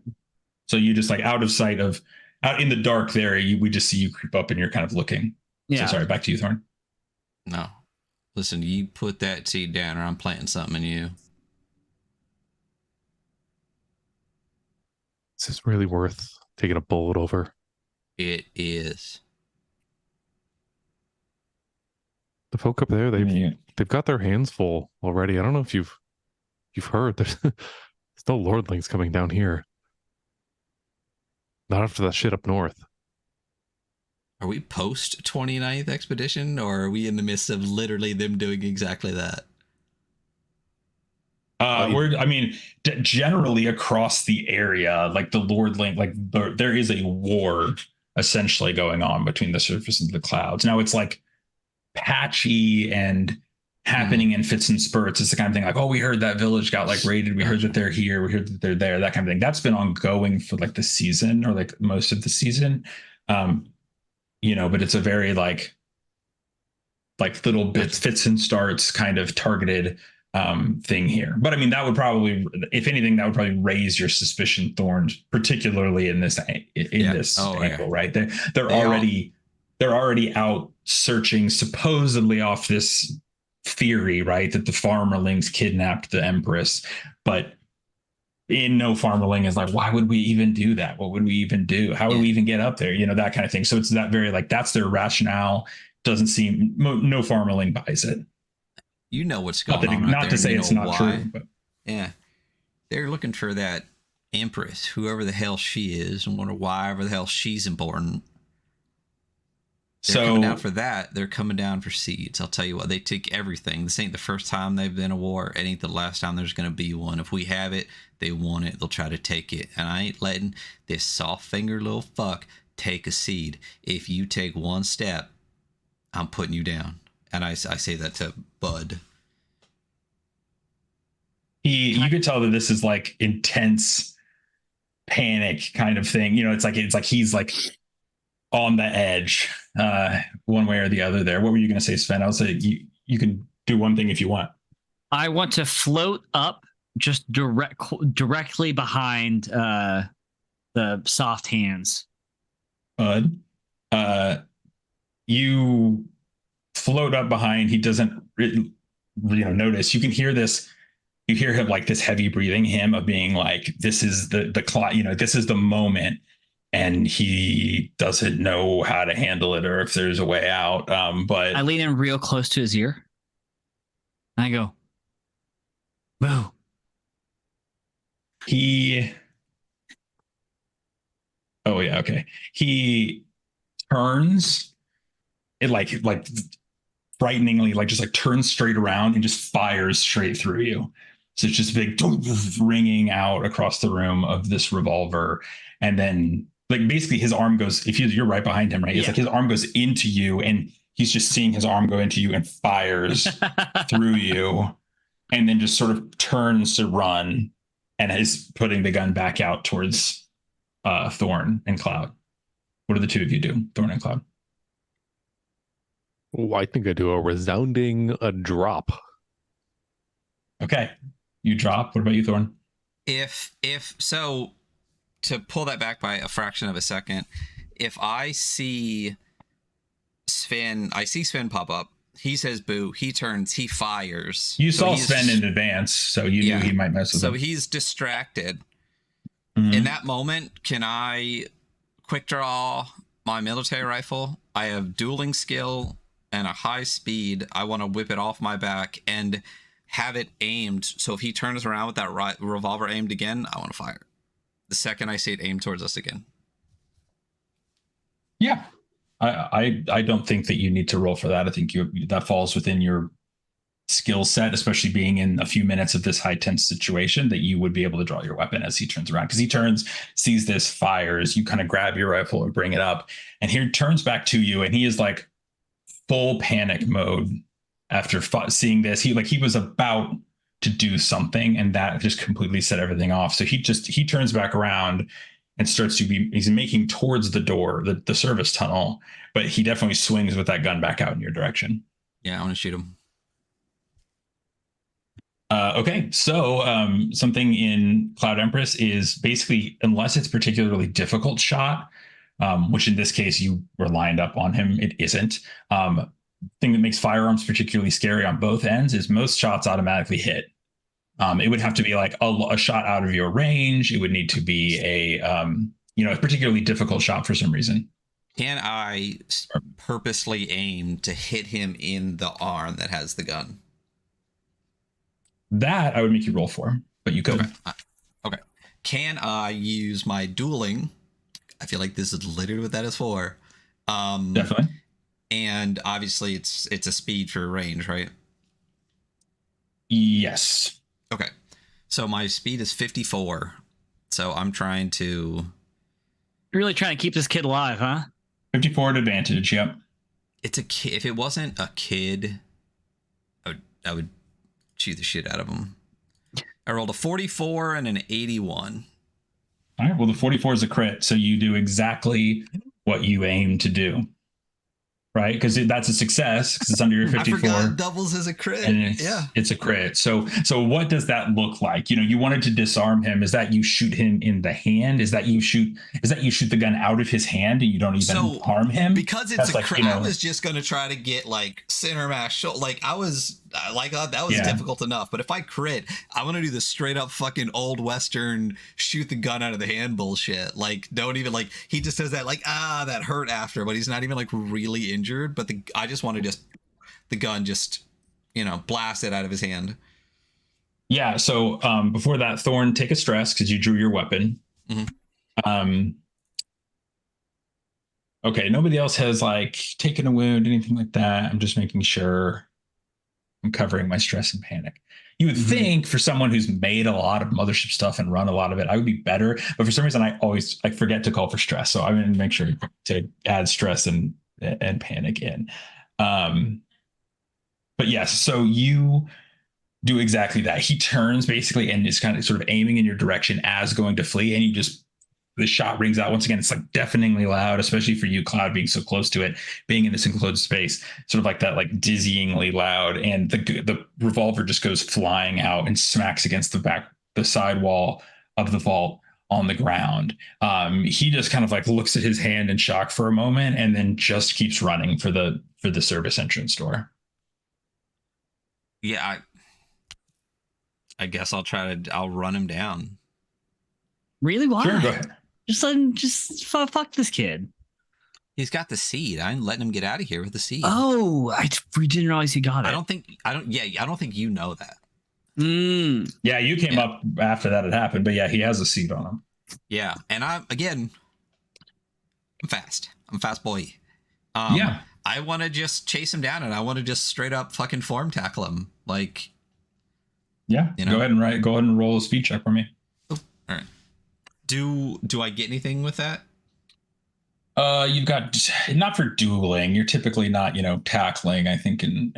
So you just like out of sight of out in the dark there, we just see you creep up and you're kind of looking. Yeah. So sorry, back to you, Thorn. No. Listen, you put that seed down or I'm planting something in you. Is this really worth taking a bullet over? It is. The folk up there, they've got their hands full already. I don't know if you've heard there's no lordlings coming down here. Not after that shit up north. Are we post 29th expedition, or are we in the midst of literally them doing exactly that? Generally across the area, like the lordling, like there is a war essentially going on between the surface and the clouds. Now it's like patchy and happening in fits and spurts. It's the kind of thing like, oh, we heard that village got like raided. We heard that they're here. We heard that they're there. That kind of thing. That's been ongoing for like the season or like most of the season. But it's a very like little bits, fits and starts kind of targeted thing here. But I mean, that would probably, if anything, that would probably raise your suspicion, Thorns, particularly in this angle, right? They're already out searching, supposedly off this theory, right, that the farmerlings kidnapped the Empress, but in no farmerling is like, why would we even do that? What would we even do? How would we even get up there? That kind of thing. So it's that very like that's their rationale. Doesn't seem no farmerling buys it. You know what's going on. Not to say it's not true, but yeah, they're looking for that Empress, whoever the hell she is, and wonder why ever the hell she's important. They're coming down for that. They're coming down for seeds. I'll tell you what, they take everything. This ain't the first time they've been a war. It ain't the last time there's going to be one. If we have it, they want it. They'll try to take it. And I ain't letting this soft-fingered little fuck take a seed. If you take one step, I'm putting you down. And I say that to Bud. You could tell that this is like intense panic kind of thing. You know, it's like he's like on the edge, one way or the other there. What were you going to say, Sven? I would say you can do one thing if you want. I want to float up just directly behind the soft hands. Bud, you float up behind. He doesn't notice. You can hear this. You hear him like this heavy breathing, him of being like, this is the clock, this is the moment. And he doesn't know how to handle it or if there's a way out. But I lean in real close to his ear. And I go, boo. Oh yeah, okay. He turns it like frighteningly, just turns straight around and just fires straight through you. So it's just big ringing out across the room of this revolver. And then basically his arm goes, if you're right behind him, right? It's like his arm goes into you and he's just seeing his arm go into you and fires through you and then just sort of turns to run and is putting the gun back out towards Thorn and Cloud. What do the two of you do, Thorn and Cloud? Oh, I think I do a resounding drop. Okay. You drop. What about you, Thorn? If so, to pull that back by a fraction of a second, if I see Sven pop up, he says boo, he turns, he fires. You saw Sven in advance, so you knew he might mess with him. So he's distracted. Mm-hmm. In that moment, can I quick draw my military rifle? I have dueling skill and a high speed. I want to whip it off my back and have it aimed. So if he turns around with that revolver aimed again, I want to fire. The second I see it aimed towards us again. Yeah. I don't think that you need to roll for that. I think that falls within your skill set, especially being in a few minutes of this high tense situation, that you would be able to draw your weapon as he turns around. Because he turns, sees this, fires, you kind of grab your rifle and bring it up. And he turns back to you and he is like full panic mode after seeing this. He was about to do something and that just completely set everything off. So he turns back around and he's making towards the door, the service tunnel, but he definitely swings with that gun back out in your direction. Yeah, I want to shoot him. Okay, so something in Cloud Empress is basically, unless it's particularly difficult shot, which in this case you were lined up on him, it isn't. Thing that makes firearms particularly scary on both ends is most shots automatically hit. It would have to be like a shot out of your range. It would need to be a particularly difficult shot for some reason. Can I purposely aim to hit him in the arm that has the gun? That I would make you roll for, but you could. Okay. Can I use my dueling? I feel like this is literally what that is for. Definitely. And obviously it's a speed for range, right? Yes. Okay. So my speed is 54. So I'm trying to... You're really trying to keep this kid alive, huh? 54 at advantage, yep. It's a kid. If it wasn't a kid, I would shoot the shit out of him. I rolled a 44 and an 81. All right, well, the 44 is a crit, so you do exactly what you aim to do. Right, because that's a success because it's under your 54. I forgot doubles as a crit. And it's a crit. So what does that look like? You wanted to disarm him. Is that you shoot him in the hand? Is that you shoot the gun out of his hand and you don't even harm him? Because it's a crit. I was just gonna try to get like center mass. I was that was difficult enough. But if I crit, I want to do the straight up fucking old Western shoot the gun out of the hand bullshit. Don't even he just says that that hurt after, but he's not even really injured. But I just want to the gun just blast it out of his hand. Yeah. So before that, Thorn, take a stress because you drew your weapon. Mm-hmm. Okay. Nobody else has like taken a wound, anything like that. I'm just making sure I'm covering my stress and panic. You would think for someone who's made a lot of Mothership stuff and run a lot of it, I would be better. But for some reason, I forget to call for stress. So I'm going to make sure to add stress and panic in. But yes, so you do exactly that. He turns basically and is kind of sort of aiming in your direction as going to flee, and the shot rings out once again. It's like deafeningly loud, especially for you, Cloud, being so close to it, being in this enclosed space, sort of like that, like dizzyingly loud. And the revolver just goes flying out and smacks against the side wall of the vault on the ground. He just kind of like looks at his hand in shock for a moment, and then just keeps running for the service entrance door. Yeah, I guess I'll run him down. Really? Why? Sure, go ahead. Just let him. Fuck this kid. He's got the seed. I ain't letting him get out of here with the seed. Oh, we didn't realize he got it. I don't think you know that. Yeah, you came up after that had happened, but yeah, he has a seed on him. Yeah, and I'm fast. I'm a fast boy. Yeah. I want to just chase him down, and I want to just straight up fucking form tackle him. Like, yeah, go ahead and roll a speed check for me. Oh, all right. Do I get anything with that? You've got, not for dueling. You're typically not, tackling. I think in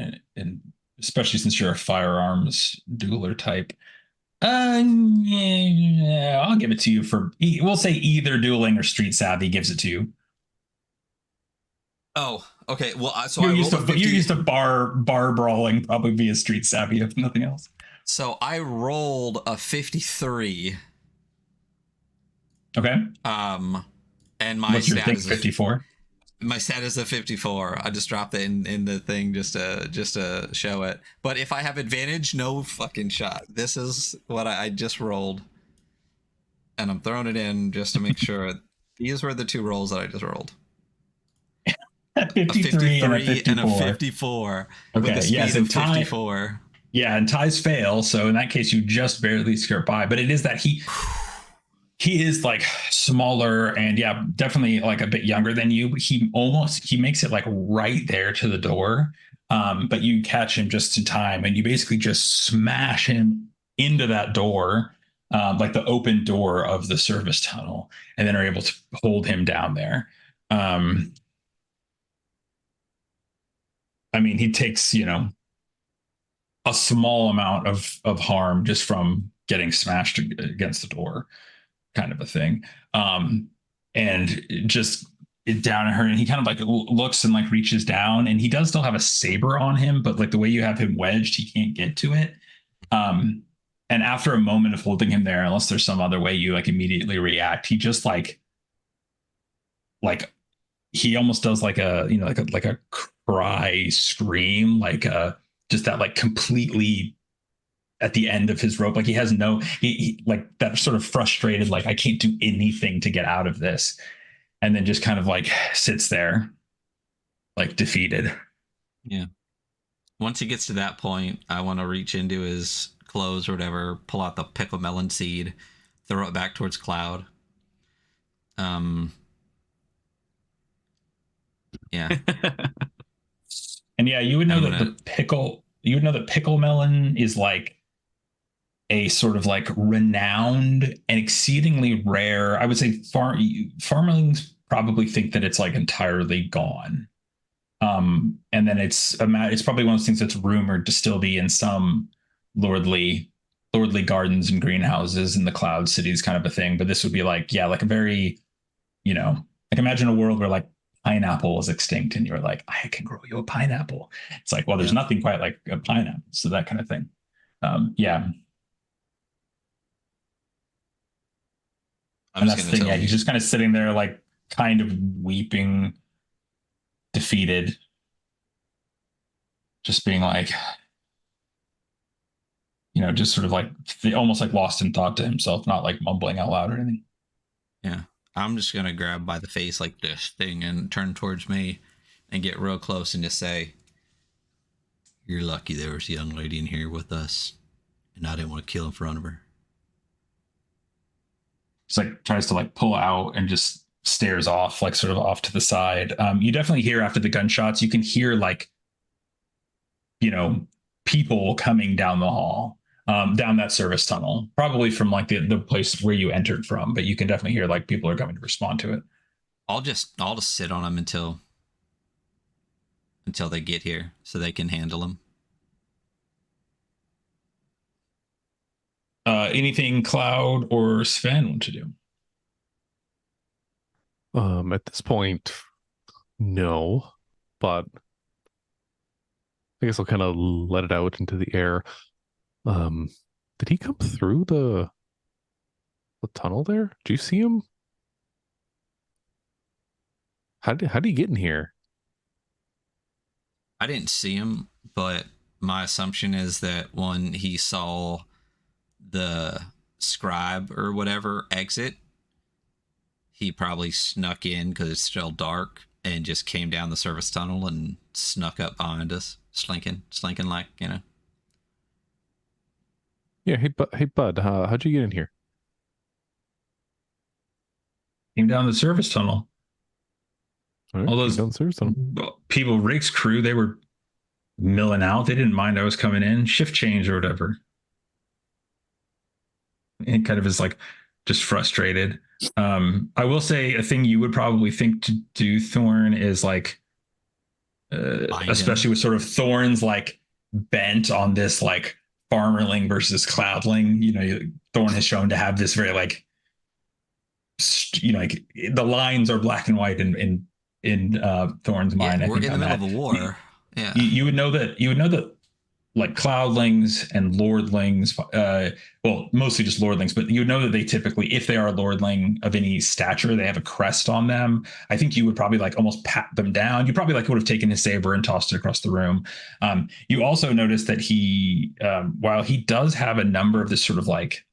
especially since you're a firearms dueler type. Yeah, I'll give it to you we'll say either dueling or street savvy gives it to you. Oh, okay. Well, so you're used to bar brawling, probably via street savvy if nothing else. So I rolled a 53. Okay. And my what's your stat thing, is 54? My stat is a 54. I just dropped it in the thing just to show it. But if I have advantage, no fucking shot. This is what I just rolled, and I'm throwing it in just to make sure. These were the two rolls that I just rolled. A 53 and a 54. And a 54. Okay. With a speed of 54. Yeah, and ties fail. So in that case, you just barely skirt by. But it is that he is like smaller and definitely like a bit younger than you. But he makes it like right there to the door. But you catch him just in time, and you basically just smash him into that door, like the open door of the service tunnel, and then are able to hold him down there. I mean, he takes, a small amount of harm just from getting smashed against the door, kind of a thing. And just down at her, and he kind of like looks and like reaches down, and he does still have a saber on him, but like the way you have him wedged, he can't get to it. And after a moment of holding him there, unless there's some other way you like immediately react, he just like he almost does like a cry scream, like just that like completely at the end of his rope, like he has he like that sort of frustrated, like I can't do anything to get out of this, and then just kind of like sits there like defeated. Yeah, once he gets to that point, I want to reach into his clothes or whatever, pull out the pickle melon seed, throw it back towards Cloud. Yeah. And yeah, you would know that pickle melon is like a sort of like renowned and exceedingly rare. I would say farmlings probably think that it's like entirely gone. And then it's probably one of those things that's rumored to still be in some lordly gardens and greenhouses in the cloud cities, kind of a thing. But this would be like, like a very, like imagine a world where like pineapple was extinct and you're like, I can grow you a pineapple. It's like, well, there's nothing quite like a pineapple. So that kind of thing. Yeah. And that's the thing. Yeah. He's just kind of sitting there, like kind of weeping, defeated, just being like, just sort of like almost like lost in thought to himself, not like mumbling out loud or anything. Yeah. I'm just going to grab by the face like this thing and turn towards me and get real close and just say, You're lucky there was a young lady in here with us, and I didn't want to kill in front of her. Just like tries to like pull out and just stares off, like sort of off to the side. You definitely hear after the gunshots, you can hear like, people coming down the hall, down that service tunnel, probably from like the place where you entered from, but you can definitely hear like people are coming to respond to it. I'll just sit on them until they get here so they can handle them. Anything Cloud or Sven want to do? At this point, no, but I guess I'll kind of let it out into the air. Did he come through the tunnel there? Do you see him? How did he get in here? I didn't see him, but my assumption is that when he saw the scribe or whatever exit, he probably snuck in because it's still dark and just came down the service tunnel and snuck up behind us, slinking like, Yeah, hey bud, how'd you get in here? Came down the service tunnel. All All those people, Rick's crew, they were milling out. They didn't mind I was coming in, shift change or whatever. And kind of is like just frustrated. I will say a thing you would probably think to do, Thorn, is like, especially with sort of Thorn's like bent on this like farmerling versus cloudling. Thorn has shown to have this very like, like the lines are black and white in Thorn's mind. We're in the middle of a war. Yeah, you would know that like cloudlings and lordlings, well, mostly just lordlings, but you know that they typically, if they are a lordling of any stature, they have a crest on them. I think you would probably like almost pat them down. You probably like would have taken his saber and tossed it across the room. You also notice that he, while he does have a number of this sort of like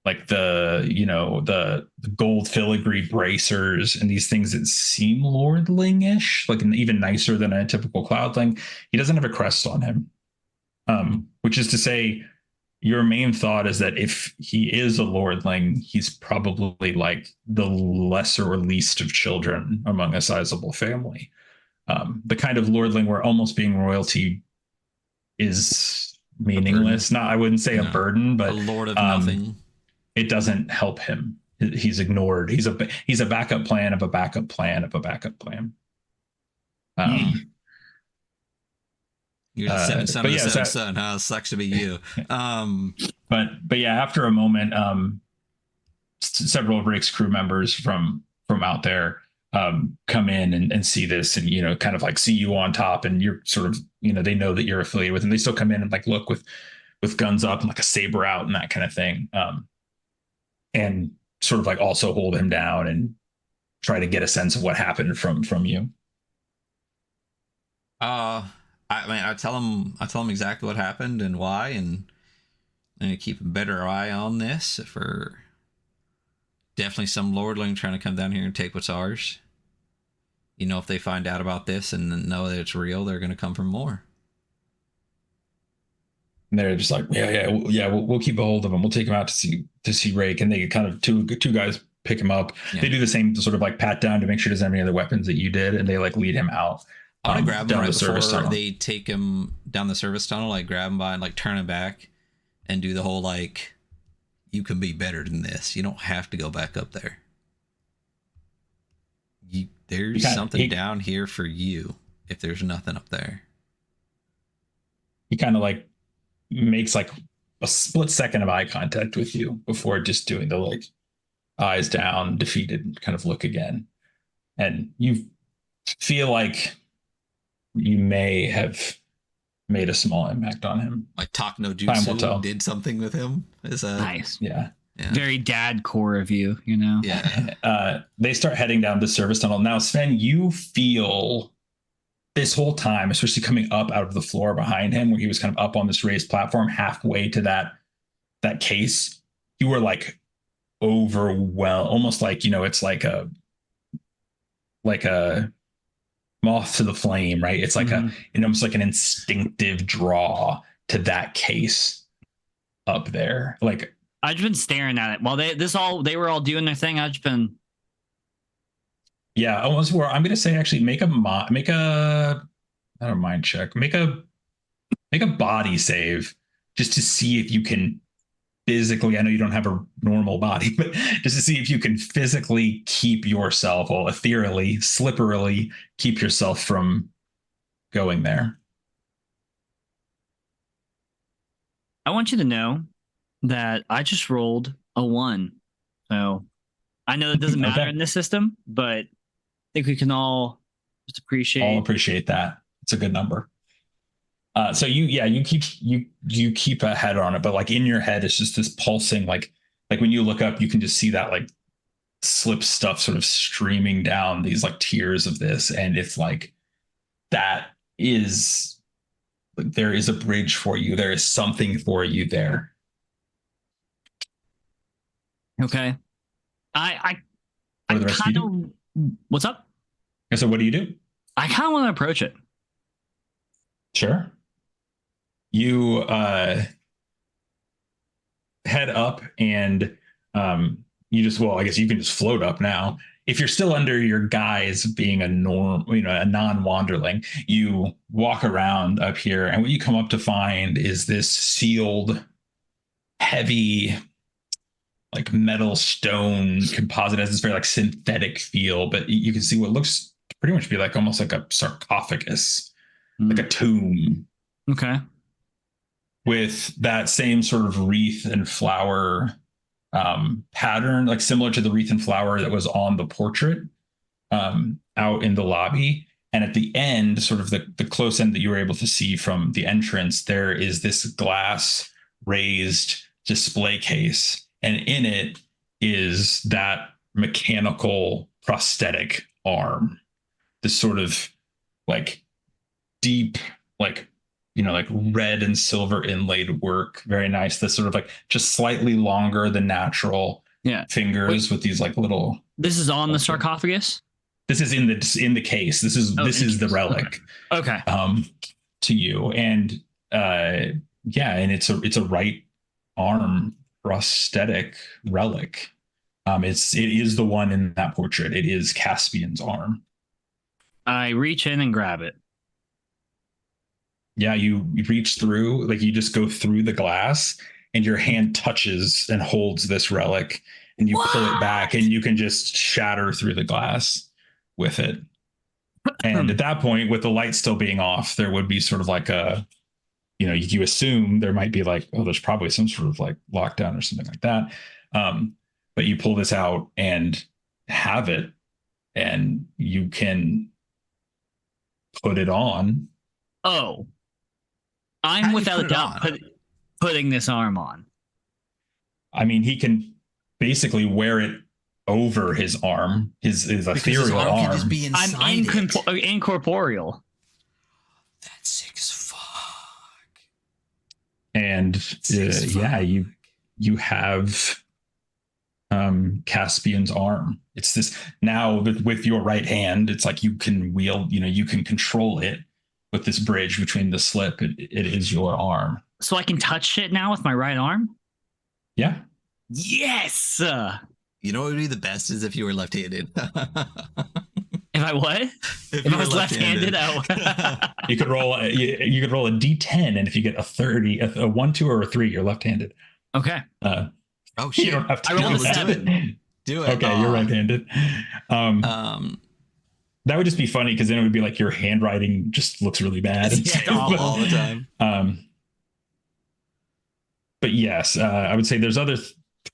the gold filigree bracers and these things that seem lordling-ish, like even nicer than a typical cloudling, he doesn't have a crest on him. Which is to say, your main thought is that if he is a lordling, he's probably like the lesser or least of children among a sizable family. The kind of lordling where almost being royalty is meaningless. I wouldn't say a burden, but a lord of nothing. It doesn't help him. He's ignored. He's a backup plan of a backup plan of a backup plan. You're the seventh son of the seventh son. Huh? Sucks to be you. But yeah, after a moment, several of Rick's crew members from out there come in and see this, and kind of like see you on top, and you're sort of they know that you're affiliated with them. They still come in and like look with guns up and like a saber out and that kind of thing, and sort of like also hold him down and try to get a sense of what happened from you. I tell him exactly what happened and why, and keep a better eye on this for definitely some lordling trying to come down here and take what's ours. If they find out about this and know that it's real, they're going to come for more. And they're just like, we'll keep a hold of him. We'll take him out to see Rake, and they kind of two guys pick him up. Yeah. They do the same sort of like pat down to make sure he doesn't have any other weapons that you did, and they like lead him out. I want to grab him right before they take him down the service tunnel. Like grab him by and like turn him back, and do the whole like, you can be better than this. You don't have to go back up there. There's something down here for you if there's nothing up there. He kind of like makes like a split second of eye contact with you before just doing the like eyes down, defeated kind of look again. And you feel like you may have made a small impact on him. Like Talk No Jutsu did something with him. Nice. Yeah. Very dad core of you, Yeah. They start heading down the service tunnel. Now, Sven, you feel this whole time, especially coming up out of the floor behind him, where he was kind of up on this raised platform halfway to that case, you were like overwhelmed, almost like, it's like a moth to the flame, right? It's like almost like an instinctive draw to that case up there. Like, I've just been staring at it while they were all doing their thing. I've just been. Yeah, almost where I'm gonna say actually make a I don't mind check. Make a body save just to see if you can physically, I know you don't have a normal body, but just to see if you can physically keep yourself, or ethereally, slipperily keep yourself from going there. I want you to know that I just rolled a 1. So I know that doesn't matter in this system, but I think we can all just appreciate that. It's a good number. So you keep a head on it, but like in your head, it's just this pulsing, like when you look up, you can just see that like slip stuff sort of streaming down these like tiers of this. And it's like, there is a bridge for you. There is something for you there. Okay. I kind of, what's up? So what do you do? I kind of want to approach it. Sure. You head up and you just, well, I guess you can just float up now. If you're still under your guise being a non-wanderling, you walk around up here, and what you come up to find is this sealed, heavy, like metal stone composite. Has this very like synthetic feel, but you can see what looks to pretty much be like almost like a sarcophagus, like a tomb. Okay. With that same sort of wreath and flower pattern, like similar to the wreath and flower that was on the portrait out in the lobby. And at the end, sort of the close end that you were able to see from the entrance, there is this glass raised display case. And in it is that mechanical prosthetic arm, this sort of like deep, like, like red and silver inlaid work. Very nice. This sort of like just slightly longer than natural fingers. Wait, with these like little. This is on the sarcophagus? This is in the case. This is the relic. Okay. To you. And and it's a right arm prosthetic relic. It is the one in that portrait. It is Caspian's arm. I reach in and grab it. Yeah, you reach through, like you just go through the glass, and your hand touches and holds this relic, and you pull it back, and you can just shatter through the glass with it. And at that point, with the light still being off, there would be sort of like a, you assume there might be like, oh, there's probably some sort of like lockdown or something like that. But you pull this out and have it, and you can put it on. Oh. I'm without a doubt putting this arm on. I mean, he can basically wear it over his arm, his ethereal arm. Can just be I'm incorporeal. That's sick as fuck. And you have Caspian's arm. It's this now with your right hand. It's like you can wield, you can control it. With this bridge between the slip, it is your arm. So I can touch it now with my right arm? Yeah. Yes! You know what would be the best is if you were left-handed. If I what? If I was left-handed, you could roll a D10, and if you get a 30, a 1, 2, or a 3, you're left-handed. Okay. Oh shit! You don't have to. I rolled a 7. Do it. Okay, you're right-handed. That would just be funny because then it would be like your handwriting just looks really bad. All the time. But yes, I would say there's other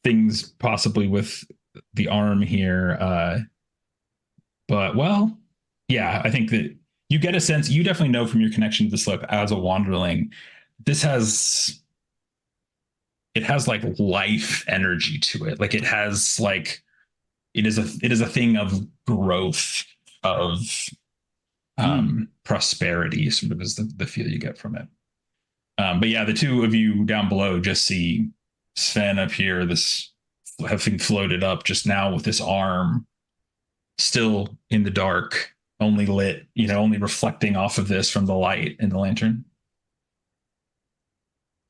things possibly with the arm here. But well, yeah, I think that you get a sense, you definitely know from your connection to the slip as a wanderling, it has like life energy to it. Like it has like, it is a thing of growth, of prosperity, sort of is the feel you get from it. But yeah, the two of you down below just see Sven up here, this having floated up just now with this arm still in the dark, only lit, only reflecting off of this from the light in the lantern.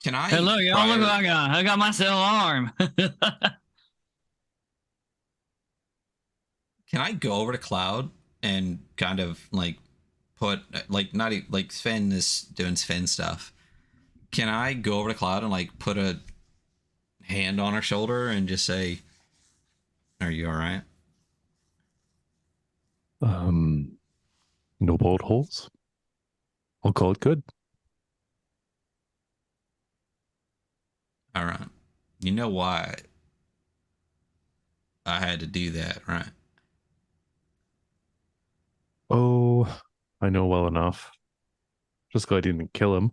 Can I? Hey, look, y'all, look what I got. I got myself an arm. Can I go over to Cloud and kind of like put not even, like Sven is doing Sven stuff. Can I go over to Cloud and like put a hand on her shoulder and just say, "Are you all right?" No bullet holes. I'll call it good. All right. You know why I had to do that, right? Oh, I know well enough. Just glad I didn't kill him.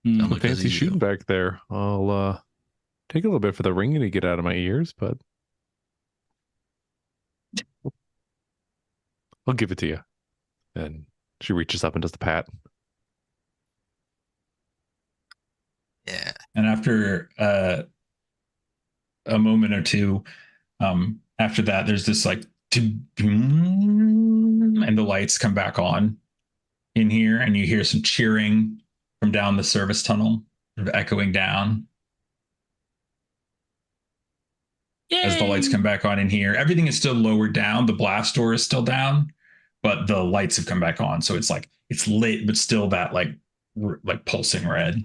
Sound Some fancy because of you. shooting back there. I'll take a little bit for the ringing to get out of my ears, but I'll give it to you. And she reaches up and does the pat. Yeah. And after a moment or two, after that, there's this like, and the lights come back on in here, and you hear some cheering from down the service tunnel, sort of echoing down. Yay! As the lights come back on in here. Everything is still lowered down. The blast door is still down, but the lights have come back on. So it's like, it's lit, but still that like pulsing red.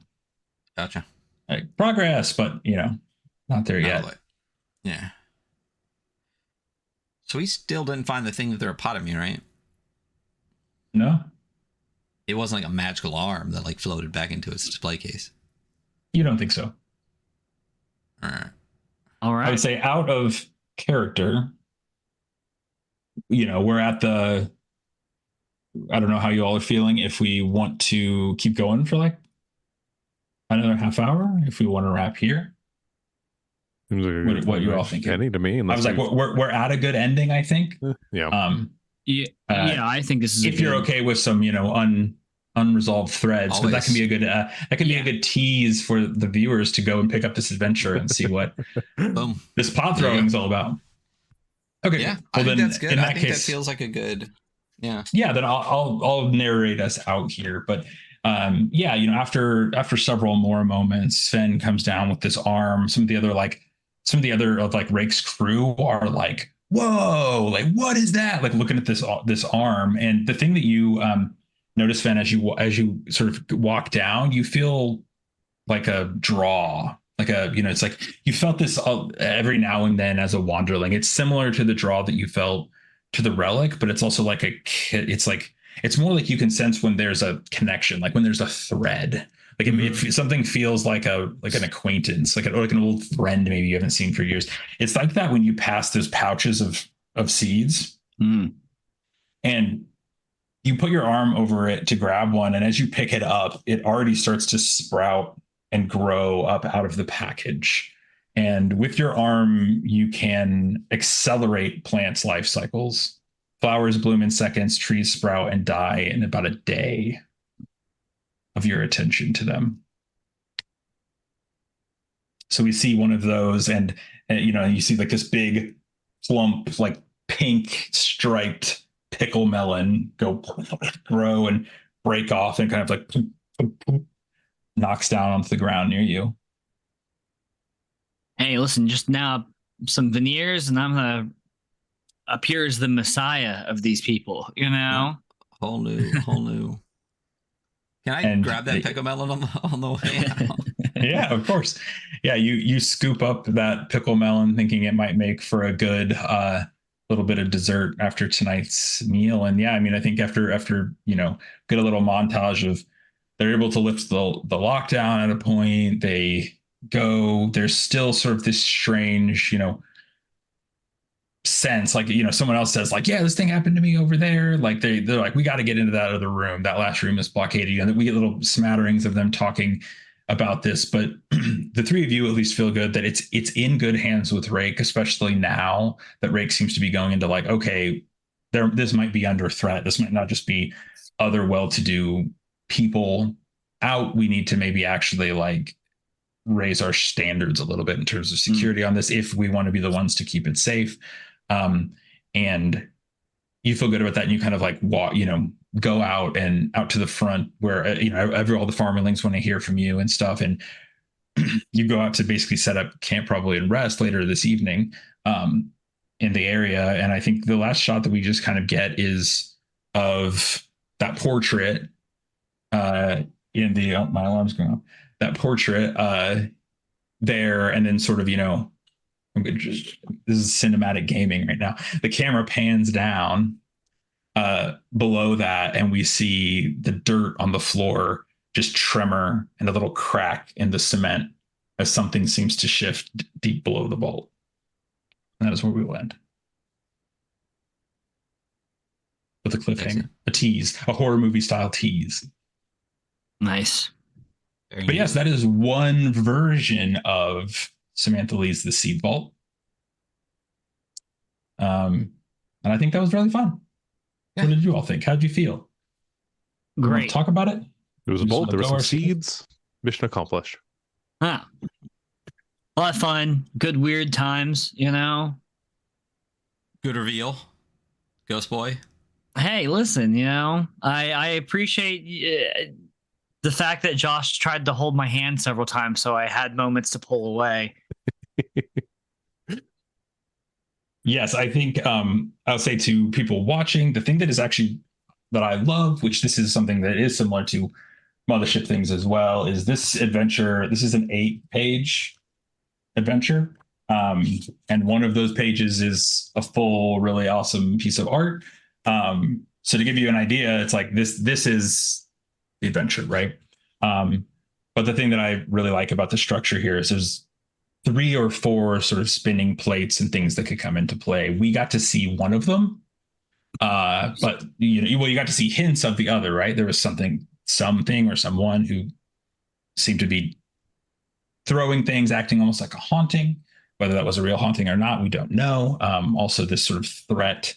Gotcha. Like progress, but not there yet. Like, yeah. So we still didn't find the thing that they're a pot of me, right? No, It wasn't like a magical arm that like floated back into its display case. you don't think so. All right. All right. I would say out of character, we're at the, I don't know how you all are feeling. If we want to keep going for like another half hour, if we want to wrap here, what you all thinking? Ending to me. I was like, we're at a good ending, I think. Yeah. Yeah, I think this is. If you're okay with some, unresolved threads, but that can be a good be a good tease for the viewers to go and pick up this adventure and see what Boom. this pot throwing is all about. Okay. Yeah, Well, I think then that's good. in I that think case, that feels like a good. Yeah. Yeah. Then I'll narrate us out here, but after several more moments, Sven comes down with this arm. Some of the other of like Rake's crew are like, whoa, like what is that? Like looking at this arm. And the thing that you notice, Sven, as you sort of walk down, you feel like a draw, like it's like you felt this every now and then as a wanderling. It's similar to the draw that you felt to the relic, but it's also like it's more like you can sense when there's a connection, like when there's a thread. Like if something feels like an acquaintance, like an old friend maybe you haven't seen for years. It's like that when you pass those pouches of seeds, and you put your arm over it to grab one, and as you pick it up, it already starts to sprout and grow up out of the package. And with your arm, you can accelerate plants' life cycles. Flowers bloom in seconds, trees sprout and die in about a day of your attention to them. So we see one of those, and you see like this big plump, like pink striped pickle melon grow and break off and kind of like knocks down onto the ground near you. Hey, listen, just now some veneers, and I'm gonna appear as the messiah of these people. Whole new. Can I grab that pickle melon on the way out? Yeah, of course. Yeah, you scoop up that pickle melon, thinking it might make for a good little bit of dessert after tonight's meal. And yeah, I mean, I think after get a little montage of they're able to lift the lockdown at a point. They go. There's still sort of this strange, sense, like someone else says like, yeah, this thing happened to me over there, like they're like, we got to get into that other room, that last room is blockaded, and we get little smatterings of them talking about this. But the three of you at least feel good that it's in good hands with Rake, especially now that Rake seems to be going into like, okay, this might be under threat, this might not just be other well-to-do people out, we need to maybe actually like raise our standards a little bit in terms of security on this if we want to be the ones to keep it safe. and you feel good about that, and you kind of like walk, go out to the front where all the farmlings want to hear from you and stuff, and you go out to basically set up camp probably and rest later this evening in the area. And I think the last shot that we just kind of get is of that portrait in the my alarm's going off. That portrait there, and then sort of I'm gonna this is cinematic gaming right now. The camera pans down below that, and we see the dirt on the floor just tremor and a little crack in the cement as something seems to shift deep below the vault. And that is where we will end. With a cliffhanger, a tease, a horror movie style tease. Nice. But yes, that is one version of Samantha Leigh's The Seed Vault. And I think that was really fun. Yeah. What did you all think? How did you feel? Great. Talk about it? It was a vault. There were some seeds. Mission accomplished. Huh. A lot of fun. Good weird times, Good reveal. Ghost Boy. Hey, listen, I appreciate the fact that Josh tried to hold my hand several times, so I had moments to pull away. Yes, I think I'll say to people watching, the thing that I love, which this is something that is similar to Mothership things as well, is this adventure. This is an 8-page adventure. And one of those pages is a full, really awesome piece of art. So to give you an idea, it's like this is the adventure, right? But the thing that I really like about the structure here is there's 3 or 4 sort of spinning plates and things that could come into play. We got to see one of them. But you got to see hints of the other, right? There was something or someone who seemed to be throwing things, acting almost like a haunting. Whether that was a real haunting or not, we don't know. Also, this sort of threat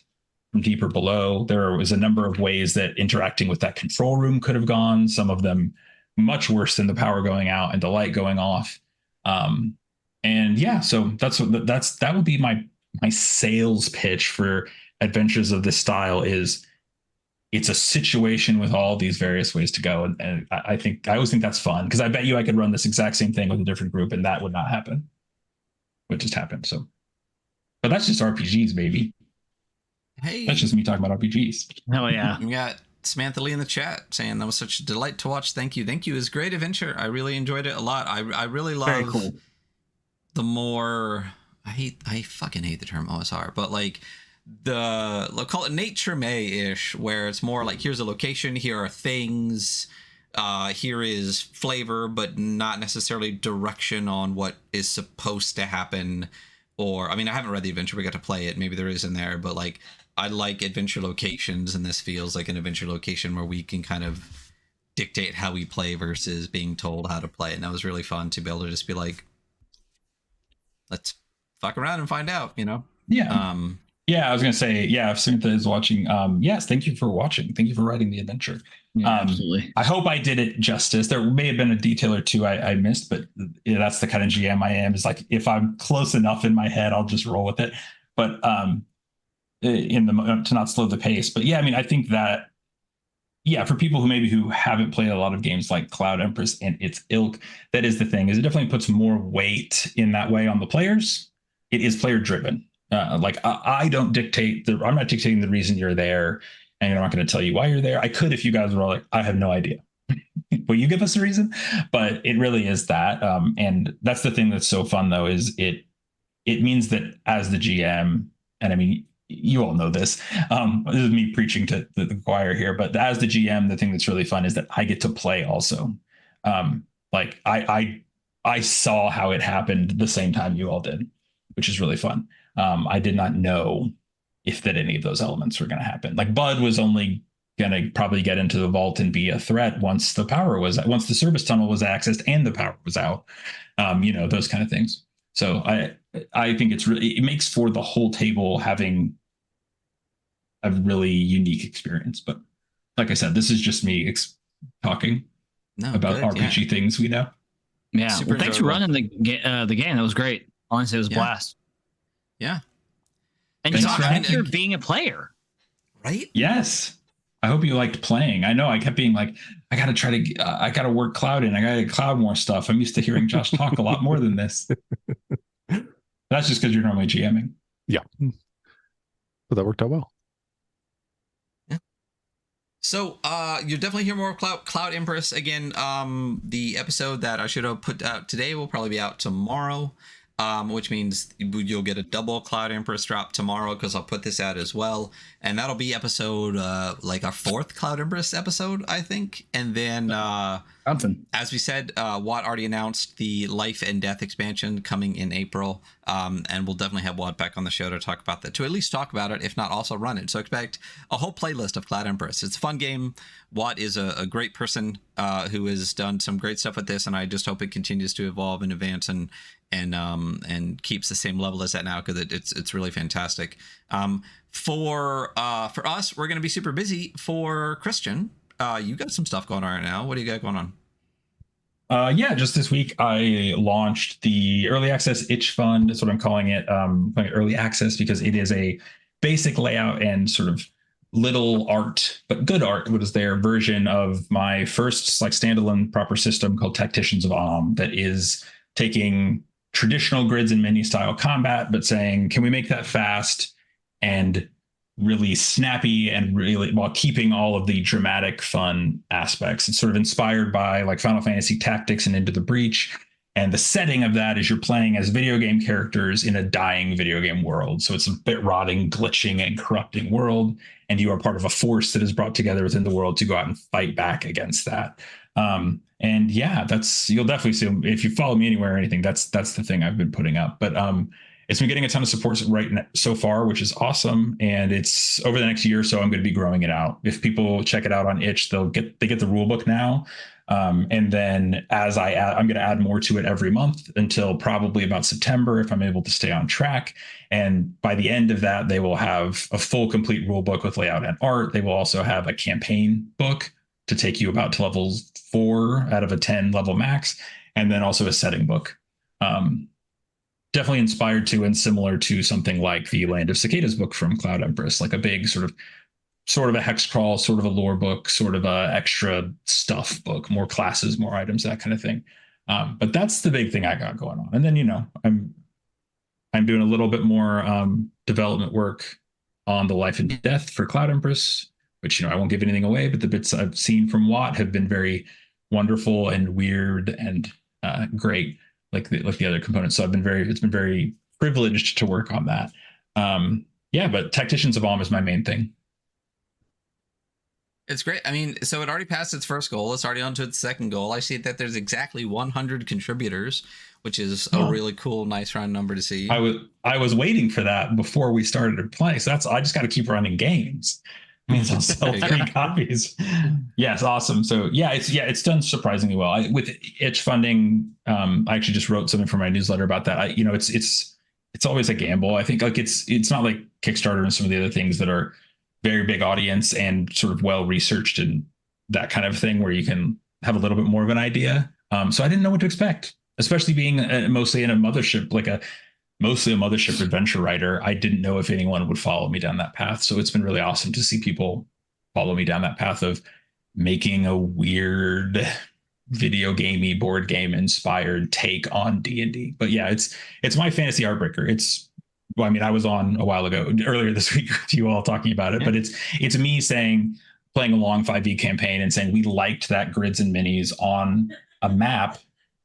from deeper below. There was a number of ways that interacting with that control room could have gone. Some of them much worse than the power going out and the light going off. And yeah, so that would be my sales pitch for adventures of this style. Is it's a situation with all these various ways to go, and I always think that's fun, because I bet you I could run this exact same thing with a different group and that would not happen. What just happened? So, but that's just RPGs, baby. Hey, that's just me talking about RPGs. Hell yeah! We got Samantha Leigh in the chat saying that was such a delight to watch. Thank you. It was a great adventure. I really enjoyed it a lot. I really love. Very cool. The more I fucking hate the term OSR, but like let's call it nature may-ish, where it's more like, here's a location, here are things, here is flavor, but not necessarily direction on what is supposed to happen. Or, I mean, I haven't read the adventure, we got to play it, maybe there is in there, but like, I like adventure locations, and this feels like an adventure location where we can kind of dictate how we play versus being told how to play. And that was really fun to be able to just be like, let's fuck around and find out, Yeah. I was going to say, if Samantha is watching, yes, thank you for watching. Thank you for writing the adventure. Yeah, absolutely. I hope I did it justice. There may have been a detail or two I missed, but that's the kind of GM I am. Is like, if I'm close enough in my head, I'll just roll with it. But to not slow the pace. But yeah, I mean, I think that, for people who haven't played a lot of games like Cloud Empress and its ilk, that is the thing, is it definitely puts more weight in that way on the players. It is player driven. Like I don't dictate I'm not dictating the reason you're there, and I'm not going to tell you why you're there. I could, if you guys were all like, I have no idea. Will you give us a reason? But it really is that. And that's the thing that's so fun, though, is it means that as the GM, and I mean, you all know this. This is me preaching to the choir here, but as the GM, the thing that's really fun is that I get to play also. Like I saw how it happened the same time you all did, which is really fun. I did not know if that any of those elements were going to happen. Like Bud was only going to probably get into the vault and be a threat once the service tunnel was accessed and the power was out. Those kind of things. So I think it makes for the whole table having a really unique experience. But like I said, this is just me talking about RPG things we know. Yeah. Well, thanks for running the game. That was great. Honestly, it was a blast. Yeah. And Thanks Josh, for thank you having for being a player. Right? Yes. I hope you liked playing. I know I kept being like, I got to try to, I got to work cloud in. I got to cloud more stuff. I'm used to hearing Josh talk a lot more than this. That's just because you're normally GMing. Yeah. But that worked out well. So you'll definitely hear more of Cloud Empress. Again, the episode that I should have put out today will probably be out tomorrow, which means you'll get a double Cloud Empress drop tomorrow because I'll put this out as well. And that'll be episode like our 4th Cloud Empress episode, I think. And then as we said, Watt already announced the Life and Death expansion coming in April. And we'll definitely have Watt back on the show to talk about that, to at least talk about it, if not also run it. So expect a whole playlist of Cloud Empress. It's a fun game. Watt is a great person who has done some great stuff with this, and I just hope it continues to evolve and advance and keeps the same level as that now, because it's really fantastic. For us, we're going to be super busy. For Christian, you got some stuff going on right now. What do you got going on? Yeah, just this week I launched the early access itch fund. That's what I'm calling it. Early access because it is a basic layout and sort of little art, but good art, what is their version of my first like standalone proper system called Tacticians of that is taking traditional grids and mini style combat, but saying, can we make that fast and really snappy and really while keeping all of the dramatic fun aspects. It's sort of inspired by like Final Fantasy Tactics and Into the Breach. And the setting of that is you're playing as video game characters in a dying video game world. So it's a bit rotting, glitching, and corrupting world. And you are part of a force that is brought together within the world to go out and fight back against that. And yeah, that's, you'll definitely see, if you follow me anywhere or anything, that's the thing I've been putting up. But it's been getting a ton of support right now, so far, which is awesome. And it's over the next year or so, I'm going to be growing it out. If people check it out on itch, they get the rule book now. And then as I'm going to add more to it every month until probably about September, if I'm able to stay on track. And by the end of that, they will have a full complete rule book with layout and art. They will also have a campaign book to take you about to level 4 out of a 10 level max. And then also a setting book. Definitely inspired to and similar to something like the Land of Cicadas book from Cloud Empress, like a big sort of a hex crawl, sort of a lore book, sort of a extra stuff book, more classes, more items, that kind of thing. But that's the big thing I got going on. And then, I'm doing a little bit more development work on the Life and Death for Cloud Empress, which, I won't give anything away, but the bits I've seen from Watt have been very wonderful and weird and great. Like the other components. So it's been very privileged to work on that. But Tacticians of Alm is my main thing. It's great. I mean, so it already passed its first goal. It's already on to its second goal. I see that there's exactly 100 contributors, which is a really cool, nice round number to see. I was waiting for that before we started to play. So I just got to keep running games. Means I'll sell 3 copies. Yes, awesome. So it's done surprisingly well. With itch funding, I actually just wrote something for my newsletter about that. It's always a gamble. I think like it's not like Kickstarter and some of the other things that are very big audience and sort of well researched and that kind of thing where you can have a little bit more of an idea. So I didn't know what to expect, especially being mostly in a mothership, mostly a mothership adventure writer. I didn't know if anyone would follow me down that path. So it's been really awesome to see people follow me down that path of making a weird video gamey board game inspired take on D&D. But yeah, it's my fantasy heartbreaker. I was on a while ago, earlier this week with you all talking about it, but it's me playing a long 5e campaign and saying we liked that grids and minis on a map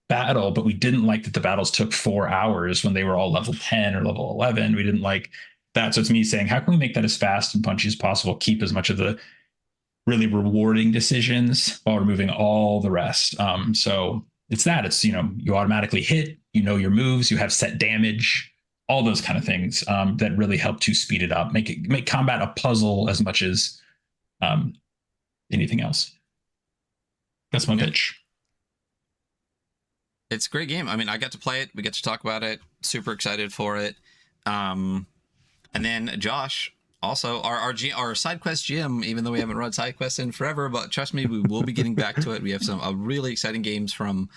battle, but we didn't like that the battles took 4 hours when they were all level 10 or level 11. We didn't like that. So it's me saying, how can we make that as fast and punchy as possible? Keep as much of the really rewarding decisions while removing all the rest. So it's that. It's, you automatically hit, your moves, you have set damage, all those kind of things that really help to speed it up, make combat a puzzle as much as anything else. That's my pitch. It's a great game. I mean, I got to play it. We get to talk about it. Super excited for it. And then Josh, also our SideQuest GM, even though we haven't run SideQuests in forever, but trust me, we will be getting back to it. We have some really exciting games from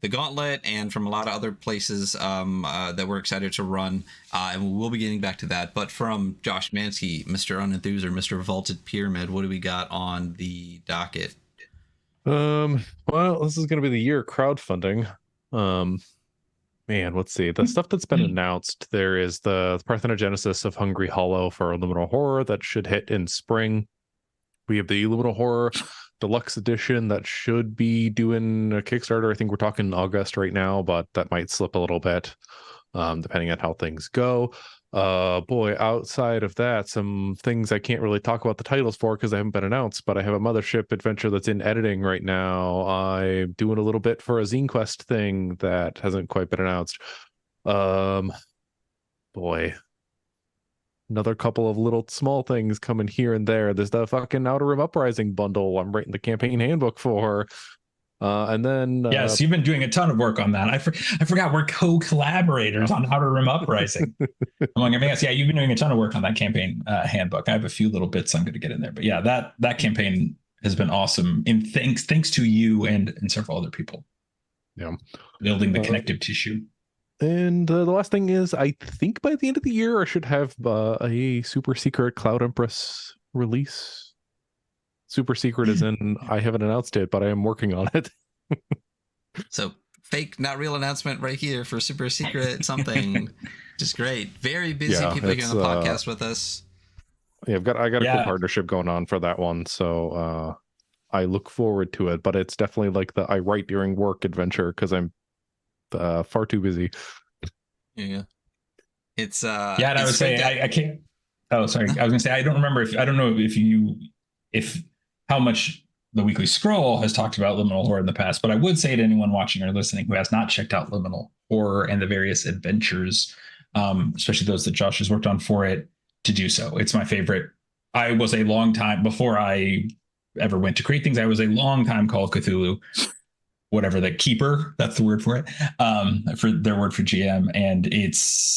the Gauntlet and from a lot of other places that we're excited to run, and we will be getting back to that. But from Josh Mansky, Mr. Unenthused, or Mr. Vaulted Pyramid, what do we got on the docket? Well, this is going to be the year of crowdfunding. Man, let's see. The stuff that's been announced, there is the Parthenogenesis of Hungry Hollow for Liminal Horror that should hit in spring. We have the Liminal Horror Deluxe Edition that should be doing a Kickstarter. I think we're talking August right now, but that might slip a little bit, depending on how things go. Boy, outside of that, some things I can't really talk about the titles for because they haven't been announced, but I have a Mothership adventure that's in editing right now. I'm doing a little bit for a ZineQuest thing that hasn't quite been announced. Boy, another couple of little small things coming here and there. There's the fucking Outer Rim Uprising bundle I'm writing the campaign handbook for. And then yes, you've been doing a ton of work on that. I forgot we're co-collaborators on Outer Rim Uprising, among everything else. Yeah, you've been doing a ton of work on that campaign handbook. I have a few little bits I'm going to get in there, but yeah, that campaign has been awesome. And thanks to you and several other people. Yeah, building the connective tissue. And the last thing is, I think by the end of the year, I should have a super secret Cloud Empress release. Super secret as in I haven't announced it, but I am working on it. So fake, not real announcement right here for super secret something. Just great. Very busy people here on the podcast with us. Yeah, I got a cool partnership going on for that one. So I look forward to it, but it's definitely like the I write during work adventure because I'm far too busy. Yeah. It's and I would say I can't. Oh, sorry. I was gonna say I don't know if how much the Weekly Scroll has talked about Liminal Horror in the past, but I would say to anyone watching or listening who has not checked out Liminal Horror and the various adventures, especially those that Josh has worked on for it, to do so. It's my favorite. I was a long time before I ever went to create things. I was a long time Call of Cthulhu, whatever, the keeper, that's the word for it, for their word for GM. And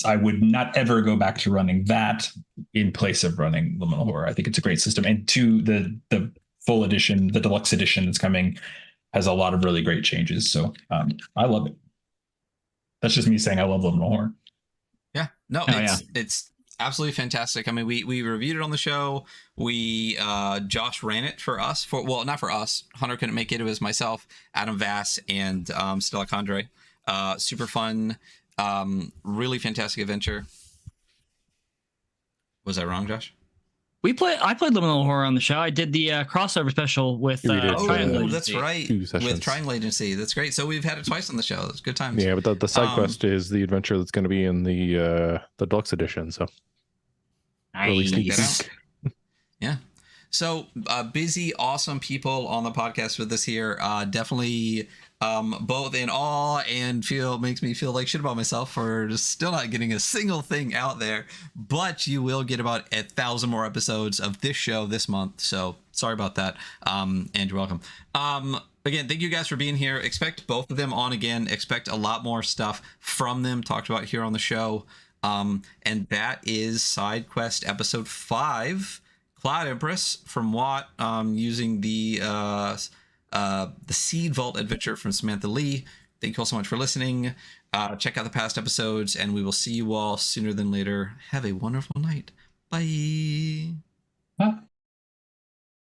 I would not ever go back to running that in place of running Liminal Horror. I think it's a great system. And the full edition, the deluxe edition that's coming, has a lot of really great changes. So I love it. That's just me saying I love Liminal Horror. Yeah, no, it's absolutely fantastic. I mean, we reviewed it on the show. We Josh ran it for us. Not for us. Hunter couldn't make it. It was myself, Adam Vass, and Stella Condre. Super fun, really fantastic adventure. Was I wrong, Josh? I played Liminal Horror on the show. I did the crossover special with Triangle Agency. That's right. With Triangle Agency. That's great. So we've had it twice on the show. It's good times. Yeah, but the side quest is the adventure that's going to be in the deluxe edition. So yeah. So busy, awesome people on the podcast with us here. Definitely both in awe and makes me feel like shit about myself for just still not getting a single thing out there. But you will get about 1,000 more episodes of this show this month. So sorry about that. And you're welcome. Again, thank you guys for being here. Expect both of them on again. Expect a lot more stuff from them talked about here on the show. And that is SideQuest episode 5, Cloud Empress from Watt, using the Seed Vault adventure from Samantha Leigh. Thank you all so much for listening. Check out the past episodes, and we will see you all sooner than later. Have a wonderful night. Bye.